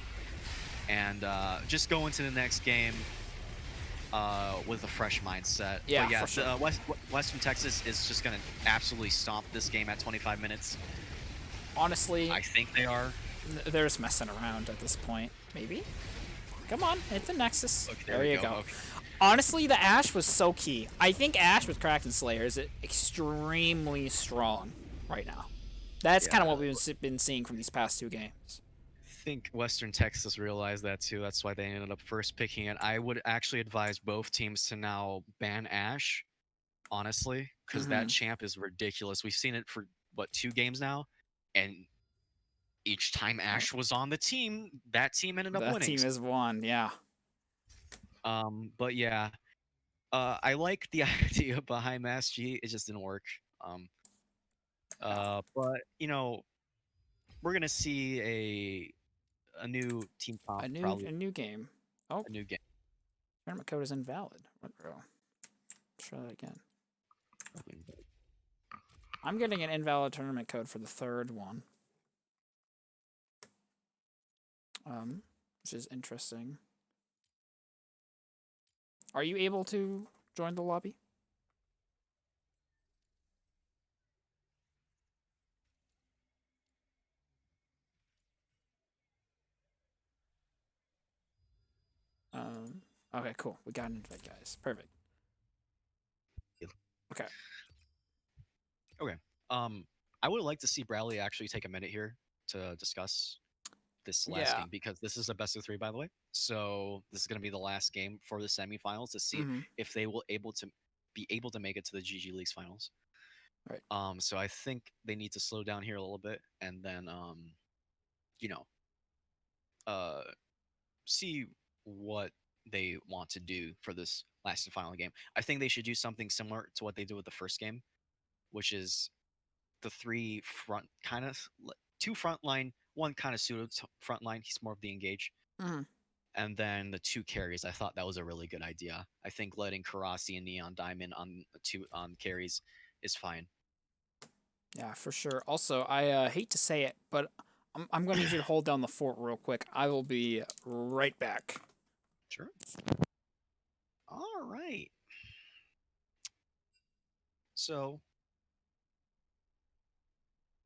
and just go into the next game with a fresh mindset. Yeah, But yeah, for sure. Western Texas is just gonna absolutely stomp this game at 25 minutes. Honestly, I think they are. they're just messing around at this point. Maybe? Come on, hit the Nexus. Okay, there we you go. go. Okay. Honestly, the Ashe was so key. I think Ashe with Kraken Slayer is extremely strong right now. That's kind of what we've been seeing from these past two games. I think Western Texas realized that too. That's why they ended up first picking it. I would actually advise both teams to now ban Ashe, honestly, because that champ is ridiculous. We've seen it for what, 2 games now, and each time Ashe was on the team, that team ended up That winning. team has won, yeah. But yeah, I like the idea behind Mass G. It just didn't work. But we're gonna see a new team comp, probably A new game. Oh, a new game. tournament code is invalid. Try that again. I'm getting an invalid tournament code for the third one. Which is interesting. Are you able to join the lobby? Okay, cool. We got an invite, guys. Perfect. Okay. Okay. I would like to see Bradley actually take a minute here to discuss this last Yeah. game, because this is a best of 3, by the way. So this is going to be the last game for the semifinals to see if they will be able to make it to the GG Leagues finals. Right. So I think they need to slow down here a little bit, and then you know, see what they want to do for this last and final game. I think they should do something similar to what they did with the first game, which is the 3 front kind of 2 front line, 1 kind of pseudo front line. He's more of the engage. And then the 2 carries. I thought that was a really good idea. I think letting Karasi and NyanDiamond on the 2 on carries is fine. Yeah, for sure. Also, I hate to say it, but I'm going to need you to hold down the fort real quick. I will be right back. Sure. All right. So,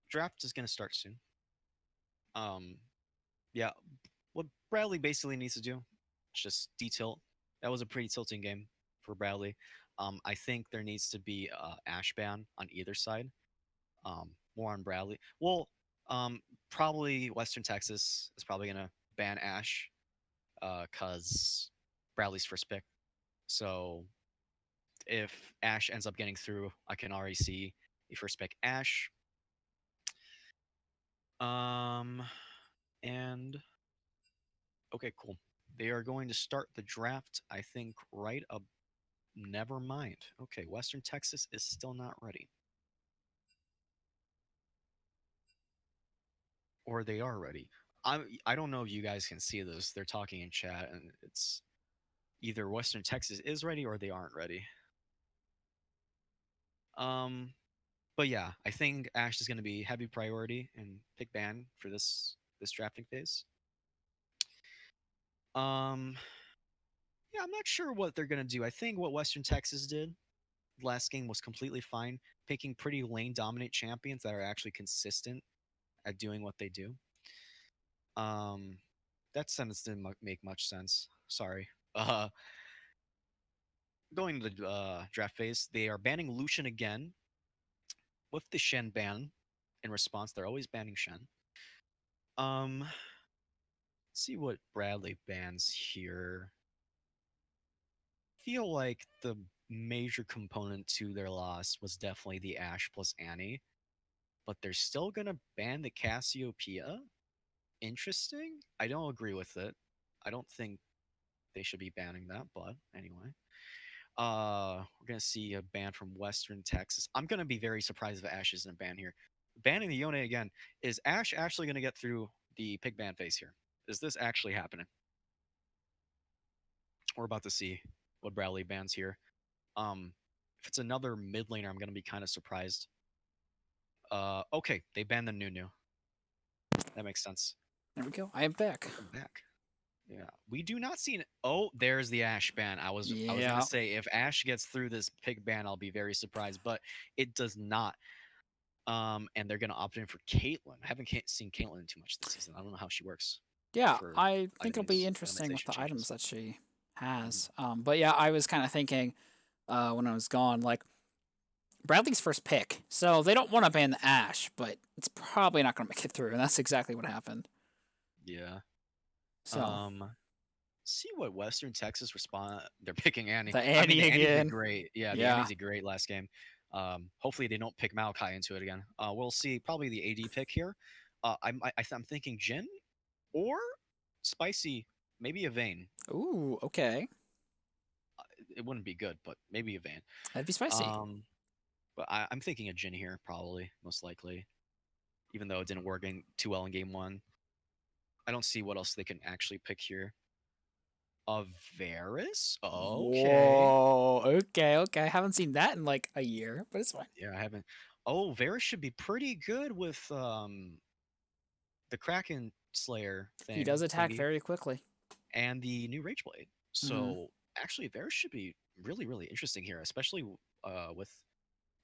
draft is going to start soon. Yeah, what Bradley basically needs to do is just detilt. That was a pretty tilting game for Bradley. I think there needs to be Ashe ban on either side. More on Bradley. Well, probably Western Texas is probably gonna ban Ashe, cause Bradley's first pick. So if Ashe ends up getting through, I can already see a first pick Ashe. And okay, cool. They are going to start the draft, I think, right up. Never mind. Okay, Western Texas is still not ready. Or they are ready. I don't know if you guys can see this. They're talking in chat, and it's either Western Texas is ready or they aren't ready. But yeah, I think Ashe is going to be heavy priority and pick ban for this drafting phase. Yeah, I'm not sure what they're going to do. I think what Western Texas did last game was completely fine, picking pretty lane dominant champions that are actually consistent at doing what they do. That sentence didn't make much sense. Sorry. Going to the draft phase, they are banning Lucian again with the Shen ban. in response, they're always banning Shen. Let's see what Bradley bans here. Feel like the major component to their loss was definitely the Ashe plus Annie, but they're still gonna ban the Cassiopeia. Interesting. I don't agree with it. I don't think they should be banning that, but anyway. We're gonna see a ban from Western Texas. I'm gonna be very surprised if Ashe isn't a ban here. Banning the Yone again. Is Ashe actually gonna get through the pig ban phase here? Is this actually happening? We're about to see what Bradley bans here. If it's another mid laner, I'm gonna be kind of surprised. Okay, they banned the Nunu. That makes sense. There we go. I am back. Welcome back. Yeah, we do not see an. Oh, there's the Ashe ban. I was gonna Yeah. say if Ashe gets through this pig ban, I'll be very surprised, but it does not. And they're gonna opt in for Caitlyn. I haven't seen Caitlyn too much this season. I don't know how she works Yeah, for I think it'll be interesting with itemization the items changes. that she Mhm. has. But yeah, I was kind of thinking when I was gone, like Bradley's first pick, so they don't want to ban the Ashe, but it's probably not going to make it through, and that's exactly what happened. Yeah. So See what Western Texas respond. They're picking Annie. the I mean, Annie the Annie did again. great. Yeah, the Yeah. Annie did great last game. Hopefully they don't pick Maokai into it again. We'll see. Probably the AD pick here. I'm thinking Jin or Spicy, maybe a Vayne. Ooh, okay. It wouldn't be good, but maybe a Vayne. That'd be spicy. But I'm thinking a Jin here, probably, most likely. Even though it didn't work too well in game one. I don't see what else they can actually pick here. A Varus? Okay. Whoa. Okay. Okay. I haven't seen that in like a year, but it's fine. Yeah, I haven't. Oh, Varus should be pretty good with the Kraken Slayer He does attack thingy very quickly. and the new Rage Blade. Mm-hmm. So actually, Varus should be really interesting here, especially with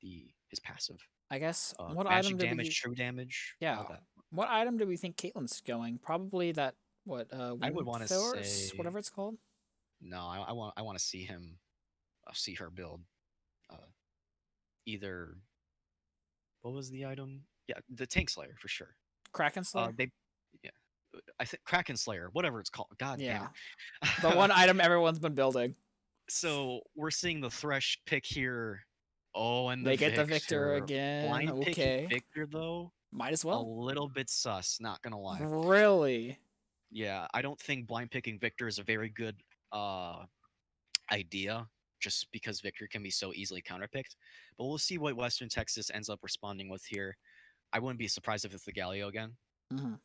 the his passive. I guess what item Magic did damage, we? true damage, Yeah. all that. What item do we think Caitlyn's going? Probably that what I would wind want to force, say whatever it's called. no. I want to see him, see her build. Uh, Either what was the item? Yeah, the Tank Slayer for sure. Kraken Slayer. They, yeah, I think Kraken Slayer, whatever it's called. God damn Yeah. The it. one item everyone's been building. So we're seeing the Thresh pick here. Oh, and the They get the Victor Victor. again. Blind picking Okay. Victor though, Might as a well. little bit sus. Not gonna lie. Really? Yeah, I don't think blind picking Victor is a very good idea, just because Victor can be so easily counterpicked. But we'll see what Western Texas ends up responding with here. I wouldn't be surprised if it's the Galio again. Mm-hmm.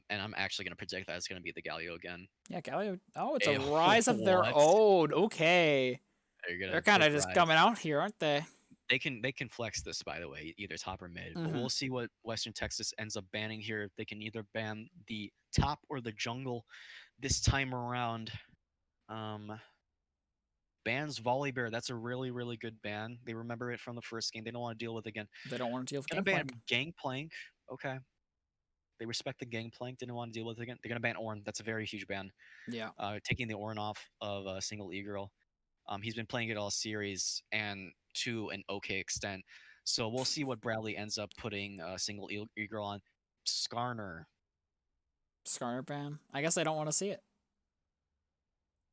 And I'm actually gonna predict that it's gonna be the Galio again. Yeah, Galio. Oh, it's a Eh, rise of their what? own. Okay. They're They're gonna kind pick of just Rise. coming out here, aren't they? They can flex this, by the way, either top or mid. But Mm-hmm. we'll see what Western Texas ends up banning here. They can either ban the top or the jungle this time around. Bans Volibear. That's a really good ban. They remember it from the first game. They don't want to deal with it again. They don't want to deal with Gonna ban Gangplank. Gangplank. Okay. They respect the Gangplank. Didn't want to deal with it again. They're gonna ban Ornn. That's a very huge ban. Yeah. Taking the Ornn off of SingleEgirl. He's been playing it all series and to an okay extent. So we'll see what Bradley ends up putting SingleEgirl on. Skarner. Skarner ban. I guess I don't want to see it.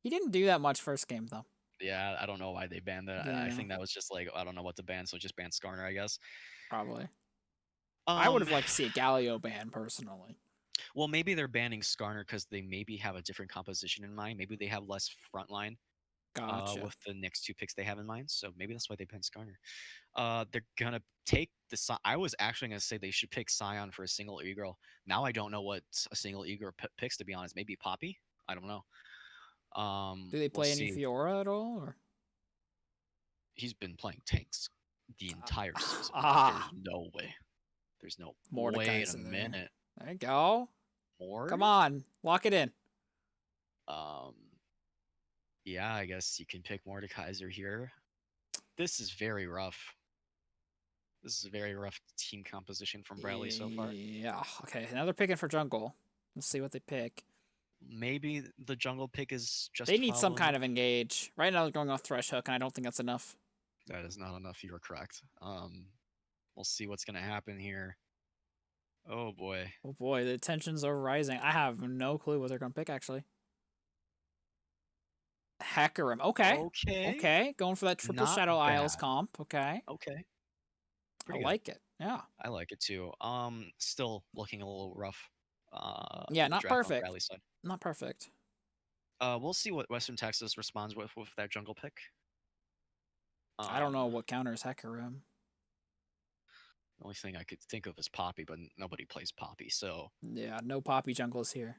He didn't do that much first game though. Yeah, I don't know why they banned that. I Yeah. think that was just like I don't know what to ban, so just ban Skarner, I guess. Probably. I would have liked to see a Galio ban personally. Well, maybe they're banning Skarner because they maybe have a different composition in mind. Maybe they have less frontline Gotcha. with the next two picks they have in mind. So maybe that's why they banned Skarner. They're gonna take the. I was actually gonna say they should pick Scion for a SingleEgirl. Now I don't know what a SingleEgirl picks, to be honest. Maybe Poppy. I don't know. Do they We'll play any see. Fiora at all? Or He's been playing tanks the entire season. ah, There's no way. There's no. Mordekaiser Wait a there. minute. There you go. More? Come on, lock it in. Um. Yeah, I guess you can pick Mordekaiser here. This is very rough. This is a very rough team composition from Bradley so far. Yeah. Okay. Now they're picking for jungle. Let's see what they pick. Maybe the jungle pick is just. They need some kind of engage. Right now they're going off Thresh Hook, and I don't think that's enough. That is not enough. You are correct. We'll see what's gonna happen here. Oh boy. Oh boy, the tensions are rising. I have no clue what they're gonna pick actually. Hecarim. Okay. Okay. Okay. Going for that triple Not Shadow Isles bad. comp. Okay. Okay. I Pretty good. like it. Yeah. I like it too. Still looking a little rough. Yeah, In the not draft on perfect. Bradley's side. Not perfect. We'll see what Western Texas responds with that jungle pick. I don't know Um, what counters Hecarim. the only thing I could think of is Poppy, but nobody plays Poppy, so Yeah, no Poppy jungles here.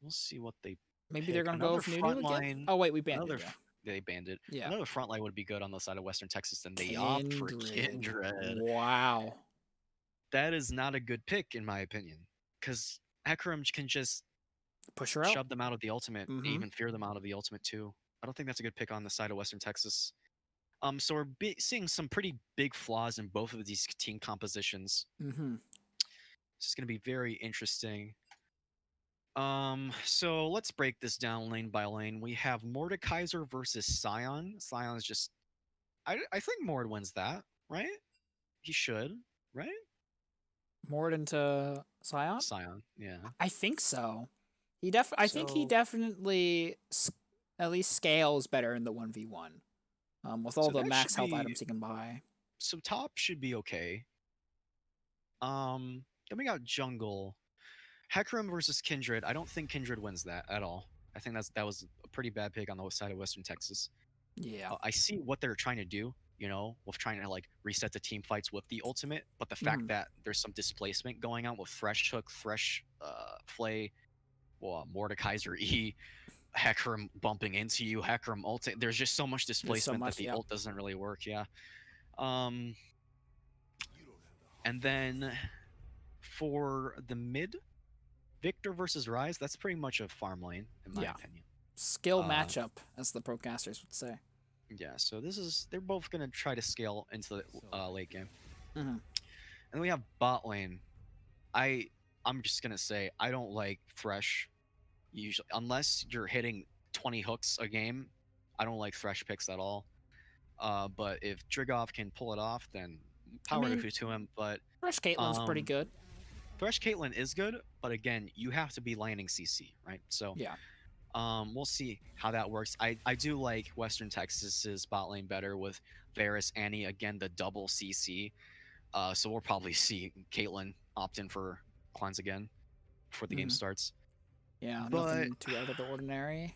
we'll see what they Maybe they're pick. gonna go Another with front Nunu again? line. Oh wait, we banned Another it, yeah. they banned it. Yeah. Another front line would be good on the side of Western Texas, and they opt for Kindred. Kindred. Wow. That is not a good pick in my opinion, because Hecarim can just Push her out. shove them out of the ultimate, Mm-hmm. even fear them out of the ultimate too. I don't think that's a good pick on the side of Western Texas. So we're seeing some pretty big flaws in both of these team compositions. Mm-hmm. This is going to be very interesting. So let's break this down lane by lane. We have Mordekaiser versus Scion. Scion is just, I think Mord wins that, right? He should, right? Mord into Scion? Scion, yeah. I think so. I think he So, definitely at least scales better in the 1v1. With all so the that max should health be, items he can buy. so top should be okay. Then we got jungle. Hecarim versus Kindred. I don't think Kindred wins that at all. I think that was a pretty bad pick on the side of Western Texas. Yeah. I see what they're trying to do, with trying to like reset the team fights with the ultimate, but the fact that there's some displacement going on with Thresh Hook, Thresh Flay, well, Mordekaiser E, Hecarim bumping into you, Hecarim ult. There's just so much displacement that the ult doesn't really work. Yeah. And then for the mid, Victor versus Rise, that's pretty much a farm lane, in my opinion. Skill matchup, as the procasters would say. Yeah, so they're both going to try to scale into the late game. Mm-hmm. And then we have bot lane. I'm just going to say, I don't like Thresh, usually, unless you're hitting 20 hooks a game. I don't like Thresh picks at all. But if Drigov can pull it off, then power to him. But Thresh Caitlyn's pretty good. Thresh Caitlyn is good, but again, you have to be landing CC, right? So yeah. We'll see how that works. I do like Western Texas's bot lane better with Varus, Annie, again, the double CC. So we'll probably see Caitlyn opt in for cleanse again before the game starts. Yeah, nothing too out of the ordinary.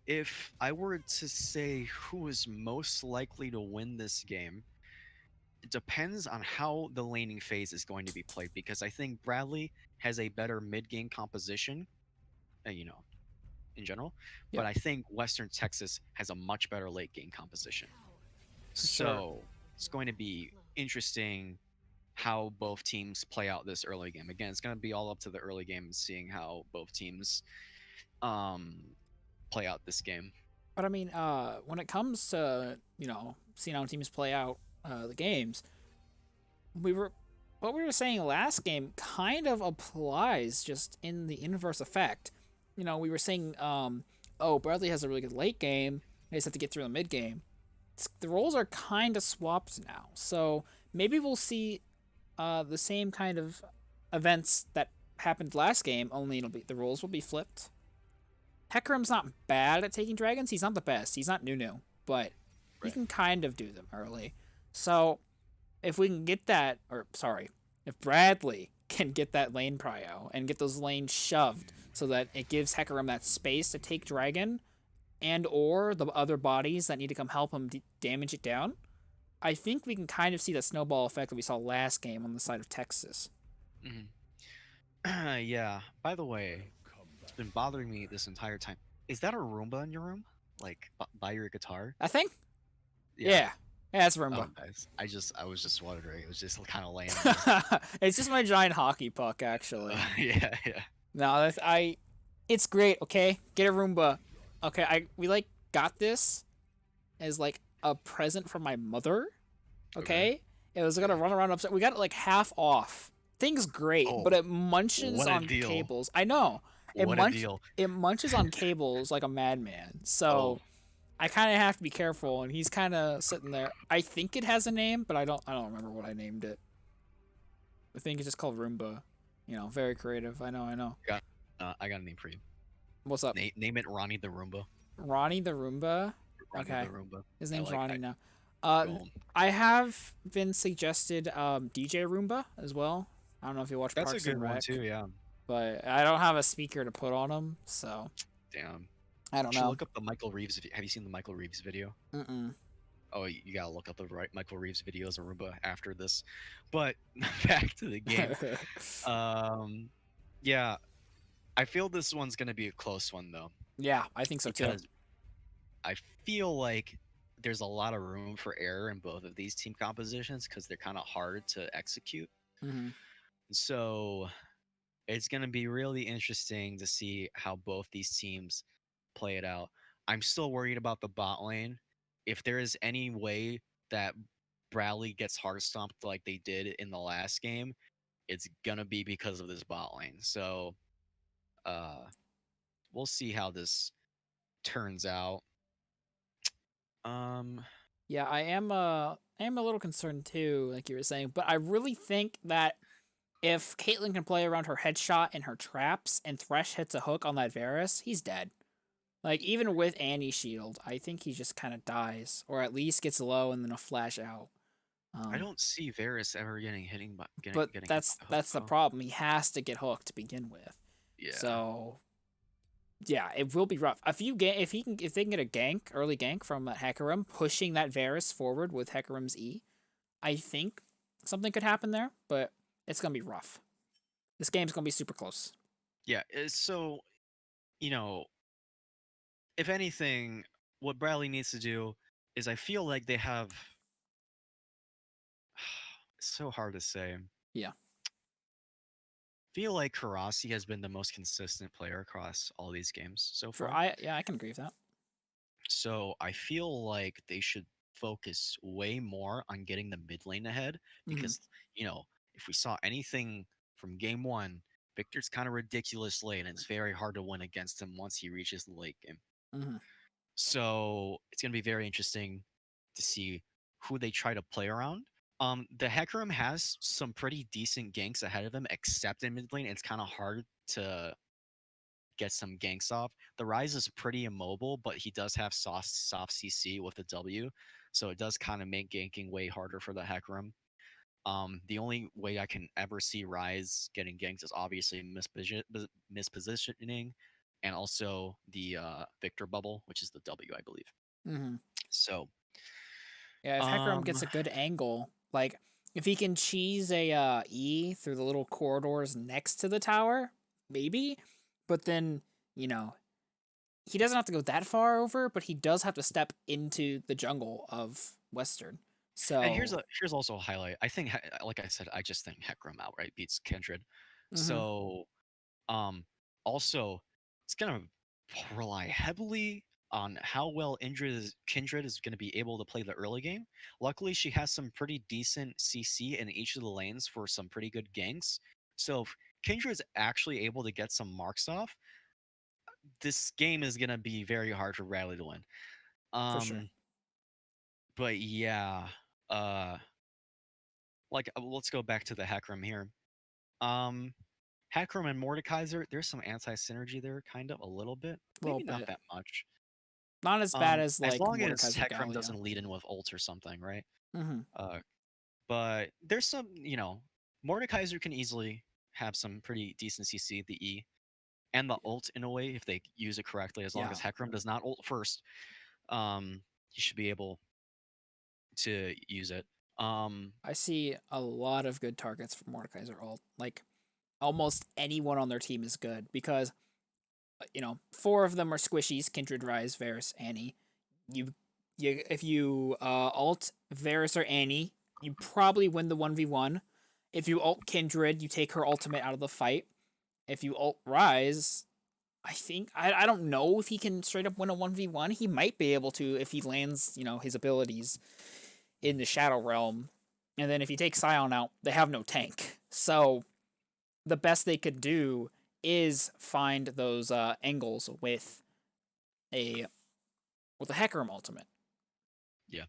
If I were to say who is most likely to win this game, it depends on how the laning phase is going to be played, because I think Bradley has a better mid-game composition, in general, but I think Western Texas has a much better late game composition. So it's going to be interesting how both teams play out this early game. Again, it's going to be all up to the early game and seeing how both teams play out this game. But I mean, when it comes to seeing how teams play out the games, what we were saying last game kind of applies, just in the inverse effect. We were saying, Bradley has a really good late game. They just have to get through the mid game. The roles are kind of swapped now, so maybe we'll see the same kind of events that happened last game. Only the roles will be flipped. Hecarim's not bad at taking dragons. He's not the best. He's not Nunu, but he can kind of do them early. So if we can get that, if Bradley can get that lane prio and get those lanes shoved so that it gives Hecarim that space to take dragon and or the other bodies that need to come help him damage it down, I think we can kind of see the snowball effect that we saw last game on the side of Texas. Mm-hmm. Yeah. By the way, it's been bothering me this entire time. Is that a Roomba in your room? Like, by your guitar? That thing? Yeah. Yeah, it's Roomba. Oh, nice. I was just wondering. It was just kind of lame. It's just my giant hockey puck, actually. Yeah. No, it's great. Okay, get a Roomba. Okay, we got this as a present from my mother. Okay, it was gonna run around upstairs. We got it half off. Thing's great, but it munches on cables. I know. It munches on cables like a madman. So I kind of have to be careful, and he's kind of sitting there. I think it has a name, but I don't remember what I named it. I think it's just called Roomba. You know, very creative. I know, I know. Got, I got a name for you. What's up? Name it Ronnie the Roomba. Ronnie the Roomba. Ronnie the Okay, Roomba. his I name's like. Ronnie now. Uh, Go. I have been suggested DJ Roomba as well. I don't know if you watch That's a Parks good and one Rec, too. Yeah. but I don't have a speaker to put on him, so Damn. I You don't should know. look up the Michael Reeves. Have you seen the Michael Reeves video? Mm-mm. Oh, you gotta look up the right Michael Reeves video as Aruba after this. But back to the game. Um, yeah, I feel this one's gonna be a close one though, Yeah, I think so too. because I feel like there's a lot of room for error in both of these team compositions because they're kind of hard to execute. Mm-hmm. So it's going to be really interesting to see how both these teams play it out. I'm still worried about the bot lane. If there is any way that Bradley gets hard stomped like they did in the last game, it's going to be because of this bot lane. So uh, we'll see how this turns out. Um, Yeah, I am a little concerned too, like you were saying, but I really think that if Caitlyn can play around her headshot and her traps and Thresh hits a hook on that Varus, he's dead. Like even with Annie's shield, I think he just kind of dies, or at least gets low and then a flash out. I Um, don't see Varus ever getting hitting by but getting hit that's by hook that's the though. problem. He has to get hooked to begin with. Yeah. So yeah, it will be rough. If they can get a gank, early gank from Hecarim, pushing that Varus forward with Hecarim's E, I think something could happen there, but it's gonna be rough. This game's gonna be super close. Yeah. So, you know, if anything, what Bradley needs to do is I feel like they have it's so hard to say. Yeah, Feel like Karasi has been the most consistent player across all these games so for far. I can agree with that. So I feel like they should focus way more on getting the mid lane ahead Mm-hmm. because, if we saw anything from game one, Victor's kind of ridiculous late and it's very hard to win against him once he reaches the late game. Mm-hmm. So it's going to be very interesting to see who they try to play around. The Hecarim has some pretty decent ganks ahead of him, except in mid lane. It's kind of hard to get some ganks off. The Rise is pretty immobile, but he does have soft CC with the W, so it does kind of make ganking way harder for the Hecarim. The only way I can ever see Rise getting ganked is obviously mispositioning, and also the Victor bubble, which is the W, I believe. Mm-hmm. So, Yeah, if Hecarim um, gets a good angle, like if he can cheese a E through the little corridors next to the tower, maybe. But then you know he doesn't have to go that far over, but he does have to step into the jungle of Western. and So, here's also a highlight. I think, like I said, I just think Hecarim outright beats Kindred. mm-hmm. So, Um, also, it's gonna rely heavily on how well Kindred is going to be able to play the early game. Luckily, she has some pretty decent CC in each of the lanes for some pretty good ganks. So if Kindred's actually able to get some marks off, this game is going to be very hard for Bradley to win. For sure. Um, but yeah, uh, let's go back to the Hecarim here. Um, Hecarim and Mordekaiser, there's some anti-synergy there, kind of a little bit, A little maybe not bit. that much. Not as bad as As like long as Mordekaiser Hecarim Galio. doesn't lead in with ult or something, right? Mm-hmm. Uh, but there's some, Mordekaiser can easily have some pretty decent CC, the E, and the ult in a way if they use it correctly. As long Yeah. as Hecarim does not ult first, he should be able to use it. I see a lot of good targets for Mordekaiser ult. Like almost anyone on their team is good because four of them are squishies: Kindred, Rise, Varus, Annie. You, if you ult Varus or Annie, you probably win the 1v1. If you ult Kindred, you take her ultimate out of the fight. If you ult Rise, I don't know if he can straight up win a 1v1. He might be able to if he lands, his abilities in the Shadow Realm. And then if you take Scion out, they have no tank. So the best they could do is find those angles with a with the Hecarim ultimate. Yeah.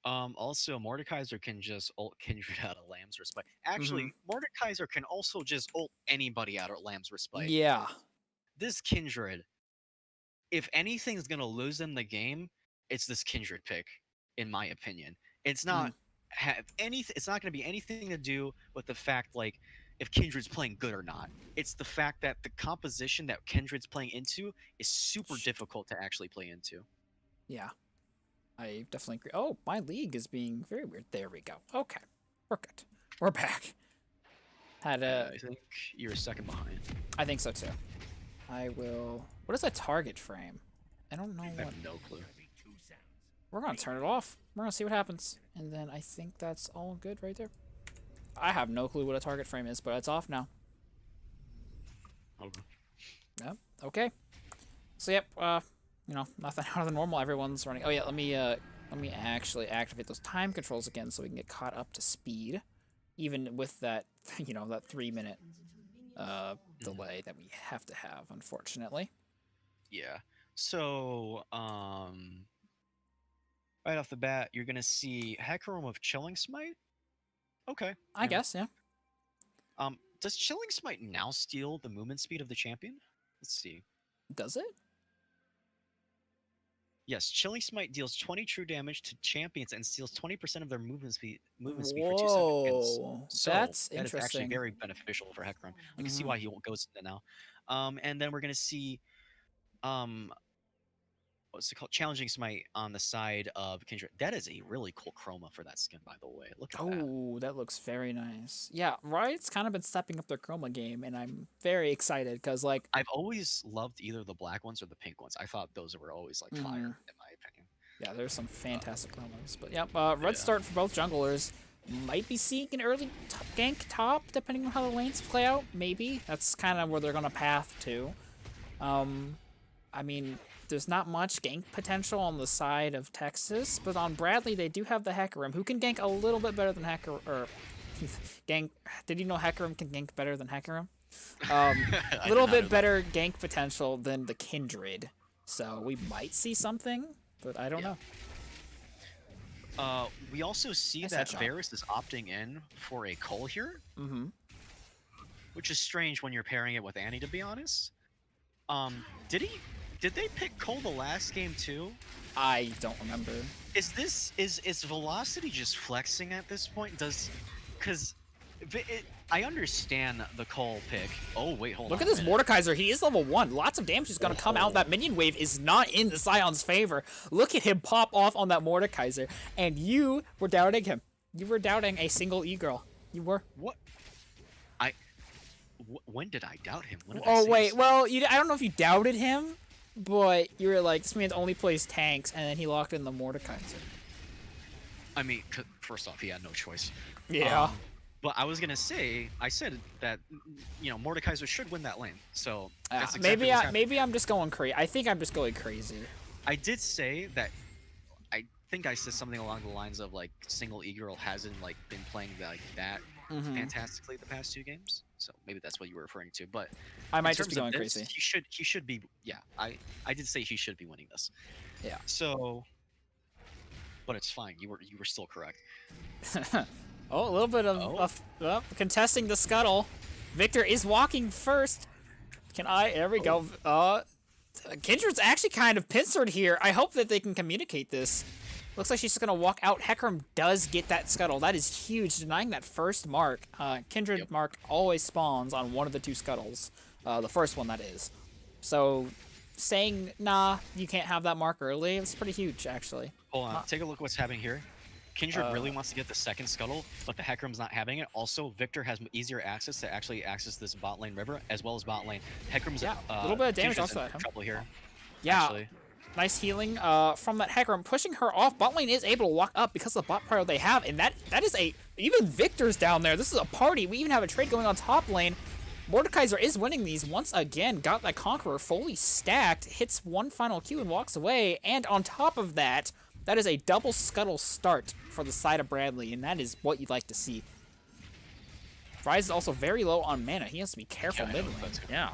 Also, Mordekaiser can just ult Kindred out of Lamb's Respite. Mm-hmm. Actually, Mordekaiser can also just ult anybody out of Lamb's Respite. Yeah. This Kindred, if anything's gonna lose them the game, it's this Kindred pick, in my opinion. It's Mm. not have anything. It's not gonna be anything to do with the fact like if Kindred's playing good or not. It's the fact that the composition that Kindred's playing into is super difficult to actually play into. Yeah. I definitely agree. Oh, my league is being very weird. There we go. Okay. We're good. We're back. Had a... I think you're a second behind. I think so too. I will... What is a target frame? I don't know I what... have no clue. We're gonna turn it off. We're gonna see what happens. And then I think that's all good right there. I have no clue what a target frame is, but it's off now. Okay. Yep. Okay. So yep, you know, nothing out of the normal. Everyone's running. Oh yeah, let me actually activate those time controls again so we can get caught up to speed. Even with that, you know, that 3-minute delay that we have to have, unfortunately. Yeah. So, right off the bat, you're gonna see Hecarim of Chilling Smite. Okay. I guess, yeah. Does Chilling Smite now steal the movement speed of the champion? Let's see. Does it? Yes, Chilling Smite deals 20 true damage to champions and steals 20% of their movement speed for 2 seconds. Whoa, So that's that is actually interesting. very beneficial for Hecarim. I can see Mm-hmm. why he goes into that now. And then we're gonna see what's it called? Challenging Smite on the side of Kindred. That is a really cool chroma for that skin, by the way. Look at that. Oh, that looks very nice. Yeah, Riot's kind of been stepping up their chroma game, and I'm very excited because, like, I've always loved either the black ones or the pink ones. I thought those were always like fire, in my opinion. yeah, there's some fantastic chromas. But yep, red Yeah. start for both junglers. Might be seeing an early gank top, depending on how the lanes play out. Maybe that's kind of where they're gonna path to. I mean, there's not much gank potential on the side of Texas, but on Bradley they do have the Hecarim, who can gank a little bit better than Hecarim. Or gank. Did you know Hecarim can gank better than Hecarim? A little bit better gank potential than the Kindred. So we might see something, but I don't know. We also see Nice that headshot. Varus is opting in for a Cole here, Mm-hmm. which is strange when you're pairing it with Annie, to be honest. Did they pick Cole the last game too? I don't remember. Is Velocity just flexing at this point? Because I understand the Cole pick. Oh wait, hold on. Look at this Mordekaiser. He is level 1. Lots of damage is going to come out. That minion wave is not in the Scion's favor. Look at him pop off on that Mordekaiser. And you were doubting him. You were doubting ASingleEgirl. You were. What? When did I doubt him? When did I Oh, say wait. this? Well, I don't know if you doubted him, but you were like, this man only plays tanks, and then he locked in the Mordekaiser. I mean, first off, he had no choice. Yeah. But I was gonna say, I said that Mordekaiser should win that lane. So that's exactly maybe I'm just going crazy. I think I'm just going crazy. I did say that. I think I said something along the lines of like SingleEgirl hasn't like been playing like that fantastically the past 2 games. So maybe that's what you were referring to. But I might in just be terms going of this, crazy. He should be. Yeah, I did say he should be winning this. Yeah. So, but it's fine. You were still correct. Oh, a little bit of contesting the scuttle. Victor is walking first. There we go. Kindred's actually kind of pincered here. I hope that they can communicate this. Looks like she's just gonna walk out. Hecarim does get that scuttle. That is huge, denying that first mark. Kindred mark always spawns on one of the 2 scuttles. The first one, that is. So, saying, nah, you can't have that mark early, it's pretty huge, actually. Hold on. Take a look what's happening here. Kindred really wants to get the second scuttle, but the Hecarim's not having it. Also, Victor has easier access to actually access this bot lane river as well as bot lane. Hecarim's a little bit of damage Kindred's also in trouble here. Yeah. Actually. Nice healing from that Hecarim, pushing her off. Bot lane is able to walk up because of the bot prio they have, and that is even Victor's down there. This is a party. We even have a trade going on top lane. Mordekaiser is winning these once again. Got that Conqueror fully stacked, hits one final Q and walks away. And on top of that, that is a double scuttle start for the side of Bradley, and that is what you'd like to see. Ryze is also very low on mana. He has to be careful mid lane. Yeah.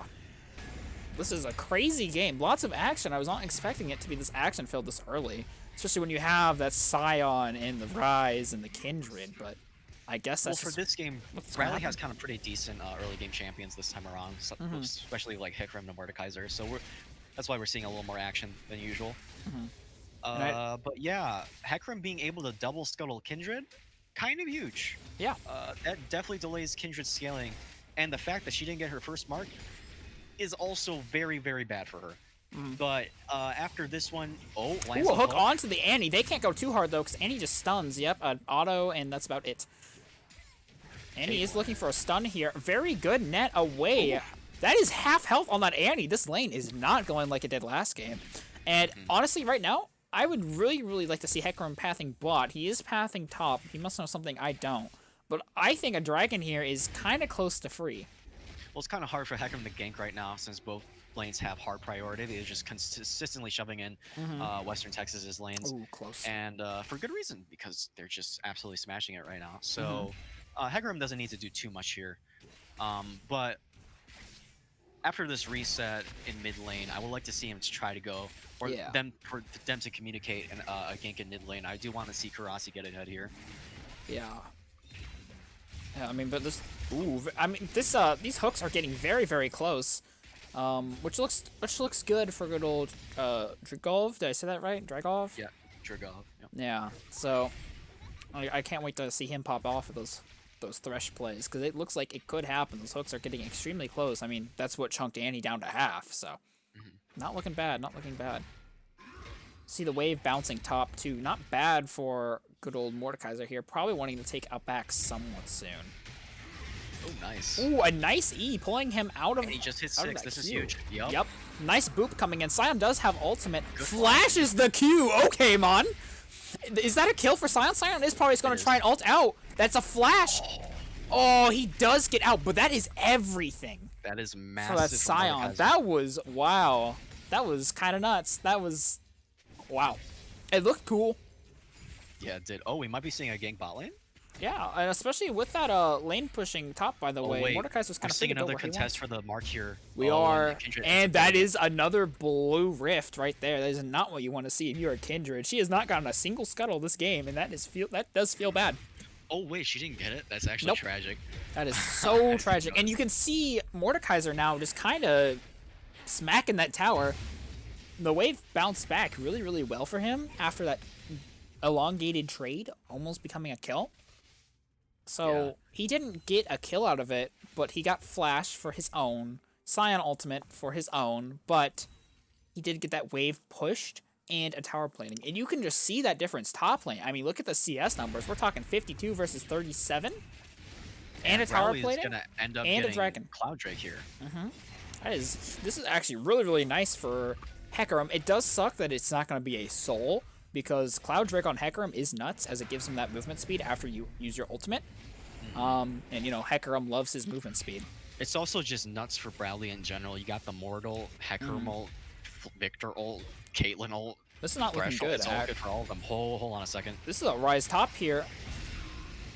this is a crazy game. Lots of action. I was not expecting it to be this action-filled this early, especially when you have that Scion and the Rise and the Kindred, but I guess that's Well, for this game, Bradley has kind of pretty decent early game champions this time around, so, especially like Hikrim and Mordekaiser. So that's why we're seeing a little more action than usual. But yeah, Hekrim being able to double scuttle Kindred, kind of huge. Yeah. That definitely delays Kindred scaling, and the fact that she didn't get her first mark is also very, very bad for her. But after this one, lands a hook onto the Annie. They can't go too hard though, because Annie just stuns. Yep, an auto, and that's about it. Annie is looking for a stun here. Very good net away. Ooh. That is half health on that Annie. This lane is not going like it did last game. And honestly, right now, I would really, really like to see Hekrim pathing bot. He is pathing top. He must know something I don't. But I think a dragon here is kind of close to free. Well, it's kind of hard for Hekrim to gank right now since both lanes have hard priority. They're just consistently shoving in Western Texas's lanes. Ooh, close. And for good reason, because they're just absolutely smashing it right now. So Hekrim doesn't need to do too much here. But after this reset in mid lane, I would like to see him to try to go, or for them to communicate a gank in mid lane. I do want to see Karasi get ahead here. Yeah. Yeah, I mean, but this, these hooks are getting very, very close, which looks good for good old Drigov. Did I say that right? Drigov? Yeah, Drigov. Yep. Yeah. So I can't wait to see him pop off of those Thresh plays, because it looks like it could happen. Those hooks are getting extremely close. I mean, that's what chunked Annie down to half, so not looking bad, not looking bad. See the wave bouncing top too. Not bad for good old Mordekaiser here. Probably wanting to take out back somewhat soon. Oh, nice. Ooh, a nice E, pulling him out of. And he just hit 6. This is huge. Yep. Nice boop coming in. Sion does have ultimate. Flashes the Q. Okay, man. Is that a kill for Sion? Sion is probably going to try and ult out. That's a flash. Oh, he does get out, but that is everything. That is massive. For that Sion. That was, wow. That was kind of nuts. That was, wow. It looked cool. Yeah, it did. Oh, we might be seeing a gank bot lane? Yeah, and especially with that lane pushing top, by the way. Mordekaiser's kind of seeing another contest for the mark here. We are, and that is another blue rift right there. That is not what you want to see if you're a Kindred. She has not gotten a single scuttle this game, and that does feel bad. Oh wait, she didn't get it? That's actually tragic. That is so tragic. And you can see Mordekaiser now just kind of smacking that tower. The wave bounced back really, really well for him after that elongated trade, almost becoming a kill. So he didn't get a kill out of it, but he got flash for his own, Sion ultimate for his own, but he did get that wave pushed and a tower plating. And you can just see that difference top lane. I mean, look at the CS numbers. We're talking 52 versus 37. And a tower plating. Gonna end up and a dragon. Cloud Drake here. This is actually really, really nice for Hekrim. It does suck that it's not going to be a soul, because Cloud Drake on Hekrim is nuts, as it gives him that movement speed after you use your ultimate. And, you know, Hekrim loves his movement speed. It's also just nuts for Bradley in general. You got the Mortal, Hekrim ult, Victor ult, Caitlyn ult. This is not looking good. It's all good for all of them. Hold on a second. This is a Rise top here.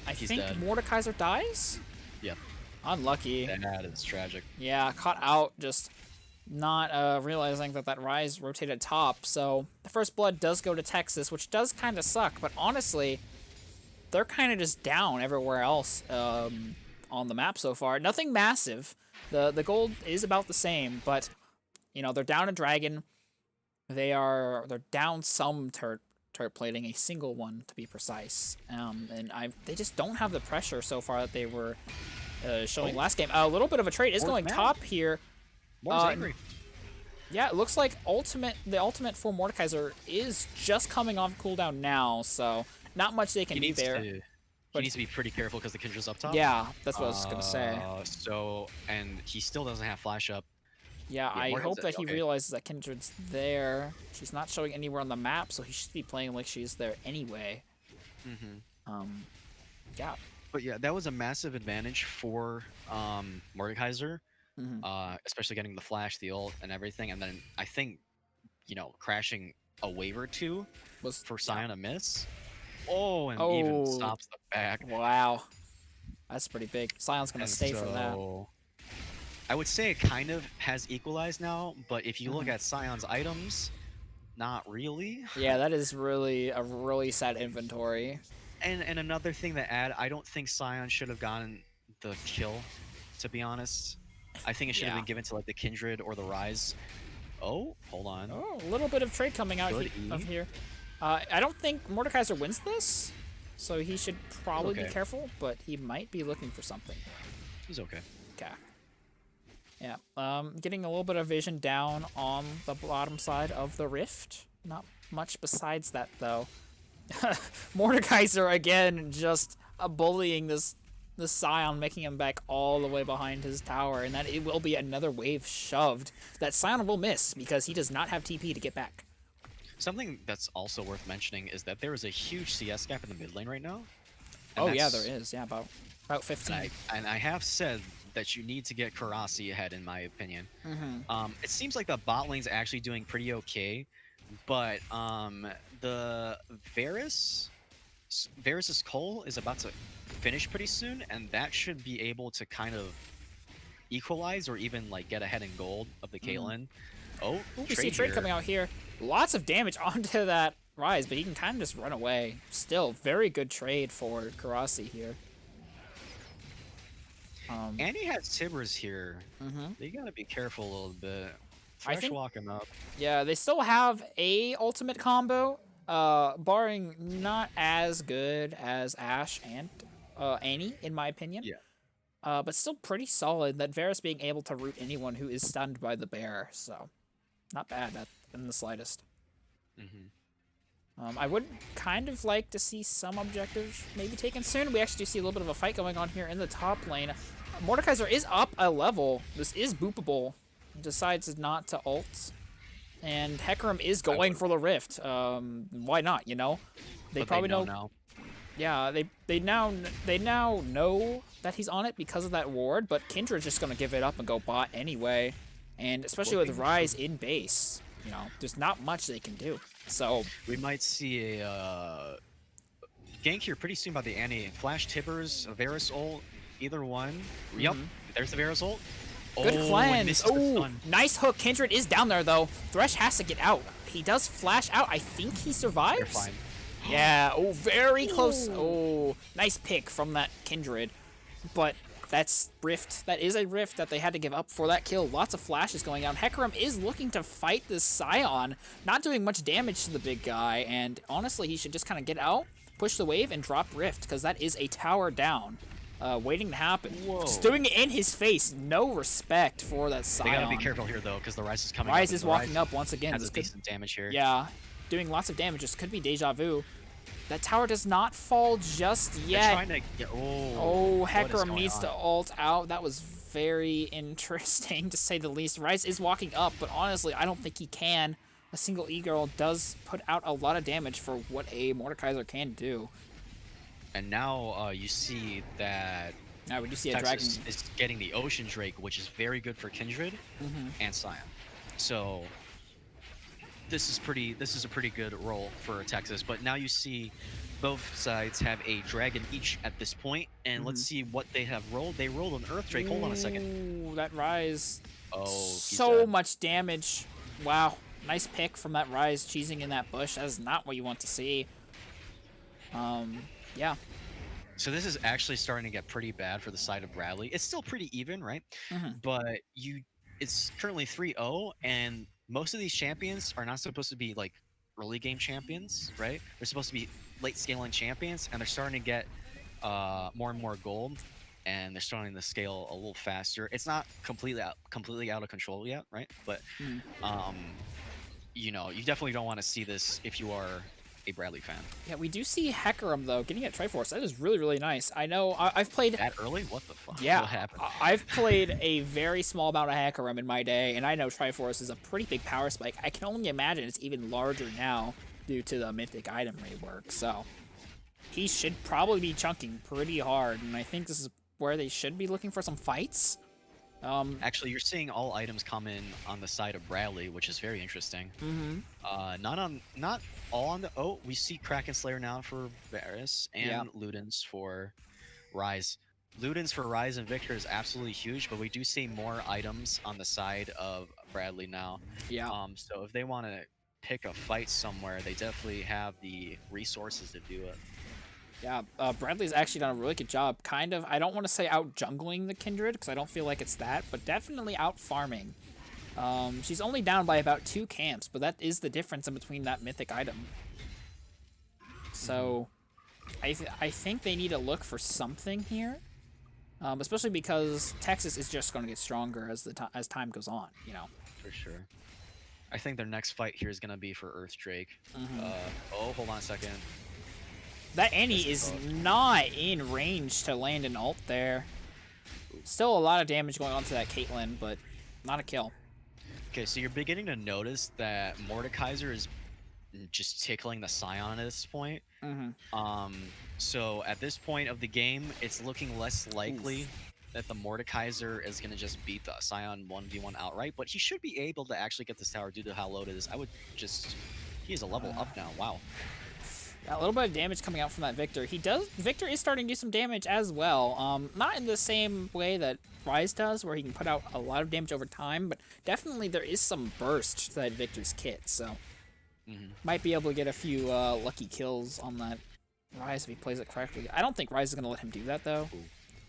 He's think dead. Mordekaiser dies? Yep. Unlucky. That is tragic. Yeah, caught out, just not realizing that Rise rotated top. So the first blood does go to Texas, which does kind of suck. But honestly, they're kind of just down everywhere else on the map so far. Nothing massive. The gold is about the same, but you know, they're down a dragon. They're down some turret plating, a single one to be precise. And they just don't have the pressure so far that they were showing last game. A little bit of a trade is going top here. Angry. Yeah, it looks like the ultimate for Mordekaiser is just coming off cooldown now, so not much they can do there. He needs to be pretty careful because the Kindred's up top. Yeah, that's what I was gonna say. And he still doesn't have flash up. Yeah, I hope that he realizes that Kindred's there. She's not showing anywhere on the map, so he should be playing like she's there anyway. Yeah. But yeah, that was a massive advantage for Mordekaiser, especially getting the flash, the ult, and everything. And then I think, you know, crashing a wave or two was for Sion a miss. Oh, and even stops the back. Wow. That's pretty big. Sion's going to stay for that. I would say it kind of has equalized now, but if you look Mhm. at Scion's items, not really. Yeah, that is really a really sad inventory. And another thing to add, I don't think Scion should have gotten the kill, to be honest. I think it should have Yeah. been given to like the Kindred or the Rise. Oh, hold on. Oh, a little bit of trade coming out Good of E. here. I don't think Mordekaiser wins this, so he should He's probably be okay. careful, but he might be looking for something. He's okay. Okay. Yeah. Getting a little bit of vision down on the bottom side of the rift. Not much besides that, though. Mordekaiser again, just bullying this Scion, making him back all the way behind his tower, and that it will be another wave shoved that Scion will miss because he does not have TP to get back. Something that's also worth mentioning is that there is a huge CS gap in the mid lane right now. Oh yeah, there is. Yeah, about 15. And I have said that you need to get Karasi ahead, in my opinion. Mm-hmm. It seems like the bot lane's actually doing pretty okay, but the Varus's Cole is about to finish pretty soon, and that should be able to kind of equalize or even like get ahead in gold of the Caitlyn. Oh, Ooh, we see trade coming out here. Lots of damage onto that Rise, but he can kind of just run away. Still, very good trade for Karasi here. And he has Tibbers here. Mm-hmm. They gotta be careful a little bit. I Fresh think, walk him up. yeah, they still have a ultimate combo, barring not as good as Ashe and Annie, in my opinion. Yeah. But still pretty solid. That Varus being able to root anyone who is stunned by the bear, so not bad in the slightest. I would kind of like to see some objectives maybe taken soon. We actually do see a little bit of a fight going on here in the top lane. Mordekaiser is up a level. This is boopable. He decides not to ult. And Hecarim is going for the rift. Why not, you know? But probably they know know. now. Yeah, they now know that he's on it because of that ward, but Kindred's just gonna give it up and go bot anyway. And especially with Rise in base, you know, there's not much they can do. So We might see a gank here pretty soon by the Annie. Flash Tibbers, a Varus ult, either one. Yup, there's the Varus ult. good cleanse. misses the Oh, stun. nice hook. Kindred is down there though. Thresh has to get out. He does flash out. I think he survives. You're fine. Yeah. Oh, very close. Oh, nice pick from that Kindred. But that's Rift. That is a Rift that they had to give up for that kill. Lots of flashes going out. Hecarim is looking to fight this Scion, not doing much damage to the big guy, and honestly, he should just kind of get out, push the wave, and drop Rift, because that is a tower down, waiting to happen. Whoa. Just doing it in his face. No respect for that Scion. They gotta be careful here though, because the Rise is coming up. Rise is walking up once again. Has This a could, decent damage here. yeah, doing lots of damage. This could be deja vu. That tower does not fall just They're yet. trying to get, Oh, what is Hecarim going needs on? to ult out. That was very interesting, to say the least. Rice is walking up, but honestly, I don't think he can. ASingleEgirl does put out a lot of damage for what a Mordekaiser can do. And now you see that Now we do see a dragon. Texas is getting the Ocean Drake, which is very good for Kindred and Scion. So this is a pretty good role for Texas. But now you see both sides have a dragon each at this point, and let's see what they have rolled. They rolled an Earth Drake. Hold on a second. Ooh, that Rise. Oh, he's So dead. much damage. Wow. Nice pick from that Rise, cheesing in that bush. That is not what you want to see. Yeah. So this is actually starting to get pretty bad for the side of Bradley. It's still pretty even, right? But it's currently 3-0, and most of these champions are not supposed to be like early game champions, right? They're supposed to be late scaling champions, and they're starting to get more and more gold, and they're starting to scale a little faster. It's not completely out of control yet, right? But you know, you definitely don't want to see this if you are a Bradley fan. Yeah, we do see Hecarim, though, getting at Triforce. That is really, really nice. I know I've played... That early? What the fuck? Yeah, What happened? I've played a very small amount of Hecarim in my day, and I know Triforce is a pretty big power spike. I can only imagine it's even larger now due to the Mythic item rework, so he should probably be chunking pretty hard, and I think this is where they should be looking for some fights. Actually, you're seeing all items come in on the side of Bradley, which is very interesting. Not all on the. Oh, we see Kraken Slayer now for Varus and Ludens for Rise. Ludens for Rise and Victor is absolutely huge, but we do see more items on the side of Bradley now. Yeah. So if they want to pick a fight somewhere, they definitely have the resources to do it. Yeah, Bradley's actually done a really good job. Kind of, I don't want to say out jungling the Kindred, because I don't feel like it's that, but definitely out farming. She's only down by about 2 camps, but that is the difference in between that mythic item. So, I think they need to look for something here, especially because Texas is just going to get stronger as time goes on. You know. For sure. I think their next fight here is gonna be for Earth Drake. Mm-hmm. Oh, hold on a second. That Annie is not in range to land an ult there. Still a lot of damage going on to that Caitlyn, but not a kill. Okay, so you're beginning to notice that Mordekaiser is just tickling the Scion at this point. Mm-hmm. So at this point of the game, it's looking less likely that the Mordekaiser is gonna just beat the Scion 1v1 outright, but he should be able to actually get this tower due to how low it is. I would just... He is a level up now, wow. A little bit of damage coming out from that Victor. Victor is starting to do some damage as well. Not in the same way that Rise does, where he can put out a lot of damage over time, but definitely there is some burst to that Victor's kit, so might be able to get a few lucky kills on that Rise if he plays it correctly. I don't think Rise is going to let him do that, though.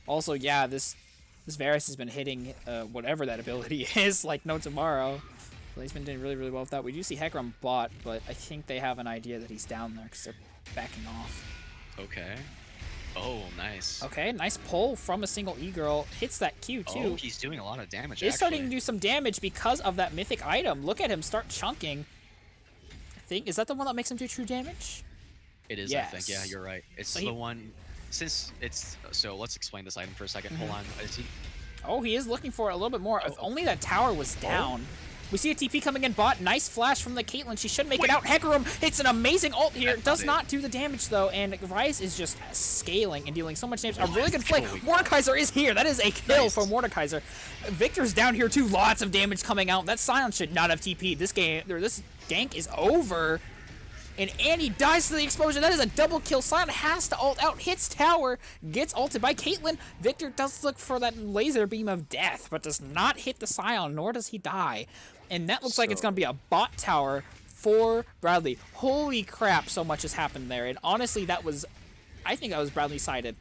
Also, yeah, this Varus has been hitting whatever that ability is like no tomorrow. So he's been doing really, really well with that. We do see Hecarim bot, but I think they have an idea that he's down there because they're backing off. Okay. Oh, nice. Okay, nice pull from ASingleEgirl. Hits that Q, too. Oh, he's doing a lot of damage, He's starting to do some damage because of that mythic item. Look at him start chunking. Is that the one that makes him do true damage? It is, yes. I think. Yeah, you're right. It's so the one... Since it's... So let's explain this item for a second. Hold on. Is he... Oh, he is looking for it a little bit more. If only that tower was down. We see a TP coming in bot. Nice flash from the Caitlyn. She should make it out. Hecarim hits an amazing ult here. Does not do the damage, though. And Rise is just scaling and dealing so much damage. A really good play. Mordekaiser is here. That is a kill for Mordekaiser. Victor's down here, too. Lots of damage coming out. That Scion should not have TP'd. This gank is over. And Annie dies to the explosion. That is a double kill. Scion has to ult out, hits tower, gets ulted by Caitlyn. Victor does look for that laser beam of death, but does not hit the Scion, nor does he die. And that looks like it's going to be a bot tower for Bradley. Holy crap, so much has happened there. And honestly, I think that was Bradley sided.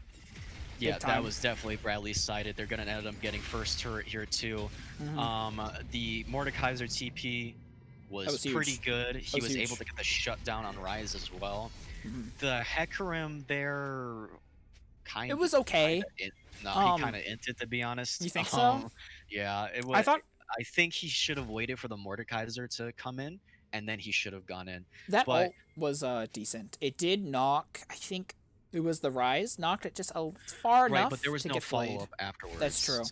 Yeah, that was definitely Bradley sided. They're going to end up getting first turret here, too. The Mordekaiser TP was pretty good. He was able to get the shutdown on Rise as well. The Hecarim there kind of... It was okay. He kind of inted, to be honest. You think so? Yeah, it was... I think he should have waited for the Mordekaiser to come in, and then he should have gone in. That ult was decent. It did knock, I think it was the Rise, knocked it just far enough but there was no follow-up afterwards. That's true.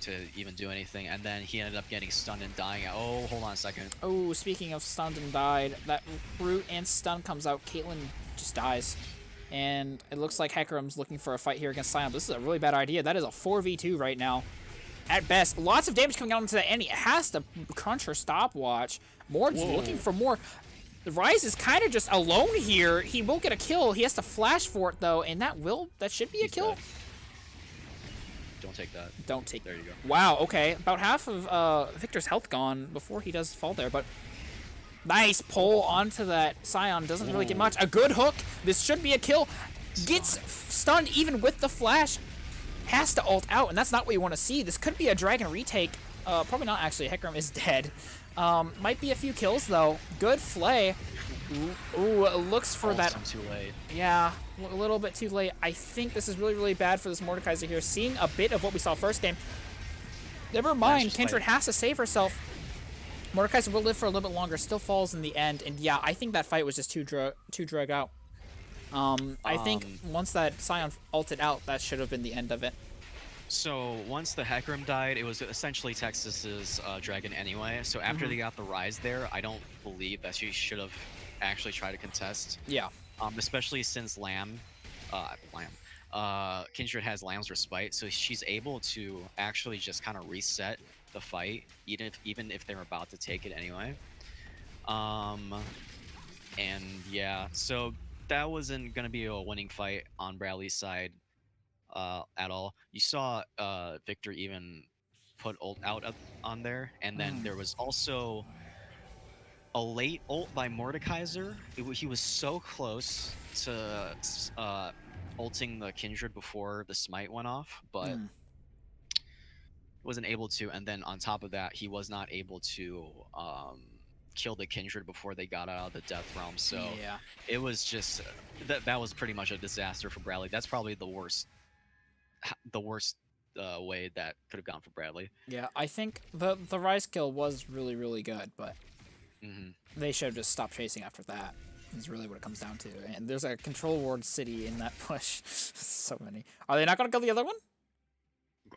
To even do anything, and then he ended up getting stunned and dying. Oh, hold on a second. Oh, speaking of stunned and died, that root and stun comes out. Caitlyn just dies. And it looks like Hecarim's looking for a fight here against Scion. This is a really bad idea. That is a 4v2 right now. At best, lots of damage coming out into that Annie. It has to crunch her stopwatch. Mord's looking for more. The Rise is kind of just alone here. He will get a kill. He has to flash for it, though, and that should be a kill. Dead. Don't take that. Don't take. There you go. Wow, okay. About half of Victor's health gone before he does fall there, but nice pull onto that Scion. Doesn't really get much. A good hook. This should be a kill. Gets stunned even with the flash. Has to ult out, and that's not what you want to see. This could be a dragon retake. Probably not, actually. Hecarim is dead. Might be a few kills, though. Good flay. Ooh, looks for that. Too late. Yeah, a little bit too late. I think this is really, really bad for this Mordekaiser here. Seeing a bit of what we saw first game. Never mind, Kindred has to save herself. Mordekaiser will live for a little bit longer, still falls in the end. And yeah, I think that fight was just too drug out. I think once that Scion ulted out, that should have been the end of it. So once the Hecarim died, it was essentially Texas's dragon anyway. So after they got the Rise there, I don't believe that she should have actually tried to contest. Yeah. Especially since Kindred has Lamb's Respite, so she's able to actually just kind of reset the fight, even if they're about to take it anyway. And yeah, so that wasn't going to be a winning fight on Bradley's side at at all. You saw Victor even put ult out on there, and then there was also a late ult by Mordekaiser. He was so close to ulting the Kindred before the smite went off, but wasn't able to. And then on top of that, he was not able to kill the Kindred before they got out of the Death Realm. So yeah, it was just that was pretty much a disaster for Bradley. That's probably the worst way that could have gone for Bradley. yeah. I think the Rise kill was really good, but they should have just stopped chasing after that. Is really what it comes down to. And there's a control ward city in that push. So many. Are they not gonna kill the other one?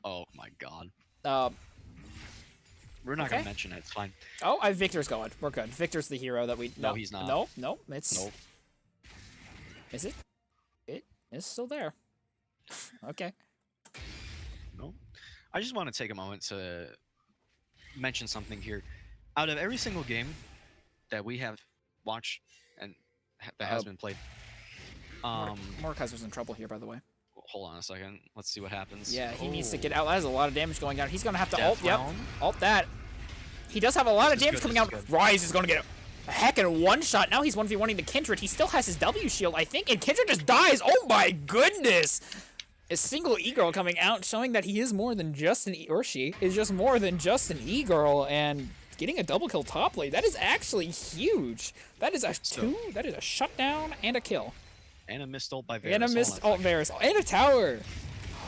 Oh my god. We're not gonna mention it. It's fine. Oh, Victor's going. We're good. Victor's the hero that we. No, he's not. No. It's. Nope. Is it? It is still there. Okay. No. I just want to take a moment to mention something here. Out of every single game that we have watched and that has been played, Mordekaiser's in trouble here, by the way. Hold on a second. Let's see what happens. Yeah, he needs to get out. That has a lot of damage going down. He's gonna have to Death ult. Yep, ult that. He does have a lot of damage coming out. Rise is gonna get a heckin' one shot. Now he's 1v1ing the Kindred. He still has his W shield, I think, and Kindred just dies. Oh my goodness! ASingleEgirl coming out, showing that he is more than just an or she is just more than just an e-girl, and getting a double kill top lane. That is actually huge. That is a That is a shutdown and a kill. And a missed ult by Varus. And a missed ult Varus. And a tower.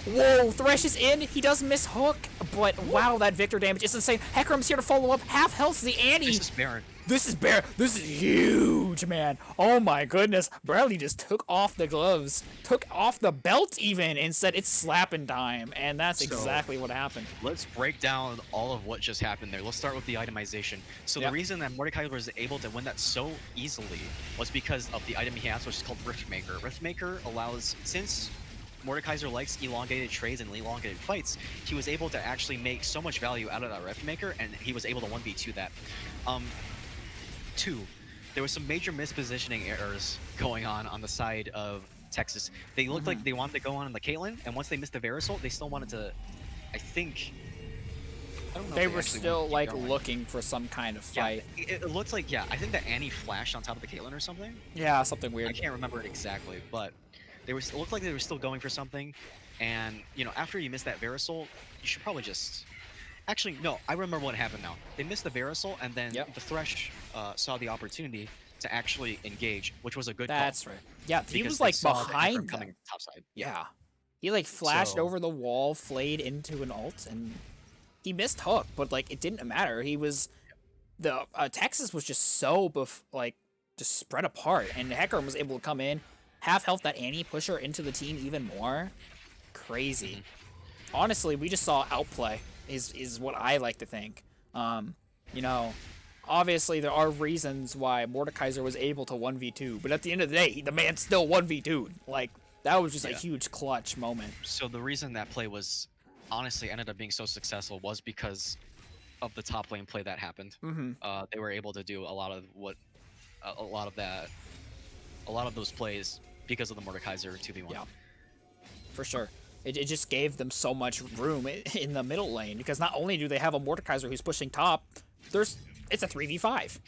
Whoa, Thresh is in. He does miss hook, but wow, that Victor damage is insane. Hecarim's here to follow up. Half health the Annie. This is Baron. This is huge, man. Oh my goodness. Bradley just took off the gloves, took off the belt even, and said it's slapping time. And that's exactly what happened. Let's break down all of what just happened there. Let's start with the itemization. So the reason that Mordekaiser was able to win that so easily was because of the item he has, which is called Riftmaker. Riftmaker allows, since Mordekaiser likes elongated trades and elongated fights, he was able to actually make so much value out of that Riftmaker, and he was able to 1v2 that. Two, there was some major mispositioning errors going on the side of Texas. They looked like they wanted to go on the Caitlyn, and once they missed the Varus ult, they still wanted to, I don't know. They were still like looking for some kind of fight. Yeah, it looked like, I think that Annie flashed on top of the Caitlyn or something. Yeah, something weird. I can't remember it exactly, but it looked like they were still going for something. And, you know, after you miss that Varus ult, you should probably just... Actually, no, I remember what happened now. They missed the Varus ult, and then the Thresh saw the opportunity to actually engage, which was a good call. That's right. Yeah, he was like behind them. Coming topside. Yeah. He like flashed over the wall, flayed into an ult, and he missed hook, but like it didn't matter. He was the Texas was just so just spread apart, and Hecarim was able to come in, half health that Annie, push her into the team even more. Crazy. Honestly, we just saw outplay. Is what I like to think. You know, obviously there are reasons why Mordekaiser was able to 1v2, but at the end of the day, the man still 1v2'd. Like, that was just a huge clutch moment. So the reason that play was honestly ended up being so successful was because of the top lane play that happened. They were able to do a lot of those plays because of the Mordekaiser 2v1. Yeah, for sure. It just gave them so much room in the middle lane, because not only do they have a Mordekaiser who's pushing top, it's a 3v5.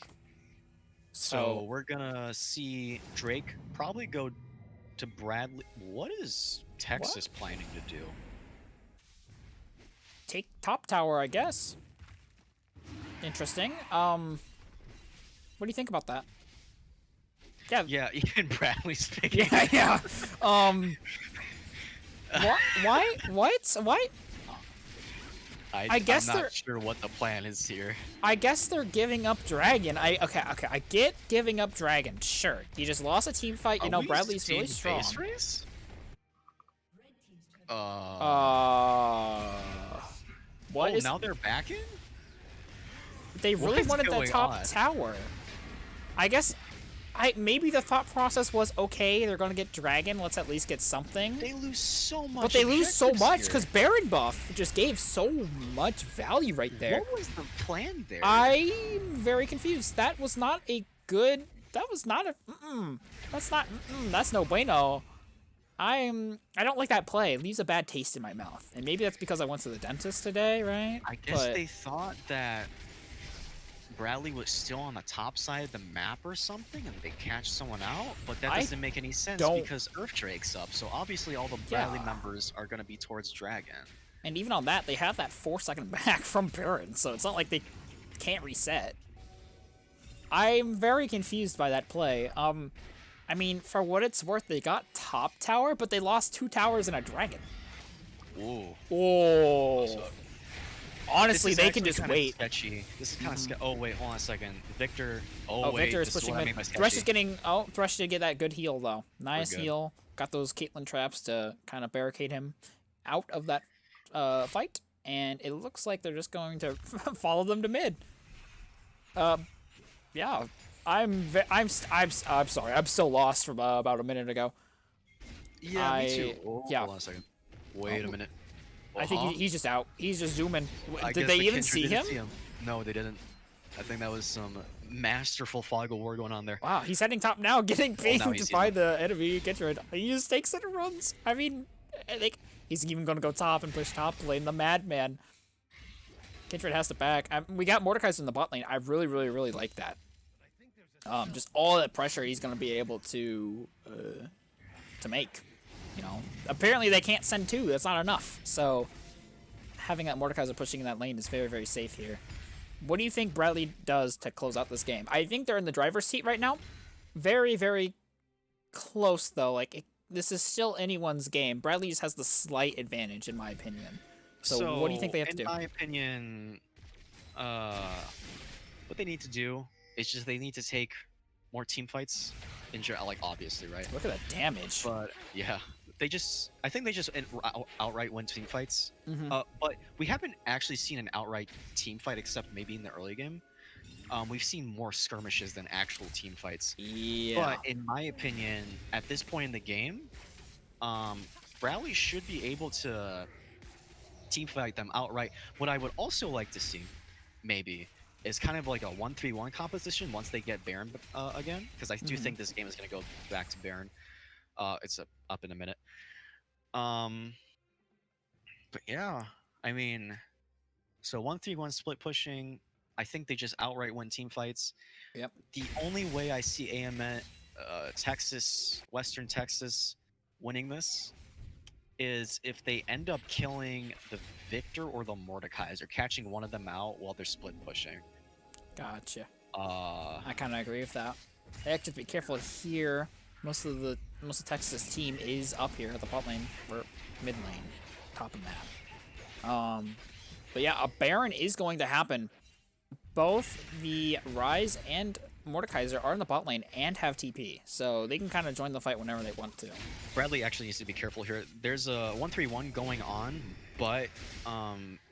So we're gonna see Drake probably go to Bradley. What is Texas planning to do? Take top tower, I guess. Interesting. What do you think about that? Yeah, even Bradley's picking. Yeah. Why? I guess I'm not sure what the plan is here. I guess they're giving up Dragon. Okay. I get giving up Dragon. Sure, you just lost a team fight. You know, Bradley's really strong. Face race? What now they're back in? They really wanted that top tower. I guess. Maybe the thought process was, okay, they're gonna get Dragon, let's at least get something. They lose so much. But they lose so much because Baron buff just gave so much value right there. What was the plan there? I'm very confused. That was not a good. That was not a. That's not. That's no bueno. I don't like that play. It leaves a bad taste in my mouth. And maybe that's because I went to the dentist today, right? I guess they thought that Bradley was still on the top side of the map or something, and they catch someone out, but that doesn't make any sense because Earth Drake's up, so obviously all the Bradley members are going to be towards Dragon. And even on that, they have that 4-second back from Baron, so it's not like they can't reset. I'm very confused by that play. I mean, for what it's worth, they got top tower, but they lost 2 towers and a dragon. Ooh. Oh. Honestly, they can just wait. Sketchy. This is kind of sketchy. Oh, wait, hold on a second. Victor. Oh, wait, Victor is pushing mid. Thresh is getting. Oh, Thresh did get that good heal, though. Nice heal. Got those Caitlyn traps to kind of barricade him out of that fight. And it looks like they're just going to follow them to mid. Yeah. I'm sorry. I'm still lost from about a minute ago. Yeah, me too. Oh, hold on a second. Wait a minute. I think he's just out. He's just zooming. Did they even see him? No, they didn't. I think that was some masterful Foggle war going on there. Wow, he's heading top now, getting pinged to find the enemy Kindred. He just takes it and runs. I mean, like, he's even going to go top and push top lane. The madman. Kindred has to back. We got Mordekaiser in the bot lane. I really, really, really like that. Just all that pressure he's going to be able to make. You know, apparently they can't send 2. That's not enough. So having that Mordekaiser pushing in that lane is very, very safe here. What do you think Bradley does to close out this game? I think they're in the driver's seat right now. Very, very close, though. Like, this is still anyone's game. Bradley just has the slight advantage, in my opinion. So what do you think they have to do? In my opinion, what they need to do is just they need to take more team fights. Like, obviously, right? Look at that damage. But, yeah. I think they just outright win team fights. But we haven't actually seen an outright team fight except maybe in the early game. We've seen more skirmishes than actual team fights. Yeah. But in my opinion, at this point in the game, Bradley should be able to team fight them outright. What I would also like to see, maybe, is kind of like a 1-3-1 composition once they get Baron again, because I do think this game is going to go back to Baron. It's up in a minute. But yeah, I mean, so 1-3-1 split pushing. I think they just outright win team fights. Yep. The only way I see Texas, Western Texas, winning this is if they end up killing the Victor or the Mordekaiser, catching one of them out while they're split pushing. Gotcha. I kind of agree with that. They have to be careful here. Most of Texas' team is up here at the bot lane or mid lane, top of map. But yeah, a Baron is going to happen. Both the Ryze and Mordekaiser are in the bot lane and have TP, so they can kind of join the fight whenever they want to. Bradley actually needs to be careful here. There's a 1-3-1 going on, but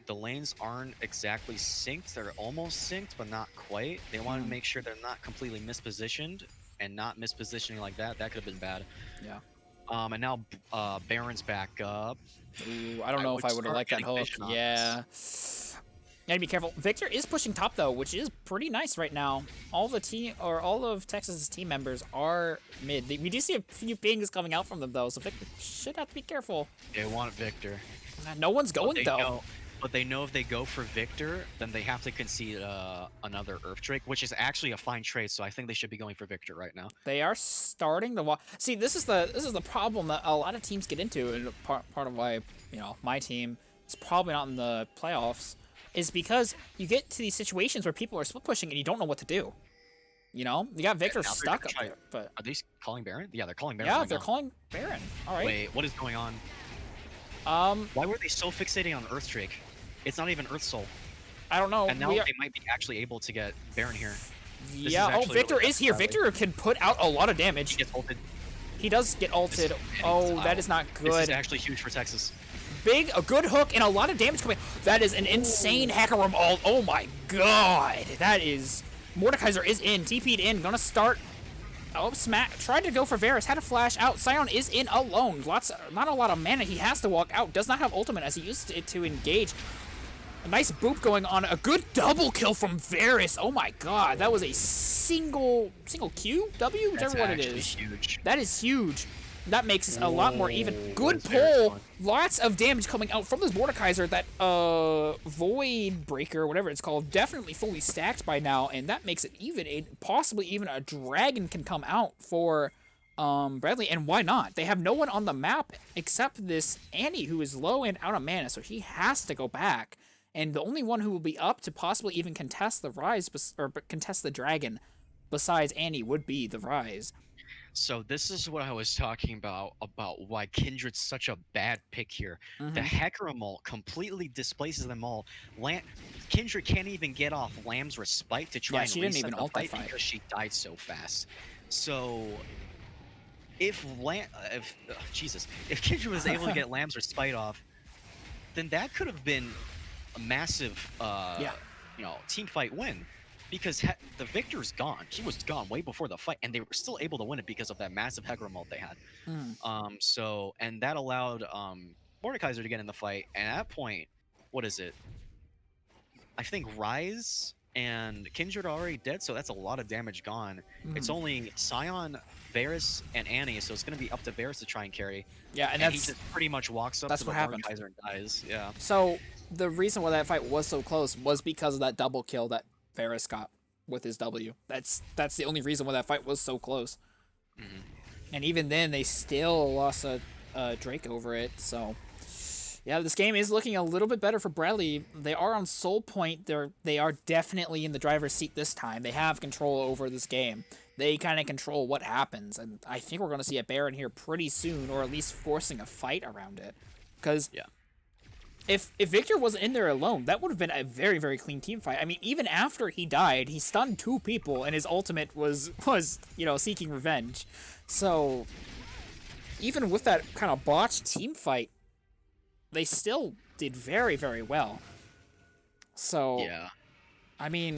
the lanes aren't exactly synced. They're almost synced, but not quite. They want to make sure they're not completely mispositioned, and not mispositioning like that. That could have been bad. Yeah. And now Baron's back up. Ooh, I don't know if I would have liked that hook. Yeah. Gotta be careful. Victor is pushing top though, which is pretty nice right now. All of Texas's team members are mid. We do see a few pings coming out from them though, so Victor should have to be careful. They want Victor. No one's going though. But they know if they go for Victor, then they have to concede another Earth Drake, which is actually a fine trade. So I think they should be going for Victor right now. They are starting to see. This is the problem that a lot of teams get into, and part of why my team is probably not in the playoffs. Is because you get to these situations where people are split pushing and you don't know what to do. You got Victor stuck up there. But are they calling Baron? Yeah, they're calling Baron. Yeah, they're calling Baron. All right. Wait, what is going on? Why were they so fixating on Earth Drake? It's not even Earth Soul. I don't know. And now they might be actually able to get Baron here. Yeah. Oh, Victor is here. Victor can put out a lot of damage. He gets ulted. He does get ulted. Oh, that is not good. This is actually huge for Texas. A good hook, and a lot of damage coming. That is an insane hacker room ult. Oh my god. That is... Mordekaiser is in. TP'd in. Gonna start... Oh, Smack. Tried to go for Varus. Had to flash out. Sion is in alone. Not a lot of mana. He has to walk out. Does not have ultimate as he used it to engage. A nice boop going on. A good double kill from Varus. Oh my god. That was a single Q? W? Whichever one it is. Huge. That is huge. That makes it a lot more even. Good that's very pull. fun. Lots of damage coming out from this Mordekaiser. That Void Breaker, whatever it's called, definitely fully stacked by now, and that makes it even possibly even a dragon can come out for Bradley. And why not? They have no one on the map except this Annie, who is low and out of mana, so he has to go back. And the only one who will be up to possibly even contest the Rise or contest the dragon, besides Annie, would be the Rise. So this is what I was talking about why Kindred's such a bad pick here. The Hecarimalt completely displaces them all. Kindred can't even get off Lamb's Respite to try and she didn't reset even the ult that fight fight. because she died so fast. So if Kindred was able to get Lamb's Respite off, then that could have been a massive team fight win. Because the victor's gone. He was gone way before the fight, and they were still able to win it because of that massive Hecarimalt they had. And that allowed Mordekaiser to get in the fight. And at that point, what is it? I think Rise and Kindred are already dead, so that's a lot of damage gone. It's only Sion, Varus, and Annie, so it's going to be up to Varus to try and carry. Yeah, and he just pretty much walks up to the Mordekaiser and dies. Yeah. So the reason why that fight was so close was because of that double kill that Varus got with his W. That's the only reason why that fight was so close. And even then, they still lost a Drake over it. So yeah, this game is looking a little bit better for Bradley. They are on Soul Point. They are definitely in the driver's seat this time. They have control over this game. They kind of control what happens, and I think we're going to see a Baron here pretty soon, or at least forcing a fight around it. Because if Victor wasn't in there alone, that would have been a very, very clean team fight. I mean, even after he died, he stunned 2 people, and his ultimate was seeking revenge. So even with that kind of botched team fight, they still did very, very well. So I mean,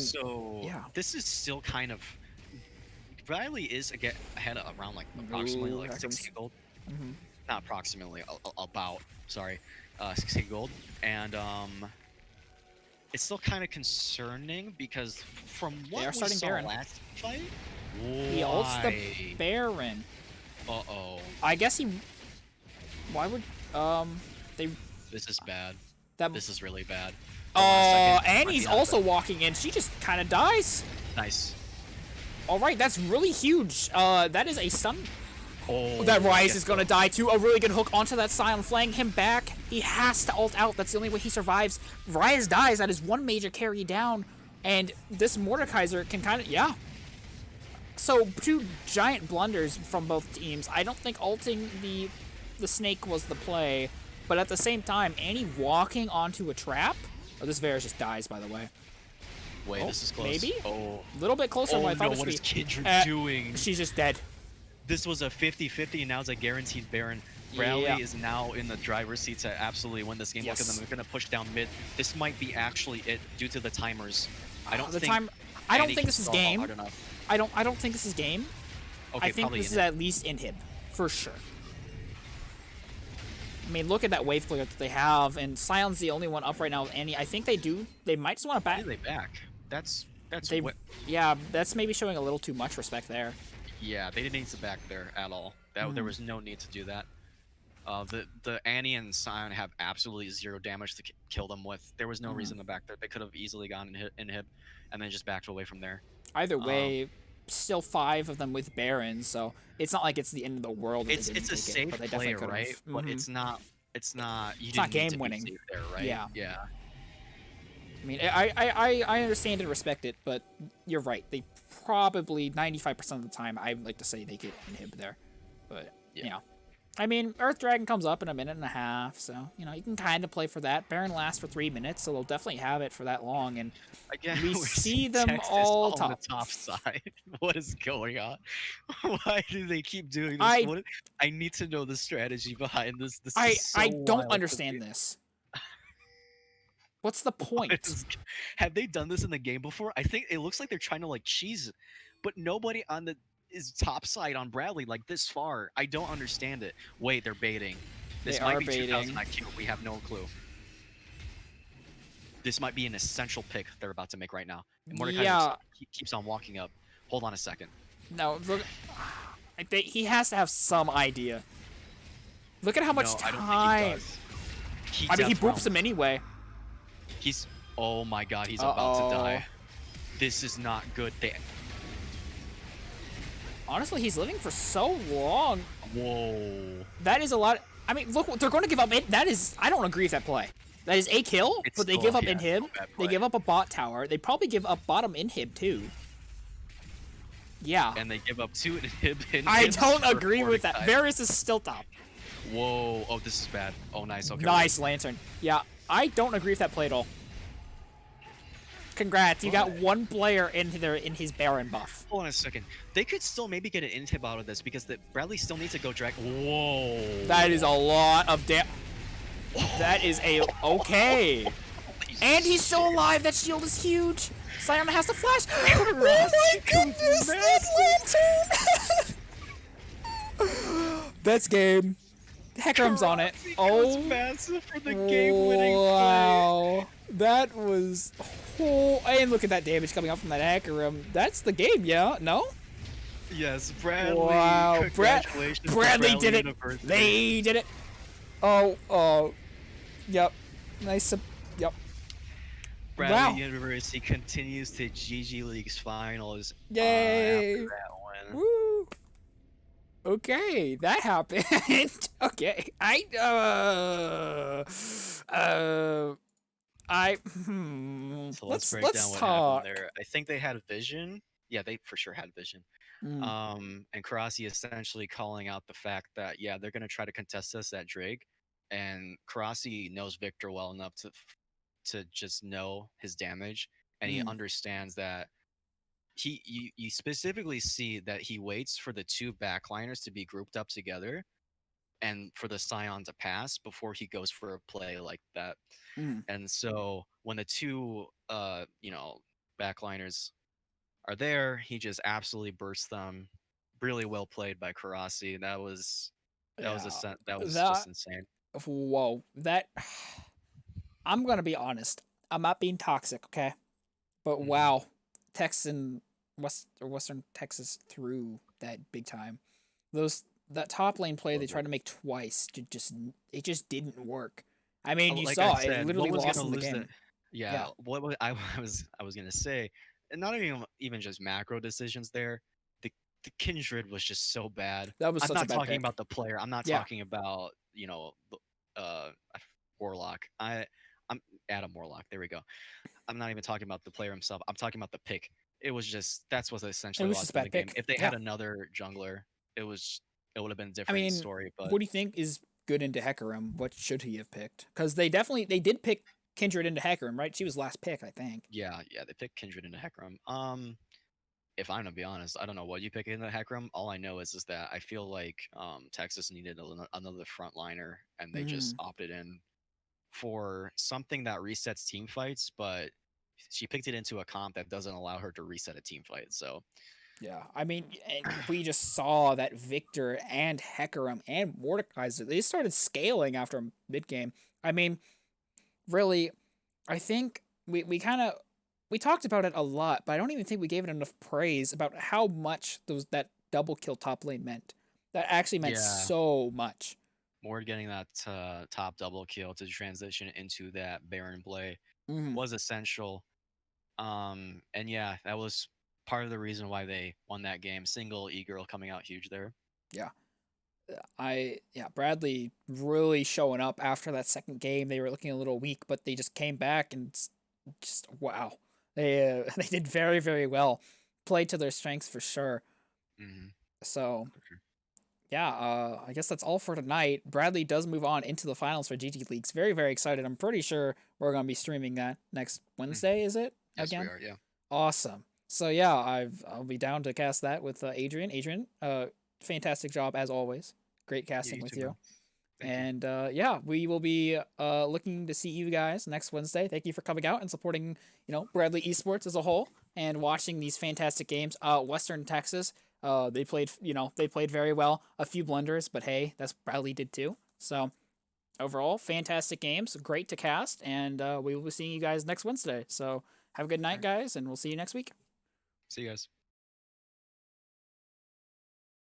this is still kind of Riley is ahead of around like approximately like 60 gold. Not approximately, about 60 gold, and it's still kind of concerning because from what we saw Baron. last fight, he ults the Baron. I guess he. Why would they? This is bad. This is really bad. Annie's also walking in. She just kind of dies. Nice. All right, that's really huge. That is a stun. That Rise is going to die too. A really good hook onto that Sion, flaying him back. He has to ult out. That's the only way he survives. Rise dies. That is one major carry down. And this Mordekaiser can kind of, So, 2 giant blunders from both teams. I don't think ulting the snake was the play. But at the same time, Annie walking onto a trap. Oh, this Varus just dies, by the way. Wait, this is close. Maybe? A little bit closer than what I thought it would be. What is Kindred doing? She's just dead. This was a 50-50, and now it's a guaranteed Baron. Bradley is now in the driver's seat to absolutely win this game. Look at them. They're going to push down mid. This might be actually it due to the timers. I don't think this is game. I don't think this is game. Okay, I think this is at least inhib, for sure. I mean, look at that wave clear that they have, and Sion's the only one up right now with Annie. I think they might just want to back. They back. That's that's maybe showing a little too much respect there. Yeah, they didn't need to back there at all. There was no need to do that. The Annie and Sion have absolutely 0 damage to kill them with. There was no reason to back there. They could have easily gone inhib, and then just backed away from there. Either way, still 5 of them with Barons, so it's not like it's the end of the world. It's a safe play, right? But it's not. It's not game winning. There, right? Yeah. I mean, I understand and respect it, but you're right. They probably 95% of the time, I like to say they get inhib there, but I mean, Earth Dragon comes up in a minute and a half, so you can kind of play for that. Baron lasts for 3 minutes, so they'll definitely have it for that long, and again, we see them all on the top side. What is going on? Why do they keep doing this? I need to know the strategy behind this. I don't understand this. What's the point? Have they done this in the game before? I think it looks like they're trying to like cheese it, but nobody on the is top side on Bradley like this far. I don't understand it. Wait, they're baiting. This might be 2000 IQ. We have no clue. This might be an essential pick they're about to make right now. And Mordekaiser keeps on walking up. Hold on a second. No, look, He has to have some idea. Look at how much No, I don't think he time. does. He I mean, he death boops realm. him anyway. He's. Oh my god, he's about to Uh-oh. die. This is not good. Honestly, he's living for so long. Whoa. That is a lot. I mean, look, they're going to give up. That is, I don't agree with that play. That is a kill, It's but they still, give up yeah, inhib. still a bad They play. give up a bot tower. They probably give up bottom inhib too. Yeah. And they give up 2 inhib. I don't for agree with that. 45. Varus is still top. Whoa. Oh, this is bad. Oh, nice. Okay. Nice lantern. Yeah, I don't agree with that play at all. Congrats, you got one player in his Baron buff. Hold on a second. They could still maybe get an inhib out of this because Bradley still needs to go drag. Whoa. That is a lot of That is a okay. And he's still alive. That shield is huge. Sion has to flash. Oh my goodness, that lantern. That's game. Hecarim's on it. Oh, massive for the game-winning wow. That was. Oh, and look at that damage coming out from that Hecarim. That's the game, yeah? No? Yes, Bradley. Wow, Congratulations to Bradley did it. University. They did it. Oh, yep. Nice. Yep. Bradley Wow. University continues to GG League's finals. Yay. After that win. Woo. Okay, that happened. Okay, So let's break down what talk. happened there. I think they had vision. Yeah, they for sure had vision. And Karasi essentially calling out the fact that yeah, they're gonna try to contest us at Drake, and Karasi knows Victor well enough to just know his damage, and he understands that you specifically see that he waits for the 2 backliners to be grouped up together and for the Scion to pass before he goes for a play like that. And so when the 2 backliners are there, he just absolutely bursts them. Really well played by Karasi. That was just insane. Whoa, that. I'm gonna be honest. I'm not being toxic, okay? But wow, Texan Western Texas threw that big time. That top lane play they tried to make twice it just didn't work. I mean, you Like saw I said, it literally what was lost gonna in the lose game. yeah, what I was gonna say, and not even just macro decisions there. The Kindred was just so bad. That was I'm such a not bad talking pick. about the player. I'm not talking about uh Warlock. I'm Adam Warlock. There we go. I'm not even talking about the player himself. I'm talking about the pick. It was just that's what essentially It was lost just a in the bad game. pick. If they Yeah. had another jungler, it would have been a I different mean, story. But what do you think is good into Hecarim? What should he have picked? Because they did pick Kindred into Hecarim, right? She was last pick, I think. yeah, they picked Kindred into Hecarim. If I'm gonna be honest, I don't know what you pick in the Hecarim. All I know is that I feel like Texas needed another frontliner, and they just opted in for something that resets team fights, but she picked it into a comp that doesn't allow her to reset a team fight. So Yeah, I mean, we just saw that Victor and Hecarim and Mordekaiser, they started scaling after mid game. I mean, really, I think we kind of we talked about it a lot, but I don't even think we gave it enough praise about how much that double kill top lane meant. That actually meant so much. Mord getting that top double kill to transition into that Baron play was essential. And yeah, that was part of the reason why they won that game. ASingleEgirl coming out huge there. Yeah. Bradley really showing up after that second game. They were looking a little weak, but they just came back and just wow. They they did very, very well. Played to their strengths for sure. So yeah, I guess that's all for tonight. Bradley does move on into the finals for GG Leagues. Very, very excited. I'm pretty sure we're gonna be streaming that next Wednesday. Is it? Yes, again? we are. Yeah. Awesome. So yeah, I'll be down to cast that with Adrian. Adrian, fantastic job as always. Great casting with you. And yeah, we will be looking to see you guys next Wednesday. Thank you for coming out and supporting, Bradley Esports as a whole and watching these fantastic games. Western Texas, they played very well. A few blunders, but hey, that's Bradley did too. So overall, fantastic games, great to cast, and we will be seeing you guys next Wednesday. So have a good night, guys, and we'll see you next week. See you guys.